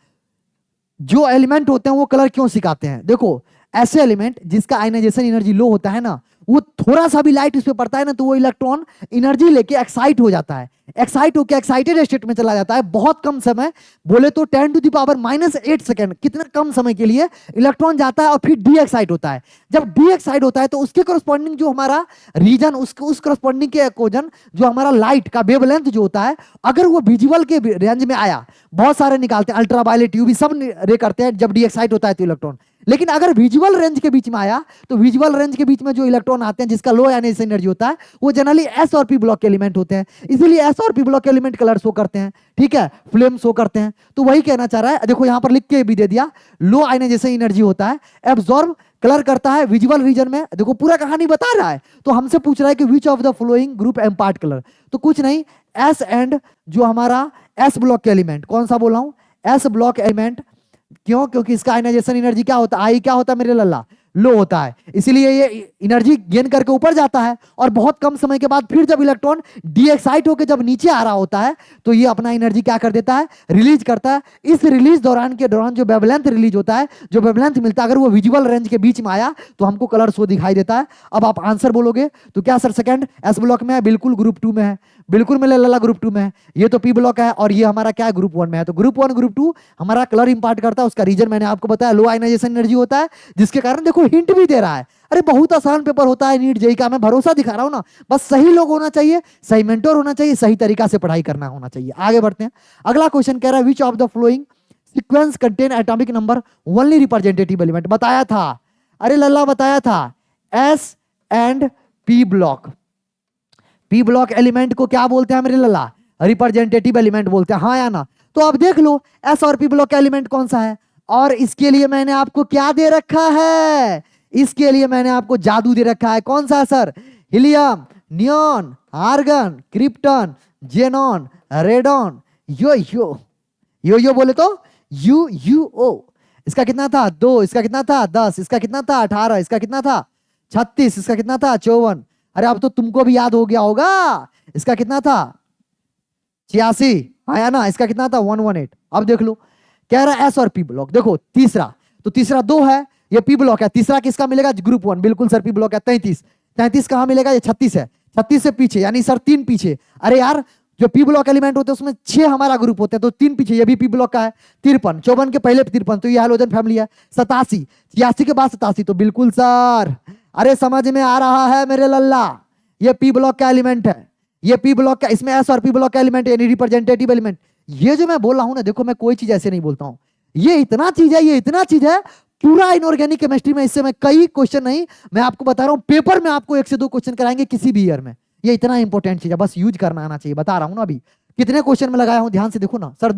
जो एलिमेंट होते हैं वो कलर क्यों सिखाते हैं? देखो ऐसे एलिमेंट जिसका आयनाइजेशन एनर्जी लो होता है ना, वो थोड़ा सा भी लाइट इस पे पड़ता है ना तो वो इलेक्ट्रॉन एनर्जी लेके एक्साइट हो जाता है, एक्साइट होकर एक्साइटेड स्टेट में चला जाता है। बहुत कम समय, बोले तो 10⁻⁸ सेकेंड, कितना कम समय के लिए इलेक्ट्रॉन जाता है और फिर डी एक्साइट होता है। जब डी एक्साइट होता है तो उसके करस्पॉन्डिंग जो हमारा रीजन, उस करस्पॉन्डिंग के अकोजन जो हमारा लाइट का वेवलेंथ जो होता है, अगर वो विजुअल के रेंज में आया, बहुत सारे निकालते हैं, अल्ट्रावायलेट यूवी सब रे करते हैं जब डी एक्साइट होता है तो इलेक्ट्रॉन। लेकिन अगर विजुअल रेंज के बीच में आया तो विजुअल रेंज के बीच में जो इलेक्ट्रॉन आते हैं जिसका लो आयनाइजेशन एनर्जी होता है वो जनरली एस और पी ब्लॉक के एलिमेंट होते हैं, इसीलिए एस और पी ब्लॉक के एलिमेंट कलर शो करते हैं, ठीक है, फ्लेम शो करते हैं। तो वही कहना चाह रहा है, देखो यहां पर लिख के भी दे दिया, लो आयनाइजेशन एनर्जी होता है, एब्जॉर्ब कलर करता है विजुअल रीजन में। देखो पूरा कहानी बता रहा है, तो हमसे पूछ रहा है कि which of the flowing group impart colour, तो कुछ नहीं, एस एंड जो हमारा एस ब्लॉक के एलिमेंट, कौन सा बोला हूं, एस ब्लॉक एलिमेंट। क्यों? क्योंकि इसका आयनाइजेशन एनर्जी क्या होता है, आई क्या होता है मेरे लल्ला, लो होता है, इसीलिए ये एनर्जी गेन करके ऊपर जाता है और बहुत कम समय के बाद फिर जब इलेक्ट्रॉन डी एक्साइट होकर जब नीचे आ रहा होता है तो ये अपना एनर्जी क्या कर देता है, रिलीज करता है। इस रिलीज दौरान जो वेवलेंथ रिलीज होता है, जो वेवलेंथ मिलता है, अगर वो विजुअल रेंज के बीच में आया तो हमको कलर शो दिखाई देता है। अब आप आंसर बोलोगे तो क्या सर सेकंड एस ब्लॉक में है, बिल्कुल ग्रुप 2 में है, बिल्कुल मेरे लल्ला ग्रुप 2 में है। ये तो पी ब्लॉक है और ये हमारा क्या है, ग्रुप 1 में है। तो ग्रुप 1 ग्रुप 2 हमारा कलर इंपार्ट करता है, उसका रीजन मैंने आपको बताया, लो आयनाइजेशन एनर्जी होता है, जिसके कारण देखो हिंट भी दे रहा है। अरे बहुत आसान पेपर होता है नीट जेईई का, मैं भरोसा दिखा रहा हूं ना, बस सही लोग होना चाहिए, सही मेंटोर होना चाहिए, सही तरीका से पढ़ाई करना होना चाहिए। आगे बढ़ते हैं, अगला क्वेश्चन कह रहा है which of the flowing sequence contain atomic number only representative element, बताया था, अरे लल्ला बताया था, S and P block. P block element को क्या बोलते हैं मेरे लल्ला, रिप्रेजेंटेटिव एलिमेंट बोलते हैं, हाँ या ना। तो अब देख लो एस और पी ब्लॉक का एलिमेंट कौन सा है, और इसके लिए मैंने आपको क्या दे रखा है, इसके लिए मैंने आपको जादू दे रखा है, कौन सा sir, helium, neon, argon, krypton, xenon, radon, यो बोले तो UUO। इसका कितना था 2, इसका कितना था 10, इसका कितना था 18, इसका कितना था 36, इसका कितना था 54। अरे अब तो तुमको भी याद हो गया होगा, इसका कितना था 86, आया ना, इसका कितना था 118। अब देख लो कह रहा है एस और पी ब्लॉक, देखो तीसरा, तो तीसरा 2 है, ये पी ब्लॉक है, तीसरा किसका मिलेगा, ग्रुप 1, बिल्कुल सर पी ब्लॉक है। 33 कहां मिलेगा, ये 36 है, 36 से पीछे यानी सर 3 पीछे। अरे यार जो पी ब्लॉक एलिमेंट होते हैं उसमें 6 हमारा ग्रुप होते हैं, तो 3 पीछे, ये भी पी ब्लॉक का है। 53, 54 के पहले 53, तो ये हाइड्रोजन फैमिली है। 87, 86 के बाद 87, तो बिल्कुल सर, अरे समझ में आ रहा है मेरे लल्ला, ये पी ब्लॉक का एलिमेंट है, ये पी ब्लॉक का, इसमें एस और पी ब्लॉक का एलिमेंट यानी रिप्रेजेंटेटिव एलिमेंट। ये जो मैं बोल रहा हूं ना, देखो मैं कोई चीज ऐसे नहीं बोलता हूं, ये इतना चीज है, ये इतना चीज है, पूरा इनऑर्गेनिक केमिस्ट्री में इससे मैं कई क्वेश्चन नहीं, मैं आपको बता रहा हूं, पेपर में आपको 1 से 2 क्वेश्चन कराएंगे किसी भी ईयर में, ये इतना इंपॉर्टेंट चीज है, बस यूज करना आना चाहिए, बता रहा हूं ना। अभी कितने क्वेश्चन में लगाया हूं, ध्यान से देखो ना, सर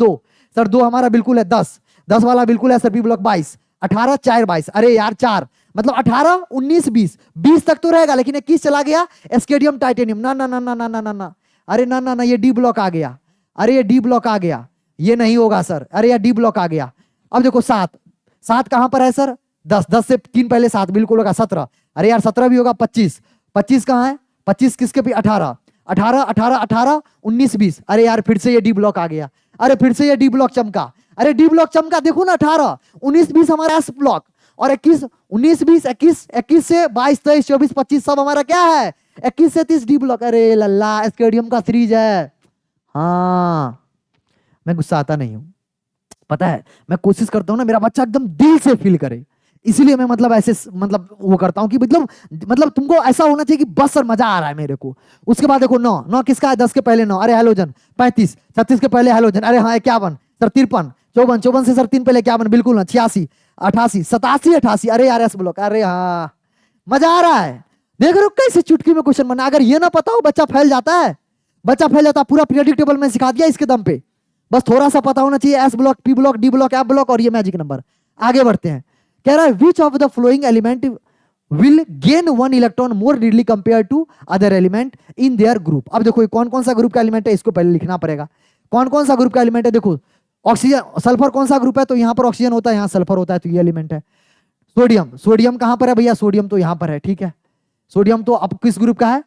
2 हमारा बिल्कुल है, 10 वाला बिल्कुल है सर पी ब्लॉक, 22, 18, 4, 22, अरे यार 4 मतलब 18, 19, 20 तक तो रहेगा, लेकिन 21 चला गया, एस्केडियम टाइटेनियम, ना ना ना ना ना ना ना, अरे ना ना ना, ये डी ब्लॉक आ गया, अरे ये डी ब्लॉक आ गया, ये नहीं होगा सर, अरे यार डी ब्लॉक आ गया। अब देखो 7 कहां पर है सर, 10 से 3 पहले 7 बिल्कुल होगा, 17, अरे यार 17 भी होगा, 25 कहां है, 25 किसके भी 18, 19, 20, अरे यार फिर से ये डी ब्लॉक आ गया, अरे फिर से ये डी ब्लॉक चमका, अरे डी ब्लॉक चमका, देखो ना 18, 19, 20 हमारा एस ब्लॉक, और 21, 19, 20, 21 से 22, 23, 24, 25 सब हमारा क्या है, 21 से 30 डी ब्लॉक। अरे लल्ला एस्केडियम का सीरीज है, हाँ मैं गुस्सा आता नहीं हूं, पता है मैं कोशिश करता हूं ना मेरा बच्चा एकदम दिल से फील करे, इसीलिए मैं मतलब ऐसे मतलब वो करता हूं कि मतलब तुमको ऐसा होना चाहिए कि बस सर मजा आ रहा है मेरे को। उसके बाद देखो 9 किसका है, 10 के पहले 9, अरे हेलोजन, 35, 36 के पहले हेलोजन, अरे हाँ 51, सर 53, 54 से सर 3 पहले 51, बिल्कुल ना, 86, 88, 87, 88, अरे यार एस ब्लॉक, अरे हाँ मजा आ रहा है। देख रहे हो कैसे चुटकी में क्वेश्चन बना, अगर ये ना पता हो बच्चा फैल जाता है, पूरा पीरियोडिक टेबल में सिखा दिया इसके दम पे, बस थोड़ा सा पता होना चाहिए, S block, P block, D block, F block और ये मैजिक नंबर। आगे बढ़ते हैं, कह रहा है which of the following element will gain 1 electron more readily compare to other element in their group. अब देखो कौन कौन सा ग्रुप का एलिमेंट है, इसको पहले लिखना पड़ेगा, कौन कौन सा ग्रुप का एलिमेंट है। देखो ऑक्सीजन, सल्फर कौन सा ग्रुप है, तो यहां पर ऑक्सीजन होता है, यहां सल्फर होता है, तो ये एलिमेंट है। सोडियम कहां पर है भैया, सोडियम तो यहां पर है, ठीक है, सोडियम तो अब किस ग्रुप का है,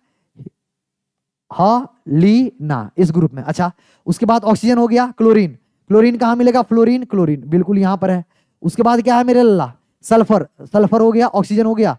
लीना, इस ग्रुप में। अच्छा उसके बाद ऑक्सीजन हो गया, क्लोरीन कहां मिलेगा, क्लोरीन बिल्कुल यहां पर है। उसके बाद क्या है मेरे लल्ला, सल्फर हो गया, ऑक्सीजन हो गया,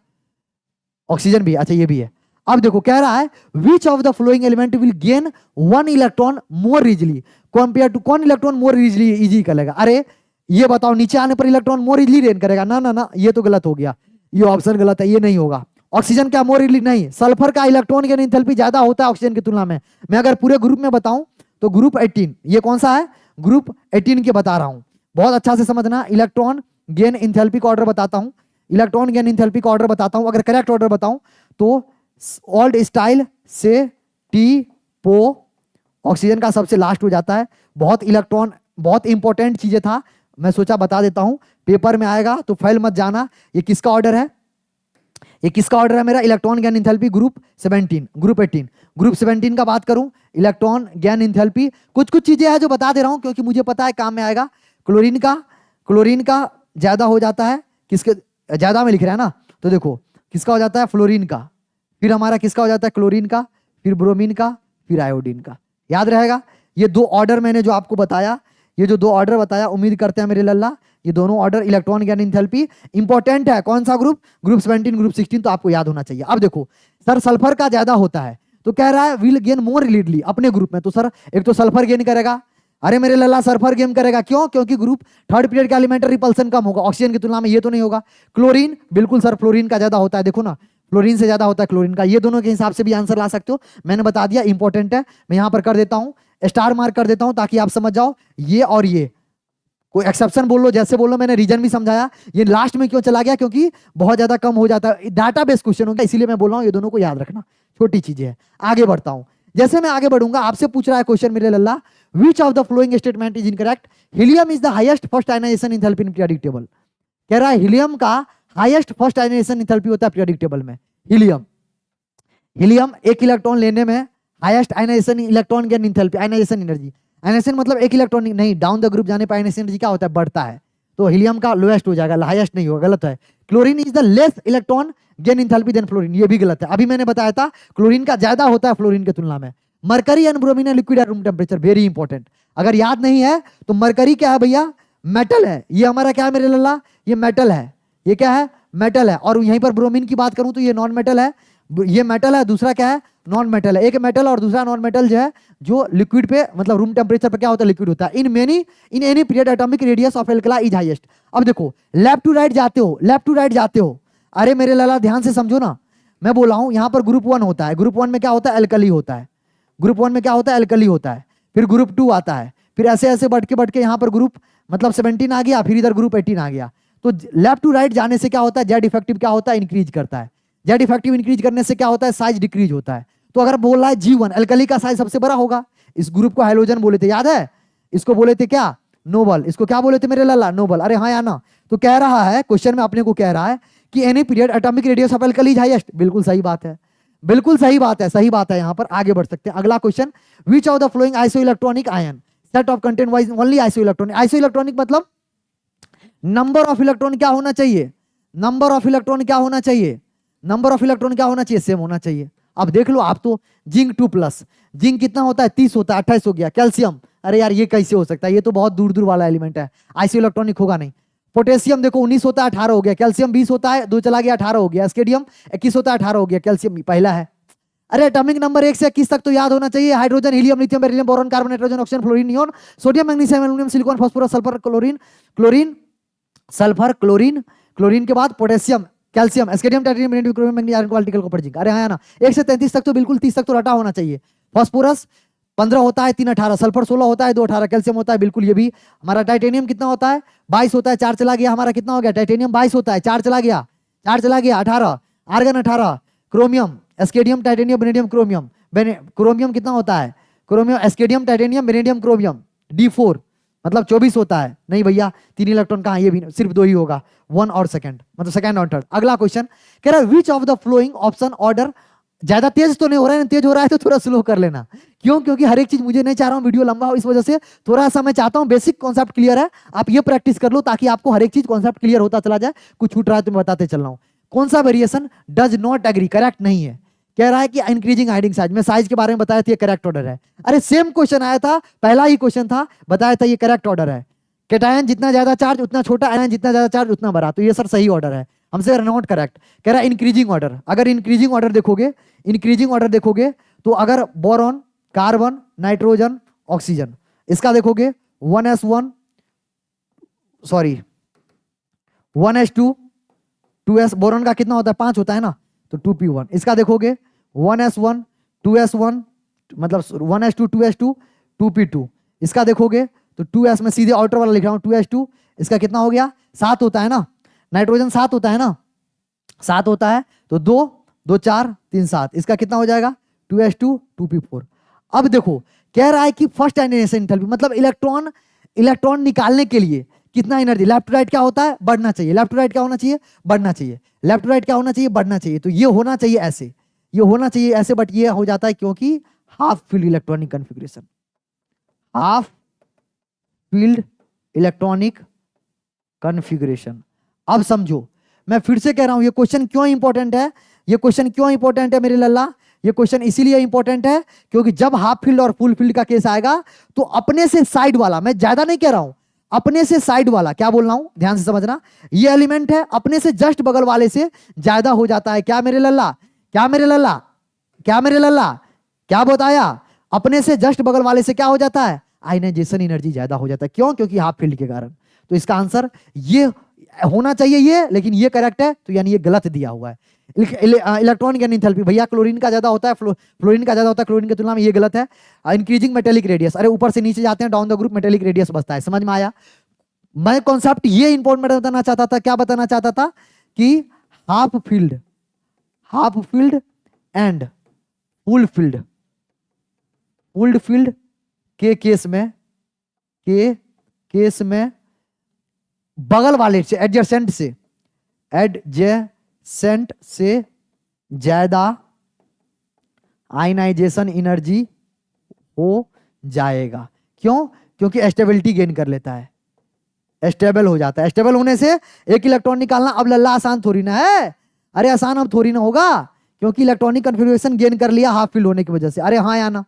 ऑक्सीजन भी, अच्छा ये भी है। अब देखो कह रहा है which of the following element will gain 1 electron more easily compare to, कौन इलेक्ट्रॉन मोर इजिली इजी करेगा? अरे ये बताओ, नीचे आने पर इलेक्ट्रॉन मोर इजिली गेन करेगा? ना ना ना, ये तो गलत हो गया, ये ऑप्शन गलत है, ये नहीं होगा। ऑक्सीजन का मोर इजिली नहीं, सल्फर का इलेक्ट्रॉन गेन एंथैल्पी ज्यादा होता है ऑक्सीजन की तुलना में। मैं अगर पूरे ग्रुप में बताऊं तो ग्रुप 18, ये कौन सा है? ग्रुप 18 के बता रहा हूं, बहुत अच्छा से समझना। इलेक्ट्रॉन गेन एंथैल्पी का ऑर्डर बताता हूं, इलेक्ट्रॉन गेन एंथैल्पी का ऑर्डर बताता हूं। अगर करेक्ट ऑर्डर बताऊं तो ओल्ड स्टाइल से टी पो, ऑक्सीजन का सबसे लास्ट हो जाता है। बहुत इलेक्ट्रॉन, बहुत इंपॉर्टेंट चीजें था, मैं सोचा बता देता हूं, पेपर में आएगा तो फेल मत जाना। ये किसका ऑर्डर है? ये किसका ऑर्डर है मेरा? Electron gain enthalpy group 17, group 18। Group 17 का बात करूं, इलेक्ट्रॉन गेन एंथैल्पी, कुछ कुछ चीजें हैं जो बता दे रहा हूं क्योंकि मुझे पता है काम में आएगा। क्लोरीन का ज्यादा हो जाता है, किसके ज्यादा में लिख रहा है ना, तो देखो किसका हो जाता है? फ्लोरीन का। फिर हमारा किसका हो जाता है? क्लोरीन का, फिर ब्रोमीन का, फिर आयोडीन का। याद रहेगा ये दो ऑर्डर मैंने जो आपको बताया, ये जो दो ऑर्डर बताया, उम्मीद करते हैं मेरे लल्ला ये दोनों order electron gain enthalpy important है। कौन सा ग्रुप? ग्रुप 17, ग्रुप 16, तो आपको याद होना चाहिए। अब देखो सर सल्फर का ज्यादा होता है तो कह रहा है विल गेन मोर लीडली अपने ग्रुप में, तो सर एक तो सल्फर गेन करेगा। अरे मेरे लल्ला सल्फर गेन करेगा, क्यों? क्योंकि ग्रुप थर्ड पीरियड का एलिमेंटरी रिपल्सन कम होगा ऑक्सीजन की तुलना में, ये तो नहीं होगा। क्लोरीन, बिल्कुल सर फ्लोरीन का ज्यादा होता है, देखो ना फ्लोरीन से ज्यादा होता है क्लोरीन का। ये दोनों के हिसाब से भी आंसर ला सकते हो, मैंने बता दिया, इंपॉर्टेंट है। मैं यहां पर कर देता हूं, स्टार मार्क कर देता हूं ताकि आप समझ जाओ ये और ये। कोई एक्सेप्शन बोल लो, जैसे बोलो, मैंने रीजन भी समझाया। ये लास्ट में क्यों चला गया? क्योंकि बहुत ज्यादा कम हो जाता है, डाटा बेस्ड क्वेश्चन हो गया, इसीलिए मैं बोल रहा हूं ये दोनों को याद रखना, छोटी चीजें हैं। आगे बढ़ता हूं, जैसे मैं आगे बढ़ूंगा आपसे पूछ रहा है क्वेश्चन मेरे लल्ला, which of the following statement is incorrect? Helium is the highest first ionization enthalpy in periodic table. कह रहा है हीलियम का हाईएस्ट फर्स्ट आयनाइजेशन एंथैल्पी होता है पीरियोडिक टेबल में। हीलियम एक इलेक्ट्रॉन लेने में highest ionisation electron gain enthalpy, ionization energy, ionisation मतलब एक इलेक्ट्रॉन नहीं, डाउन द ग्रुप जाने पर आयनाइजेशन एनर्जी क्या होता है? बढ़ता है। तो हीलियम का लोएस्ट हो जाएगा, हाईएस्ट नहीं होगा, गलत है। Chlorine is the less electron gain enthalpy than fluorine, ये भी गलत है। अभी मैंने बताया था क्लोरीन का ज्यादा होता है फ्लोरीन की तुलना में। Mercury and bromine liquid at room temperature, very important. अगर याद नहीं है तो मरकरी क्या है भैया? मेटल है। ये हमारा क्या है मेरे लल्ला? ये मेटल है। ये क्या है? मेटल है। और यहीं पर ब्रोमीन की बात करूं तो ये नॉन मेटल है। ये मेटल है, दूसरा क्या है? नॉन मेटल है। एक मेटल और दूसरा नॉन मेटल जो है, जो लिक्विड पे मतलब रूम टेम्परेचर पे क्या होता है? लिक्विड होता है। In any period atomic radius of alkali is highest. अब देखो लेफ्ट टू राइट जाते हो, लेफ्ट टू राइट जाते हो, अरे मेरे लाला ध्यान से समझो ना, मैं बोला हूं यहां पर ग्रुप 1 होता है, ग्रुप 1 में क्या होता है? एल्कली होता है। ग्रुप 1 में क्या होता है? एल्कली होता है। फिर ग्रुप 2 आता है, फिर ऐसे ऐसे बढ़ के यहाँ पर ग्रुप मतलब 17 आ गया, फिर इधर ग्रुप 18 आ गया। तो लेफ्ट टू राइट जाने से क्या होता है? जेड इफेक्टिव क्या होता है? इंक्रीज करता है। जेड इफेक्टिव इंक्रीज करने से क्या होता है? साइज डिक्रीज होता है। तो अगर बोल रहा है G1, एल्कली का साइज सबसे बड़ा होगा। इस ग्रुप को हाइड्रोजन बोले थे, याद है? इसको बोले थे क्या? नोबल। इसको क्या बोले थे मेरे लाला? नोबल। अरे हाँ या ना? तो कह रहा है क्वेश्चन में अपने को कह रहा है कि any period atomic radius of alkali is highest. बिल्कुल सही बात है, बिल्कुल सही बात है, सही बात है। यहां पर आगे बढ़ सकते हैं। अगला question, which of the flowing iso electronic ion set of content wise only iso electronic. Iso electronic मतलब नंबर ऑफ इलेक्ट्रॉन क्या होना चाहिए? नंबर ऑफ इलेक्ट्रॉन क्या होना चाहिए? नंबर ऑफ इलेक्ट्रॉन क्या होना चाहिए? सेम होना चाहिए। अब देख लो आप तो, जिंक 2+, जिंक कितना होता है? 30 होता है, 28 हो गया। कैल्शियम, अरे यार ये कैसे हो सकता है? ये तो बहुत दूर दूर वाला एलिमेंट है, आइसो इलेक्ट्रॉनिक होगा नहीं। पोटेशियम देखो 19 होता है, 18 हो गया। कैल्शियम 20 होता है, 2 चला गया, 18 हो गया। एस्केडियम 21 होता है, 18 हो गया। कैल्शियम पहला है। अरे एटॉमिक नंबर 1 से 21 तक तो याद होना चाहिए। Hydrogen, helium, lithium, beryllium, boron, carbon, nitrogen, oxygen, fluorine, neon, sodium, magnesium, aluminium, silicon, phosphorus, sulphur, chlorine, sulphur, chlorine के बाद potassium, calcium, scandium, titanium, beryllium, chromium, manganese, iron, quality, copper, zinc. अरे हाँ ना, 1 से 33 तक तो बिल्कुल 30 तक तो रटा होना चाहिए। फास्फोरस 15 होता है, 3 18, सल्फर 16 होता है, 2 18, कैल्शियम होता है, बिल्कुल ये भी। हमारा टाइटेनियम कितना होता है? 22 होता है, 4 चला गया। हमारा कितना हो गया? टाइटेनियम 22 होता है, 4 चला गया, 4 चला गया, 18। Argon 18, chromium, scandium, titanium, vanadium, chromium. Chromium कितना होता है? Chromium, scandium, titanium, vanadium, chromium, D4 मतलब 24 होता है। नहीं भैया, 3 इलेक्ट्रॉन कहाँ? ये भी सिर्फ 2 ही होगा, 1 और सेकंड, मतलब सेकंड और थर्ड। अगला क्वेश्चन कह रहा है which of the flowing option order, ज्यादा तेज तो नहीं हो रहा है, तेज हो रहा है तो थोड़ा स्लो कर लेना। क्यों? क्योंकि हर एक चीज मुझे नहीं चाह रहा हूं वीडियो लंबा हो, इस वजह से थोड़ा सा मैं चाहता हूं बेसिक कॉन्सेप्ट क्लियर है, आप ये प्रैक्टिस कर लो ताकि आपको हर एक चीज कॉन्सेप्ट क्लियर होता चला जाए। कुछ छूट रहा है तो मैं बताते चल रहा हूं। कौन सा variation does not agree? Correct नहीं है। कह रहा है कि इंक्रीजिंग हाइडिंग साइज, में साइज के बारे में बताया था, ये करेक्ट ऑर्डर है। अरे सेम क्वेश्चन आया था, पहला ही क्वेश्चन था, बताया था ये करेक्ट ऑर्डर है। कैटायन जितना ज्यादा चार्ज उतना छोटा, आयन जितना ज्यादा चार्ज उतना बड़ा, तो ये सर सही ऑर्डर है। हमसे नॉट करेक्ट। कह रहा है इंक्रीजिंग ऑर्डर। अगर इंक्रीजिंग ऑर्डर देखोगे तो अगर बोरॉन, कार्बन, नाइट्रोजन, ऑक्सीजन, इसका देखोगे 1s1 sorry 1s2 2s, boron का कितना होता है 5 होता है ना, तो 2p1। इसका देखोगे 1s1 2s1 मतलब 1s2 2s2 2p2। इसका देखोगे तो 2s में सीधे आउटर वाला लिख रहा हूं 2s2, इसका कितना हो गया 7 होता है ना, नाइट्रोजन 7 होता है ना, 7 होता है तो 2 2 4 3 7, इसका कितना हो जाएगा 2s2 2p4। अब देखो कह रहा है कि फर्स्ट आयनाइजेशन एंथैल्पी मतलब इलेक्ट्रॉन निकालने के लिए कितना एनर्जी, लेफ्ट टू राइट क्या होता है बढ़ना चाहिए, लेफ्ट टू राइट क्या होना चाहिए बढ़ना चाहिए, लेफ्ट टू राइट क्या होना चाहिए बढ़ना चाहिए। तो ये होना चाहिए ऐसे, ये होना चाहिए ऐसे, बट ये हो जाता है क्योंकि half field electronic configuration, half field electronic configuration. अब समझो, मैं फिर से कह रहा हूं ये क्वेश्चन क्यों इंपॉर्टेंट है, ये क्वेश्चन क्यों इंपॉर्टेंट है मेरे लल्ला, ये क्वेश्चन इसीलिए इंपॉर्टेंट है क्योंकि जब हाफ फील्ड और फुल फील्ड का केस आएगा तो अपने से साइड वाला, मैं ज्यादा नहीं कह रहा हूं, अपने से साइड वाला, क्या बोल रहा हूं ध्यान से समझना, ये एलिमेंट है अपने से जस्ट बगल वाले से ज्यादा हो जाता है। क्या मेरे लल्ला, क्या मेरे लल्ला, क्या मेरे लल्ला, क्या बताया, अपने से जस्ट बगल वाले से क्या हो जाता है आयनाइजेशन एनर्जी ज्यादा हो जाता है। क्यों, क्योंकि हाफ फील्ड के कारण। तो इसका आंसर ये होना चाहिए ये, लेकिन ये करेक्ट है तो यानी ये गलत दिया हुआ है। इलेक्ट्रॉनिक एंथैल्पी भैया क्लोरीन का ज्यादा होता है, फ्लोरीन का ज्यादा होता है क्लोरीन की तुलना में, ये गलत है। इंक्रीजिंग मेटेलिक रेडियस, अरे ऊपर से नीचे जाते हैं down the group metallic radius बचता है, समझ में आया। मैं कॉन्सेप्ट ये इंपॉर्टेंट बताना चाहता था, क्या बताना चाहता था कि half field and full field के केस में बगल वाले से एडजेसेंट से ज्यादा आयनाइजेशन एनर्जी हो जाएगा। क्यों, क्योंकि स्टेबिलिटी गेन कर लेता है, स्टेबल हो जाता है। स्टेबल होने से एक इलेक्ट्रॉन निकालना अब लल्ला आसान थोड़ी ना है, अरे आसान अब थोड़ी ना होगा, क्योंकि इलेक्ट्रॉनिक कॉन्फ़िगरेशन गेन कर लिया हाफ फील्ड होने की वजह से। अरे हाँ या ना,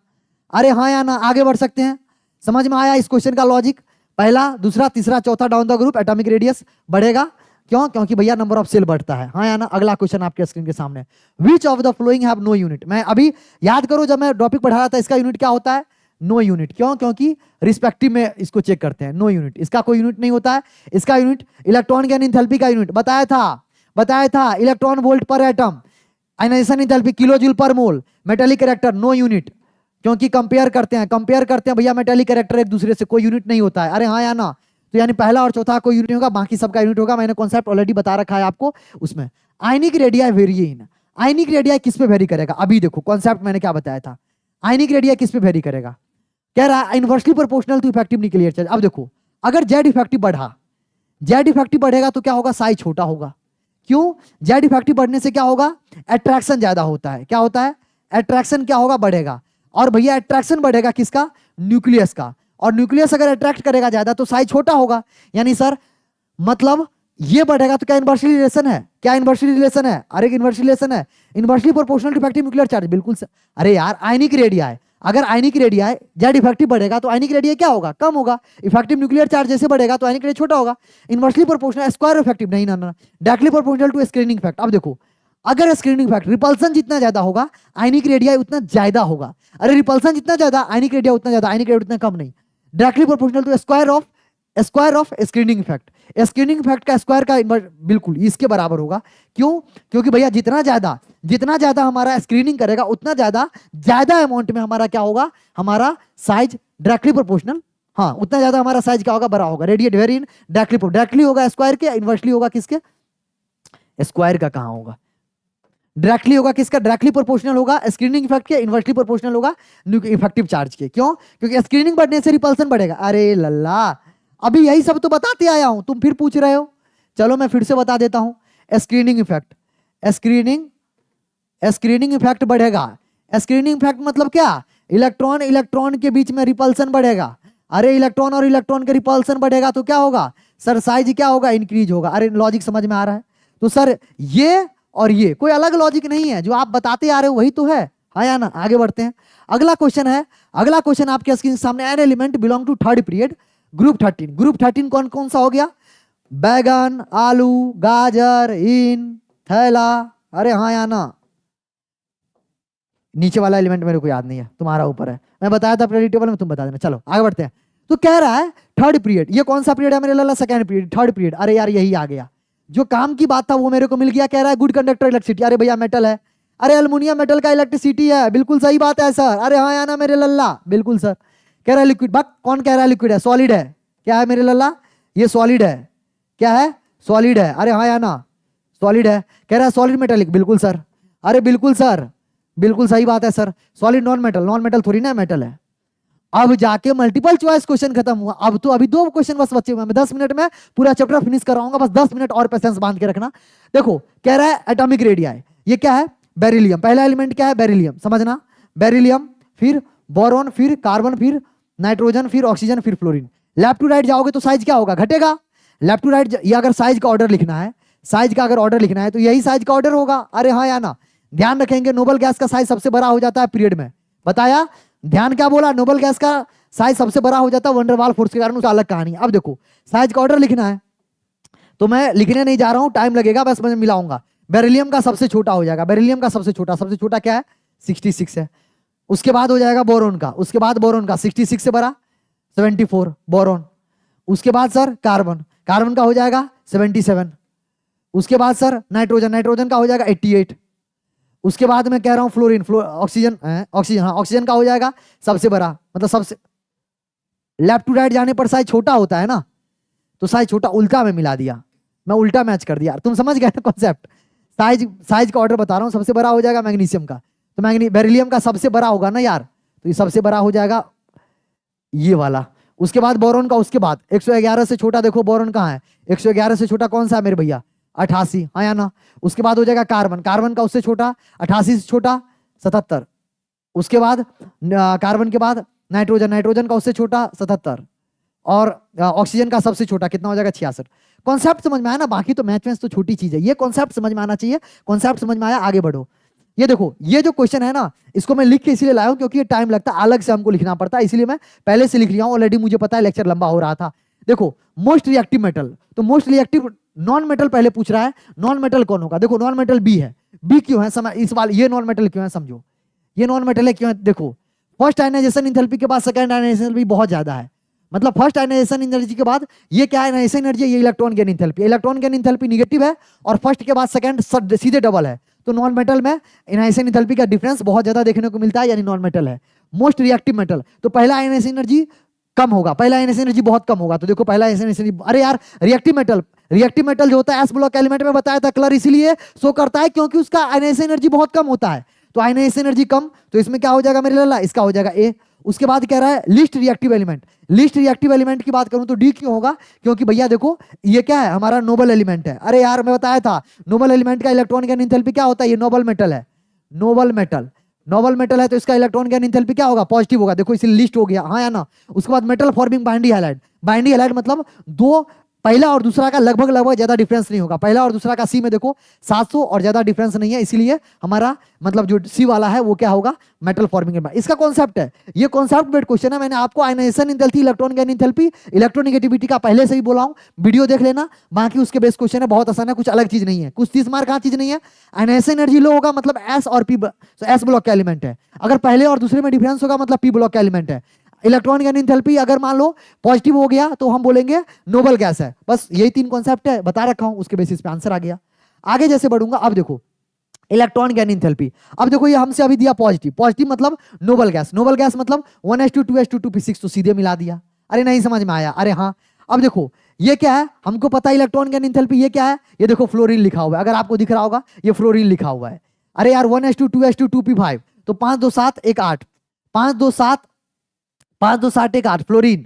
अरे हाँ या ना, आगे बढ़ सकते हैं। समझ में आया इस क्वेश्चन का लॉजिक, पहला दूसरा तीसरा चौथा down the group atomic radius बढ़ेगा। क्यों, क्योंकि भैया नंबर ऑफ सेल बढ़ता है। हाँ या ना। अगला क्वेश्चन आपके स्क्रीन के सामने, which of the following have no unit. मैं अभी याद करो जब मैं टॉपिक पढ़ा रहा था इसका यूनिट क्या होता है नो यूनिट। क्यों, क्योंकि रिस्पेक्टिव में इसको चेक करते हैं, नो यूनिट, इसका कोई यूनिट नहीं होता है। इसका यूनिट इलेक्ट्रॉन के एंथैल्पी का यूनिट बताया था इलेक्ट्रॉन वोल्ट पर atom, ionisation enthalpy kilo joule पर mole, metallic character no unit, क्योंकि कंपेयर करते हैं भैया मेटेलिक कैरेक्टर एक दूसरे से, कोई यूनिट नहीं होता है। अरे हाँ या ना, तो यानी पहला और चौथा कोई यूनिट नहीं होगा, बाकी सबका यूनिट होगा। मैंने कॉन्सेप्ट ऑलरेडी बता रखा है आपको उसमें। Ionic radii very in, ionic radii किस पे वेरी करेगा, अभी देखो कॉन्सेप्ट मैंने क्या बताया था। आयनिक रेडियाई किस पे वेरी करेगा, कह रहा है inversely proportional to effective nuclear charge. अब देखो अगर जेड इफेक्टिव बढ़ेगा तो क्या होगा, साइज छोटा होगा। क्यों, जेड इफेक्टिव बढ़ने से क्या होगा, अट्रैक्शन ज्यादा होता है। क्या होता है, अट्रैक्शन क्या होगा, बढ़ेगा। और भैया अट्रैक्शन बढ़ेगा किसका, न्यूक्लियस का, और न्यूक्लियस अगर अट्रैक्ट करेगा ज्यादा तो साइज छोटा होगा। यानी सर मतलब ये बढ़ेगा तो क्या इनवर्सली रिलेशन है, क्या इनवर्सली रिलेशन है, अरे इनवर्सली रिलेशन है, inversely proportional to effective nuclear charge, बिल्कुल सर। अरे यार आयनिक रेडियाई, अगर आयनिक रेडियाई जेड इफेक्टिव बढ़ेगा तो आयनिक रेडियाई क्या होगा, कम होगा। इफेक्टिव न्यूक्लियर चार्ज जैसे बढ़ेगा तो आयनिक रेडियाई छोटा होगा। इनवर्सली प्रोपोर्शनल स्क्वायर इफेक्टिव नहीं ना, directly proportional to screening effect. अब देखो अगर स्क्रीनिंग इफेक्ट रिपल्सन जितना ज्यादा होगा आयनिक रेडियाई उतना ज्यादा होगा। अरे रिपल्सन जितना ज्यादा आयनिक रेडियाई उतना ज्यादा, आयनिक रेडियाई उतना कम नहीं। Directly proportional to square of screening effect. Screening effect का स्क्वायर का बिल्कुल इसके बराबर होगा। क्यों, क्योंकि भैया जितना ज्यादा हमारा स्क्रीनिंग करेगा उतना ज्यादा अमाउंट में हमारा क्या होगा, हमारा साइज डायरेक्टली प्रोपोर्शनल, हाँ उतना ज्यादा हमारा साइज क्या होगा, बड़ा होगा। रेडिएट वेरी इन डायरेक्टली होगा स्क्वायर के, इनवर्सली होगा किसके, स्क्वायर का कहां होगा, डायरेक्टली होगा किसका, डायरेक्टली प्रोपोर्शनल होगा स्क्रीनिंग इफेक्ट के, इनवर्सली प्रोपोर्शनल होगा इफेक्टिव चार्ज के। क्यों, क्योंकि स्क्रीनिंग बढ़ने से रिपल्सन बढ़ेगा। अरे लल्ला अभी यही सब तो बताते आया हूं, तुम फिर पूछ रहे हो, चलो मैं फिर से बता देता हूं। स्क्रीनिंग इफेक्ट बढ़ेगा। स्क्रीनिंग इफेक्ट मतलब क्या, इलेक्ट्रॉन के बीच में रिपल्सन बढ़ेगा। अरे इलेक्ट्रॉन और इलेक्ट्रॉन के रिपल्सन बढ़ेगा तो क्या होगा सर, साइज क्या होगा, इंक्रीज होगा। अरे लॉजिक समझ में आ रहा है। तो सर ये और ये कोई अलग लॉजिक नहीं है, जो आप बताते आ रहे हो वही तो है। हाँ या ना। आगे बढ़ते हैं, अगला क्वेश्चन आपके स्क्रीन के सामने, an element belong to third period group 13। Group 13 कौन कौन सा हो गया, बैगन, आलू, गाजर, इन, थैला। अरे हाँ या ना? नीचे वाला एलिमेंट मेरे को याद नहीं है, तुम्हारा ऊपर है। मैं बताया था प्रेडिक्टेबल में, तुम बता देना। चलो आगे बढ़ते हैं। तो कह रहा है थर्ड पीरियड। ये कौन सा पीरियड है मेरे लाला? Second period, third period. अरे यार यही आ गया, जो काम की बात था वो मेरे को मिल गया। कह रहा है गुड कंडक्टर इलेक्ट्रिसिटी। अरे भैया मेटल है। अरे अल्मुनियम मेटल का इलेक्ट्रिसिटी है, बिल्कुल सही बात है सर। अरे हाँ या ना मेरे लल्ला? बिल्कुल सर। कह रहा है लिक्विड। बक कौन कह रहा है लिक्विड है? सॉलिड है। क्या है मेरे लल्ला? ये सॉलिड है। क्या है? सॉलिड है। अरे हाँ या ना? सॉलिड है। कह रहा है सॉलिड मेटेलिक। बिल्कुल सर। अरे बिल्कुल सर, बिल्कुल सही बात है sir. Solid non metal, non metal थोड़ी ना मेटल है। अब जाके मल्टीपल चॉइस क्वेश्चन खत्म हुआ। अब तो अभी 2 क्वेश्चन बस बचे हुए हैं। मैं 10 मिनट में पूरा चैप्टर फिनिश कराऊंगा, बस 10 मिनट और पेशेंस बांध के रखना। देखो कह रहा है एटॉमिक रेडियाई। ये क्या है? बेरिलियम। पहला एलिमेंट क्या है? बेरिलियम। समझना, बेरिलियम, फिर बोरॉन, फिर कार्बन, फिर नाइट्रोजन, फिर ऑक्सीजन, फिर फ्लोरीन। लेफ्ट टू राइट जाओगे तो साइज क्या होगा? घटेगा। लेफ्ट टू राइट, ये अगर साइज का ऑर्डर लिखना है, साइज का अगर ऑर्डर लिखना है तो यही साइज का ऑर्डर होगा। अरे हाँ या ना? ध्यान रखेंगे नोबल गैस का साइज सबसे बड़ा हो जाता है पीरियड में। बताया? ध्यान क्या बोला? नोबल गैस का साइज सबसे बड़ा हो जाता है वंडरवाल फोर्स के कारण, उसका अलग कहानी। अब देखो साइज का ऑर्डर लिखना है तो मैं लिखने नहीं जा रहा हूं, टाइम लगेगा, बस मैं मिलाऊंगा। बेरिलियम का सबसे छोटा हो जाएगा। बेरिलियम का सबसे छोटा क्या है? 66 है। उसके बाद हो जाएगा बोरोन का। उसके बाद बोरोन का 66 से बड़ा 74 बोरोन। उसके बाद सर कार्बन, कार्बन का हो जाएगा 77। उसके बाद सर नाइट्रोजन, नाइट्रोजन का हो जाएगा 88। उसके बाद मैं कह रहा हूं फ्लोरीन, ऑक्सीजन, ऑक्सीजन, हाँ ऑक्सीजन का हो जाएगा सबसे बड़ा, मतलब सबसे। लेफ्ट टू राइट जाने पर साइज छोटा होता है ना, तो साइज छोटा उल्टा में मिला दिया, मैं उल्टा मैच कर दिया। तुम समझ गए ना कॉन्सेप्ट? साइज, साइज का ऑर्डर बता रहा हूं। सबसे बड़ा हो जाएगा मैग्नीशियम का, तो बेरिलियम का सबसे बड़ा होगा ना यार, तो ये सबसे बड़ा हो जाएगा ये वाला। उसके बाद बोरोन का, उसके बाद 111 से छोटा देखो बोरोन कहाँ है? 111 से छोटा कौन सा है मेरे भैया? 88, हाँ या ना? उसके बाद हो जाएगा कार्बन, कार्बन का उससे छोटा 88 से छोटा 77। उसके बाद कार्बन के बाद नाइट्रोजन, नाइट्रोजन का उससे छोटा 77। और ऑक्सीजन का सबसे छोटा कितना हो जाएगा? 66। कॉन्सेप्ट समझ में आया ना? बाकी तो मैथ तो छोटी चीज है, ये कॉन्सेप्ट समझ में आना चाहिए। कॉन्सेप्ट समझ में आया, आगे बढ़ो। ये देखो ये जो क्वेश्चन है ना, इसको मैं लिख के इसलिए लाया हूं क्योंकि ये टाइम लगता है, अलग से हमको लिखना पड़ता है, इसलिए मैं पहले से लिख लिया हूं। ऑलरेडी मुझे पता है लेक्चर लंबा हो रहा था। देखो मोस्ट रिएक्टिव मेटल, तो मोस्ट रिएक्टिव नॉन मेटल पहले पूछ रहा है। नॉन मेटल कौन होगा? देखो नॉन मेटल बी है। बी क्यों है? समय इस बार ये नॉन मेटल क्यों है समझो। ये नॉन मेटल है क्यों है? देखो फर्स्ट आयनाइजेशन एंथैल्पी के बाद सेकंड आयनाइजेशन एंथैल्पी बहुत ज्यादा है। मतलब फर्स्ट आयनाइजेशन एनर्जी के बाद ये क्या आयनाइजेशन एनर्जी है? ये electron gain enthalpy. Electron gain enthalpy negative है और फर्स्ट के बाद सेकंड सीधे डबल है। तो नॉन मेटल में आयनाइजेशन एंथैल्पी का डिफरेंस बहुत ज्यादा देखने को मिलता है, यानी नॉन मेटल है। मोस्ट रिएक्टिव मेटल, तो पहला आयनाइजेशन एनर्जी कम होगा, पहला आयनाइजेशन एनर्जी बहुत कम होगा। तो देखो पहला आयनाइजेशन एनर्जी, अरे यार रिएक्टिव मेटल, रिएक्टिव मेटल जो होता है एस ब्लॉक एलिमेंट में बताया था, कलर इसीलिए शो करता है क्योंकि उसका आयनाइजेशन एनर्जी बहुत कम होता है। तो आयनाइजेशन एनर्जी कम, तो इसमें क्या हो जाएगा मेरे लाला? इसका हो जाएगा ए। उसके बाद कह रहा है least reactive element. Least reactive element की बात करूं तो डी क्यों होगा? क्योंकि भैया देखो ये क्या है? हमारा नोबल एलिमेंट है। अरे यार मैं बताया था नोबल एलिमेंट का इलेक्ट्रॉन गेन एंथैल्पी क्या होता है? ये नोबल मेटल है, नोबल मेटल, नोबल मेटल है तो इसका इलेक्ट्रॉन गेन एंथैल्पी क्या होगा? पॉजिटिव होगा। देखो इसे लिस्ट हो गया, हाँ या ना? उसके बाद मेटल फॉर्मिंग बाइंडी हैलाइड। बाइंडी हैलाइड मतलब दो, पहला और दूसरा का लगभग लगभग ज्यादा डिफरेंस नहीं होगा। पहला और दूसरा का सी में देखो 700 और ज्यादा डिफरेंस नहीं है, इसीलिए हमारा मतलब जो सी वाला है वो क्या होगा? Metal forming. इसका कॉन्सेप्ट है, ये कॉन्सेप्ट बेस्ड क्वेश्चन है। मैंने आपको ionisation enthalpy, electron gain enthalpy, electronegativity का पहले से ही बोला हूं, वीडियो देख लेना। बाकी उसके बेस्ड क्वेश्चन है, बहुत आसान है, कुछ अलग चीज नहीं है, कुछ 30 मार्क का चीज नहीं है। आयनाइजेशन एनर्जी लो होगा मतलब एस और पी, एस ब्लॉक का एलिमेंट है। अगर पहले और दूसरे में डिफरेंस होगा मतलब पी ब्लॉक का एलिमेंट है। इलेक्ट्रॉन गेन एंथैल्पी अगर मान लो पॉजिटिव हो गया तो हम बोलेंगे नोबल गैस है। बस यही 3 कॉन्सेप्ट है, बता रखा हूं, उसके बेसिस पे आंसर आ गया। आगे जैसे बढ़ूंगा, अब देखो इलेक्ट्रॉन गेन एंथैल्पी। अब देखो ये हमसे अभी दिया पॉजिटिव, पॉजिटिव मतलब नोबल गैस, नोबल गैस मतलब 1s2 2s2 2p6, तो सीधे मिला दिया। अरे नहीं समझ में आया? अरे हाँ। अब देखो ये क्या है? हमको पता है इलेक्ट्रॉन गेन एंथैल्पी, ये क्या है? ये देखो फ्लोरीन लिखा हुआ है, अगर आपको दिख रहा होगा ये फ्लोरीन लिखा हुआ है। अरे यार 1s2 2s2 2p5, तो 5 2 7 1 8, 5 2 7 5 2 7 1 8 फ्लोरीन।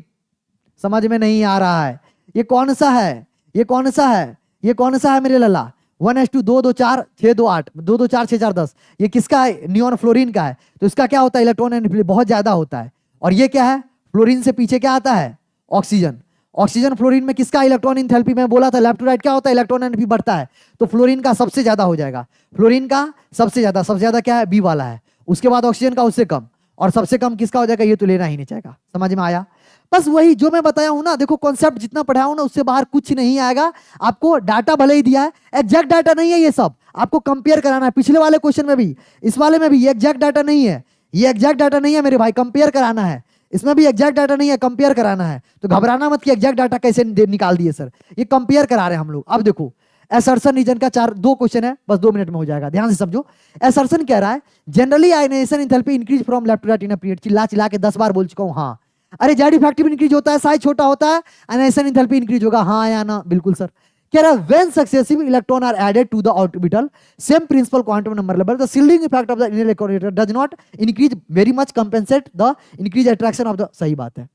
समझ में नहीं आ रहा है? ये कौन सा है? ये कौन सा है? ये कौन सा है मेरे लल्ला? 1s2 2 2 4 6 2 8, 2 2 4 6 4 10, ये किसका है? नियॉन फ्लोरीन का है। तो इसका क्या होता है? इलेक्ट्रॉन एनर्जी बहुत ज्यादा होता है। और ये क्या है? फ्लोरीन से पीछे क्या आता है? ऑक्सीजन। ऑक्सीजन फ्लोरीन में किसका इलेक्ट्रॉन एंथैल्पी? मैं बोला था लेफ्ट टू राइट क्या होता है? इलेक्ट्रॉन एनर्जी बढ़ता है, तो फ्लोरीन का सबसे ज्यादा हो जाएगा। फ्लोरीन का सबसे ज्यादा क्या है? बी वाला है। उसके बाद ऑक्सीजन का उससे कम, और सबसे कम किसका हो जाएगा, ये तो लेना ही नहीं चाहेगा। समझ में आया? बस वही जो मैं बताया हूं ना, देखो कॉन्सेप्ट जितना पढ़ाया हूं ना उससे बाहर कुछ नहीं आएगा। आपको डाटा भले ही दिया है, एग्जैक्ट डाटा नहीं है, ये सब आपको कंपेयर कराना है। पिछले वाले क्वेश्चन में भी, इस वाले में भी, ये एग्जैक्ट डाटा नहीं है, ये एग्जैक्ट डाटा नहीं है मेरे भाई, कंपेयर कराना है। इसमें भी एग्जैक्ट डाटा नहीं है, कंपेयर कराना है। तो घबराना मत कि एग्जैक्ट डाटा कैसे निकाल दिए सर, ये कंपेयर करा रहे हैं हम लोग। अब देखो एसर्शन रीजन का दो क्वेश्चन है, बस 2 मिनट में हो जाएगा, ध्यान से समझो। एसर्शन कह रहा है generally ionisation enthalpy increase from left to right in a period. चिल्ला चिल्ला के 10 बार बोल चुका हूं हाँ। अरे जेड इफेक्टिव इंक्रीज होता है, साइज छोटा होता है, आयनाइजेशन एंथैल्पी इंक्रीज होगा, हाँ या ना? बिल्कुल सर। कह रहा है when successive electron are added to the orbital same principal quantum number level the shielding effect of the inner electron does not increase very much compensate the increase attraction of the. सही बात है,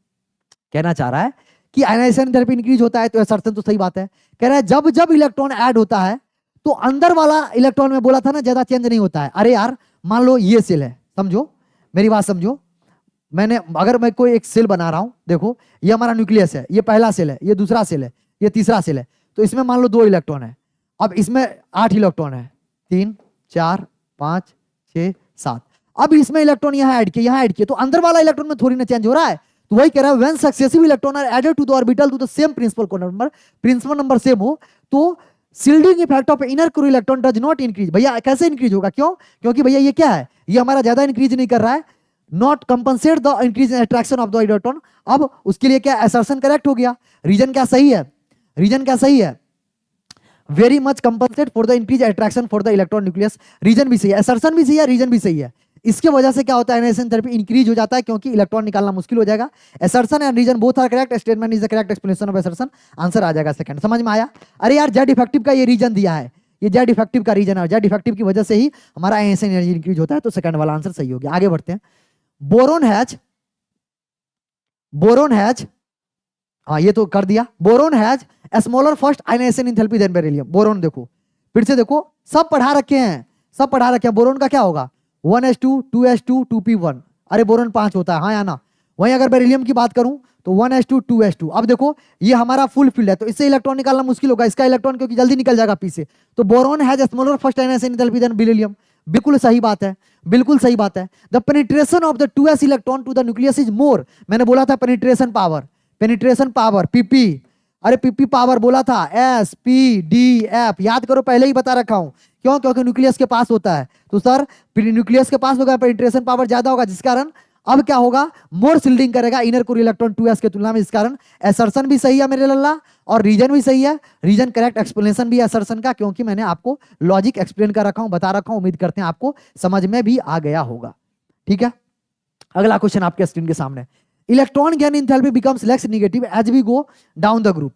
कहना चाह रहा है कि आयनाइजेशन एंथैल्पी इंक्रीज होता है, तो असर्शन तो सही बात है। कह रहा है जब जब इलेक्ट्रॉन ऐड होता है तो अंदर वाला इलेक्ट्रॉन में बोला था ना ज्यादा चेंज नहीं होता है। अरे यार मान लो ये सेल है, समझो मेरी बात समझो, अगर मैं कोई एक सेल बना रहा हूं, देखो ये हमारा न्यूक्लियस है, ये पहला सेल है, ये दूसरा सेल है, ये तीसरा सेल है। तो इसमें मान लो 2 इलेक्ट्रॉन है, अब इसमें 8 इलेक्ट्रॉन है, 3 4 5 6 7। अब इसमें इलेक्ट्रॉन यहाँ ऐड किए, यहाँ ऐड किए, तो अंदर वाला इलेक्ट्रॉन में थोड़ी ना चेंज हो रहा है। तो वही कह रहा है when successive electron are added to the orbital to the same principal number same हो, तो shielding effect of inner core electron does not increase. भैया कैसे इंक्रीज होगा, क्यों? क्योंकि भैया ये क्या है, ये हमारा ज्यादा इंक्रीज नहीं कर रहा है, not compensate the increase in attraction of the electron. अब उसके लिए क्या असर्शन करेक्ट हो गया, रीजन क्या सही है, रीजन क्या सही है, very much compensate for the increase attraction for the electron nucleus. Reason भी सही है, असर्शन भी सही है, रीजन भी सही है। इसके वजह से क्या होता है, आयनाइजेशन थेरेपी इंक्रीज हो जाता है, क्योंकि इलेक्ट्रॉन निकालना मुश्किल हो जाएगा। Assertion and reason both are correct, statement is the correct explanation of assertion. Answer आ जाएगा सेकंड। समझ में आया? अरे यार जेड इफेक्टिव का ये रीजन दिया है, ये जेड इफेक्टिव का रीजन है, जेड इफेक्टिव की वजह से ही हमारा आयनाइजेशन एनर्जी इंक्रीज होता है। तो सेकंड वाला आंसर सही हो गया। आगे बढ़ते हैं। बोरोन हैज हाँ ये तो कर दिया। Boron has smaller first ionization enthalpy than beryllium. Boron देखो फिर से देखो, सब पढ़ा रखे हैं, सब पढ़ा रखे हैं। बोरोन का क्या होगा, 1s2 2s2 2p1। अरे बोरोन 5 होता है, हाँ या ना? वहीं अगर बेरिलियम की बात करूं तो 1s2 2s2। अब देखो ये हमारा फुल फील्ड है, तो इससे इलेक्ट्रॉन निकालना मुश्किल होगा, इसका इलेक्ट्रॉन क्योंकि जल्दी निकल जाएगा पी से। तो boron has smaller first ionization enthalpy than beryllium. बिल्कुल सही बात है, बिल्कुल सही बात है। The penetration of the 2s electron to the nucleus is more. मैंने बोला था पेनिट्रेशन पावर पीपी, अरे पीपी पावर बोला था, एस पी डी एफ, याद करो पहले ही बता रखा हूं। क्यों? क्योंकि न्यूक्लियस के पास होता है, तो सर न्यूक्लियस के पास होगा, पेनिट्रेशन पावर ज्यादा होगा, जिस कारण अब क्या होगा, मोर शील्डिंग करेगा इनर कोर इलेक्ट्रॉन 2s के तुलना में। इस कारण असर्शन भी सही है मेरे लल्ला, और रीजन भी सही है। रीजन करेक्ट एक्सप्लेनेशन भी है असर्शन का, क्योंकि मैंने आपको लॉजिक एक्सप्लेन कर रखा हूं, बता रखा हूं। उम्मीद करते हैं आपको समझ में भी आ गया होगा। ठीक है, अगला क्वेश्चन आपके स्क्रीन के सामने। Electron gain enthalpy becomes less negative as we go down the group.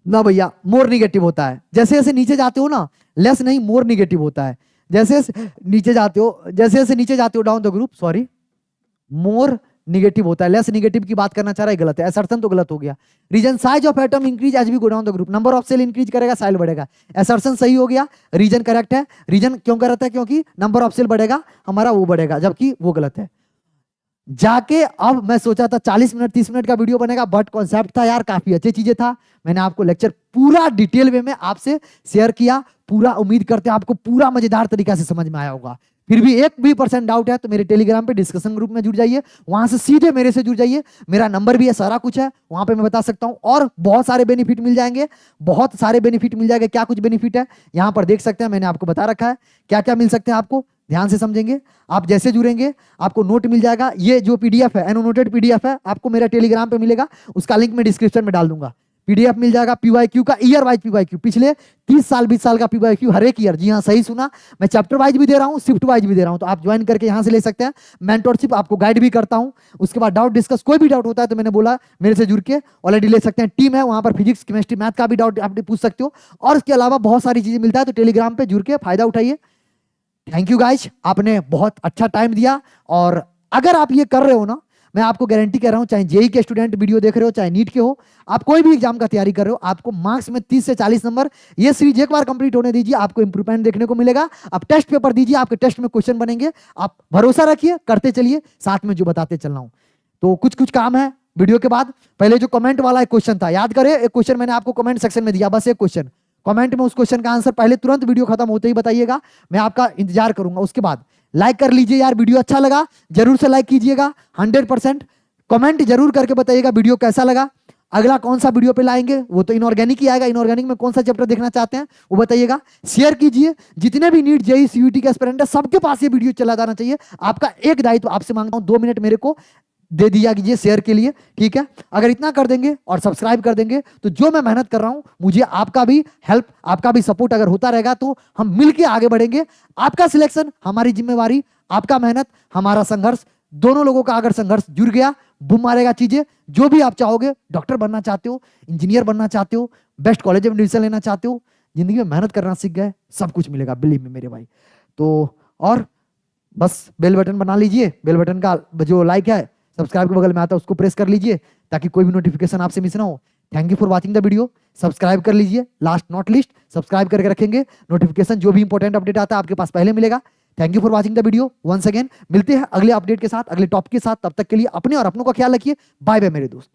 ना भैया, मोर नेगेटिव होता है। जैसे जैसे नीचे जाते हो ना, लेस नहीं मोर नेगेटिव होता है। जैसे नीचे जाते हो, जैसे जैसे नीचे जाते हो down the group, sorry, more negative होता है। लेस नेगेटिव की बात करना चाह रहा है, गलत है, असर्शन तो गलत हो गया। Reason size of atom increase as we go down the group. Number of shell increase करेगा, साइज बढ़ेगा। असर्शन सही हो गया, रीजन करेक्ट है। रीजन क्यों करेक्ट है? क्योंकि नंबर ऑफ सेल बढ़ेगा, हमारा वो बढ़ेगा, जबकि वो गलत है। जाके अब मैं सोचा था 40 मिनट 30 मिनट का वीडियो बनेगा, बट कॉन्सेप्ट था यार, काफी अच्छी चीजें था। मैंने आपको लेक्चर पूरा डिटेल वे में आपसे शेयर किया पूरा। उम्मीद करते हैं आपको पूरा मजेदार तरीका से समझ में आया होगा। फिर भी 1% डाउट है तो मेरे टेलीग्राम पे डिस्कशन ग्रुप में जुड़ जाइए, वहां से सीधे मेरे से जुड़ जाइए। मेरा नंबर भी है, सारा कुछ है वहां पे, मैं बता सकता हूं। और बहुत सारे बेनिफिट मिल जाएंगे, बहुत सारे बेनिफिट मिल जाएंगे। क्या कुछ बेनिफिट है यहाँ पर देख सकते हैं, मैंने आपको बता रखा है क्या क्या मिल सकते हैं आपको। ध्यान से समझेंगे, आप जैसे जुड़ेंगे आपको नोट मिल जाएगा। ये जो पीडीएफ है, एनोटेड पीडीएफ है, आपको मेरा टेलीग्राम पे मिलेगा, उसका लिंक मैं डिस्क्रिप्शन में डाल दूंगा। पीडीएफ मिल जाएगा पीवाईक्यू का, ईयर वाइज पीवाईक्यू, पिछले 30 साल 20 साल का पीवाईक्यू हर एक ईयर। जी हाँ, सही सुना, मैं चैप्टर वाइज भी दे रहा हूँ, शिफ्ट वाइज भी दे रहा हूँ, तो आप ज्वाइन करके यहाँ से ले सकते हैं। मेंटरशिप आपको गाइड भी करता हूँ। उसके बाद डाउट डिस्कस, कोई भी डाउट होता है तो मैंने बोला मेरे से जुड़ के ऑलरेडी ले सकते हैं। टीम है वहां पर, फिजिक्स केमिस्ट्री मैथ का भी डाउट आप पूछ सकते हो, और इसके अलावा बहुत सारी चीजें मिलता है। तो टेलीग्राम पे जुड़ के फायदा उठाइए। थैंक यू गाइज, आपने बहुत अच्छा टाइम दिया। और अगर आप ये कर रहे हो ना, मैं आपको गारंटी कह रहा हूं, चाहे जेई के स्टूडेंट वीडियो देख रहे हो, चाहे नीट के हो, आप कोई भी एग्जाम का तैयारी कर रहे हो, आपको मार्क्स में 30 से 40 नंबर, ये सीरीज एक बार कंप्लीट होने दीजिए, आपको इंप्रूवमेंट देखने को मिलेगा। आप टेस्ट पेपर दीजिए, आपके टेस्ट में क्वेश्चन बनेंगे। आप भरोसा रखिए, करते चलिए, साथ में जो बताते चल रहा हूं। तो कुछ कुछ काम है वीडियो के बाद। पहले जो कमेंट वाला एक क्वेश्चन था, याद करें, एक क्वेश्चन मैंने आपको कमेंट सेक्शन में दिया, बस एक क्वेश्चन कमेंट में, उस क्वेश्चन का आंसर पहले तुरंत वीडियो खत्म होते ही बताइएगा, मैं आपका इंतजार करूंगा। उसके बाद लाइक कर लीजिए यार, वीडियो अच्छा लगा जरूर से लाइक कीजिएगा 100%। कमेंट जरूर करके बताइएगा वीडियो कैसा लगा, अगला कौन सा वीडियो पे लाएंगे, वो तो इनऑर्गेनिक ही आएगा। इनऑर्गेनिक में कौन सा चैप्टर देखना चाहते हैं वो बताइएगा। शेयर कीजिए, जितने भी नीट जेईई सीयूटी के एस्पिरेंट है सबके पास ये वीडियो चला जाना चाहिए। आपका एक दायित्व आपसे मांगता हूं, 2 मिनट मेरे को दे दिया कीजिए शेयर के लिए, ठीक है। अगर इतना कर देंगे और सब्सक्राइब कर देंगे तो जो मैं मेहनत कर रहा हूं, मुझे आपका भी हेल्प, आपका भी सपोर्ट अगर होता रहेगा तो हम मिलकर आगे बढ़ेंगे। आपका सिलेक्शन हमारी जिम्मेवारी, आपका मेहनत हमारा संघर्ष, दोनों लोगों का अगर संघर्ष जुड़ गया बूम मारेगा चीजें। जो भी आप चाहोगे, डॉक्टर बनना चाहते हो, इंजीनियर बनना चाहते हो, बेस्ट कॉलेज में एडमिशन लेना चाहते हो, जिंदगी में मेहनत करना सीख गए, सब कुछ मिलेगा, बिलीव में मेरे भाई। तो और बस बेल बटन बना लीजिए, बेल बटन का जो लाइक है सब्सक्राइब के बगल में आता है उसको प्रेस कर लीजिए ताकि कोई भी नोटिफिकेशन आपसे मिस ना हो। Thank you for watching the video. Subscribe कर लीजिए, लास्ट नॉट लीस्ट सब्सक्राइब करके रखेंगे, नोटिफिकेशन जो भी इंपॉर्टेंट अपडेट आता है आपके पास पहले मिलेगा। Thank you for watching the video once again. मिलते हैं अगले अपडेट के साथ, अगले टॉपिक के साथ। तब तक के लिए अपने और अपनों का ख्याल रखिए। बाय बाय मेरे दोस्त।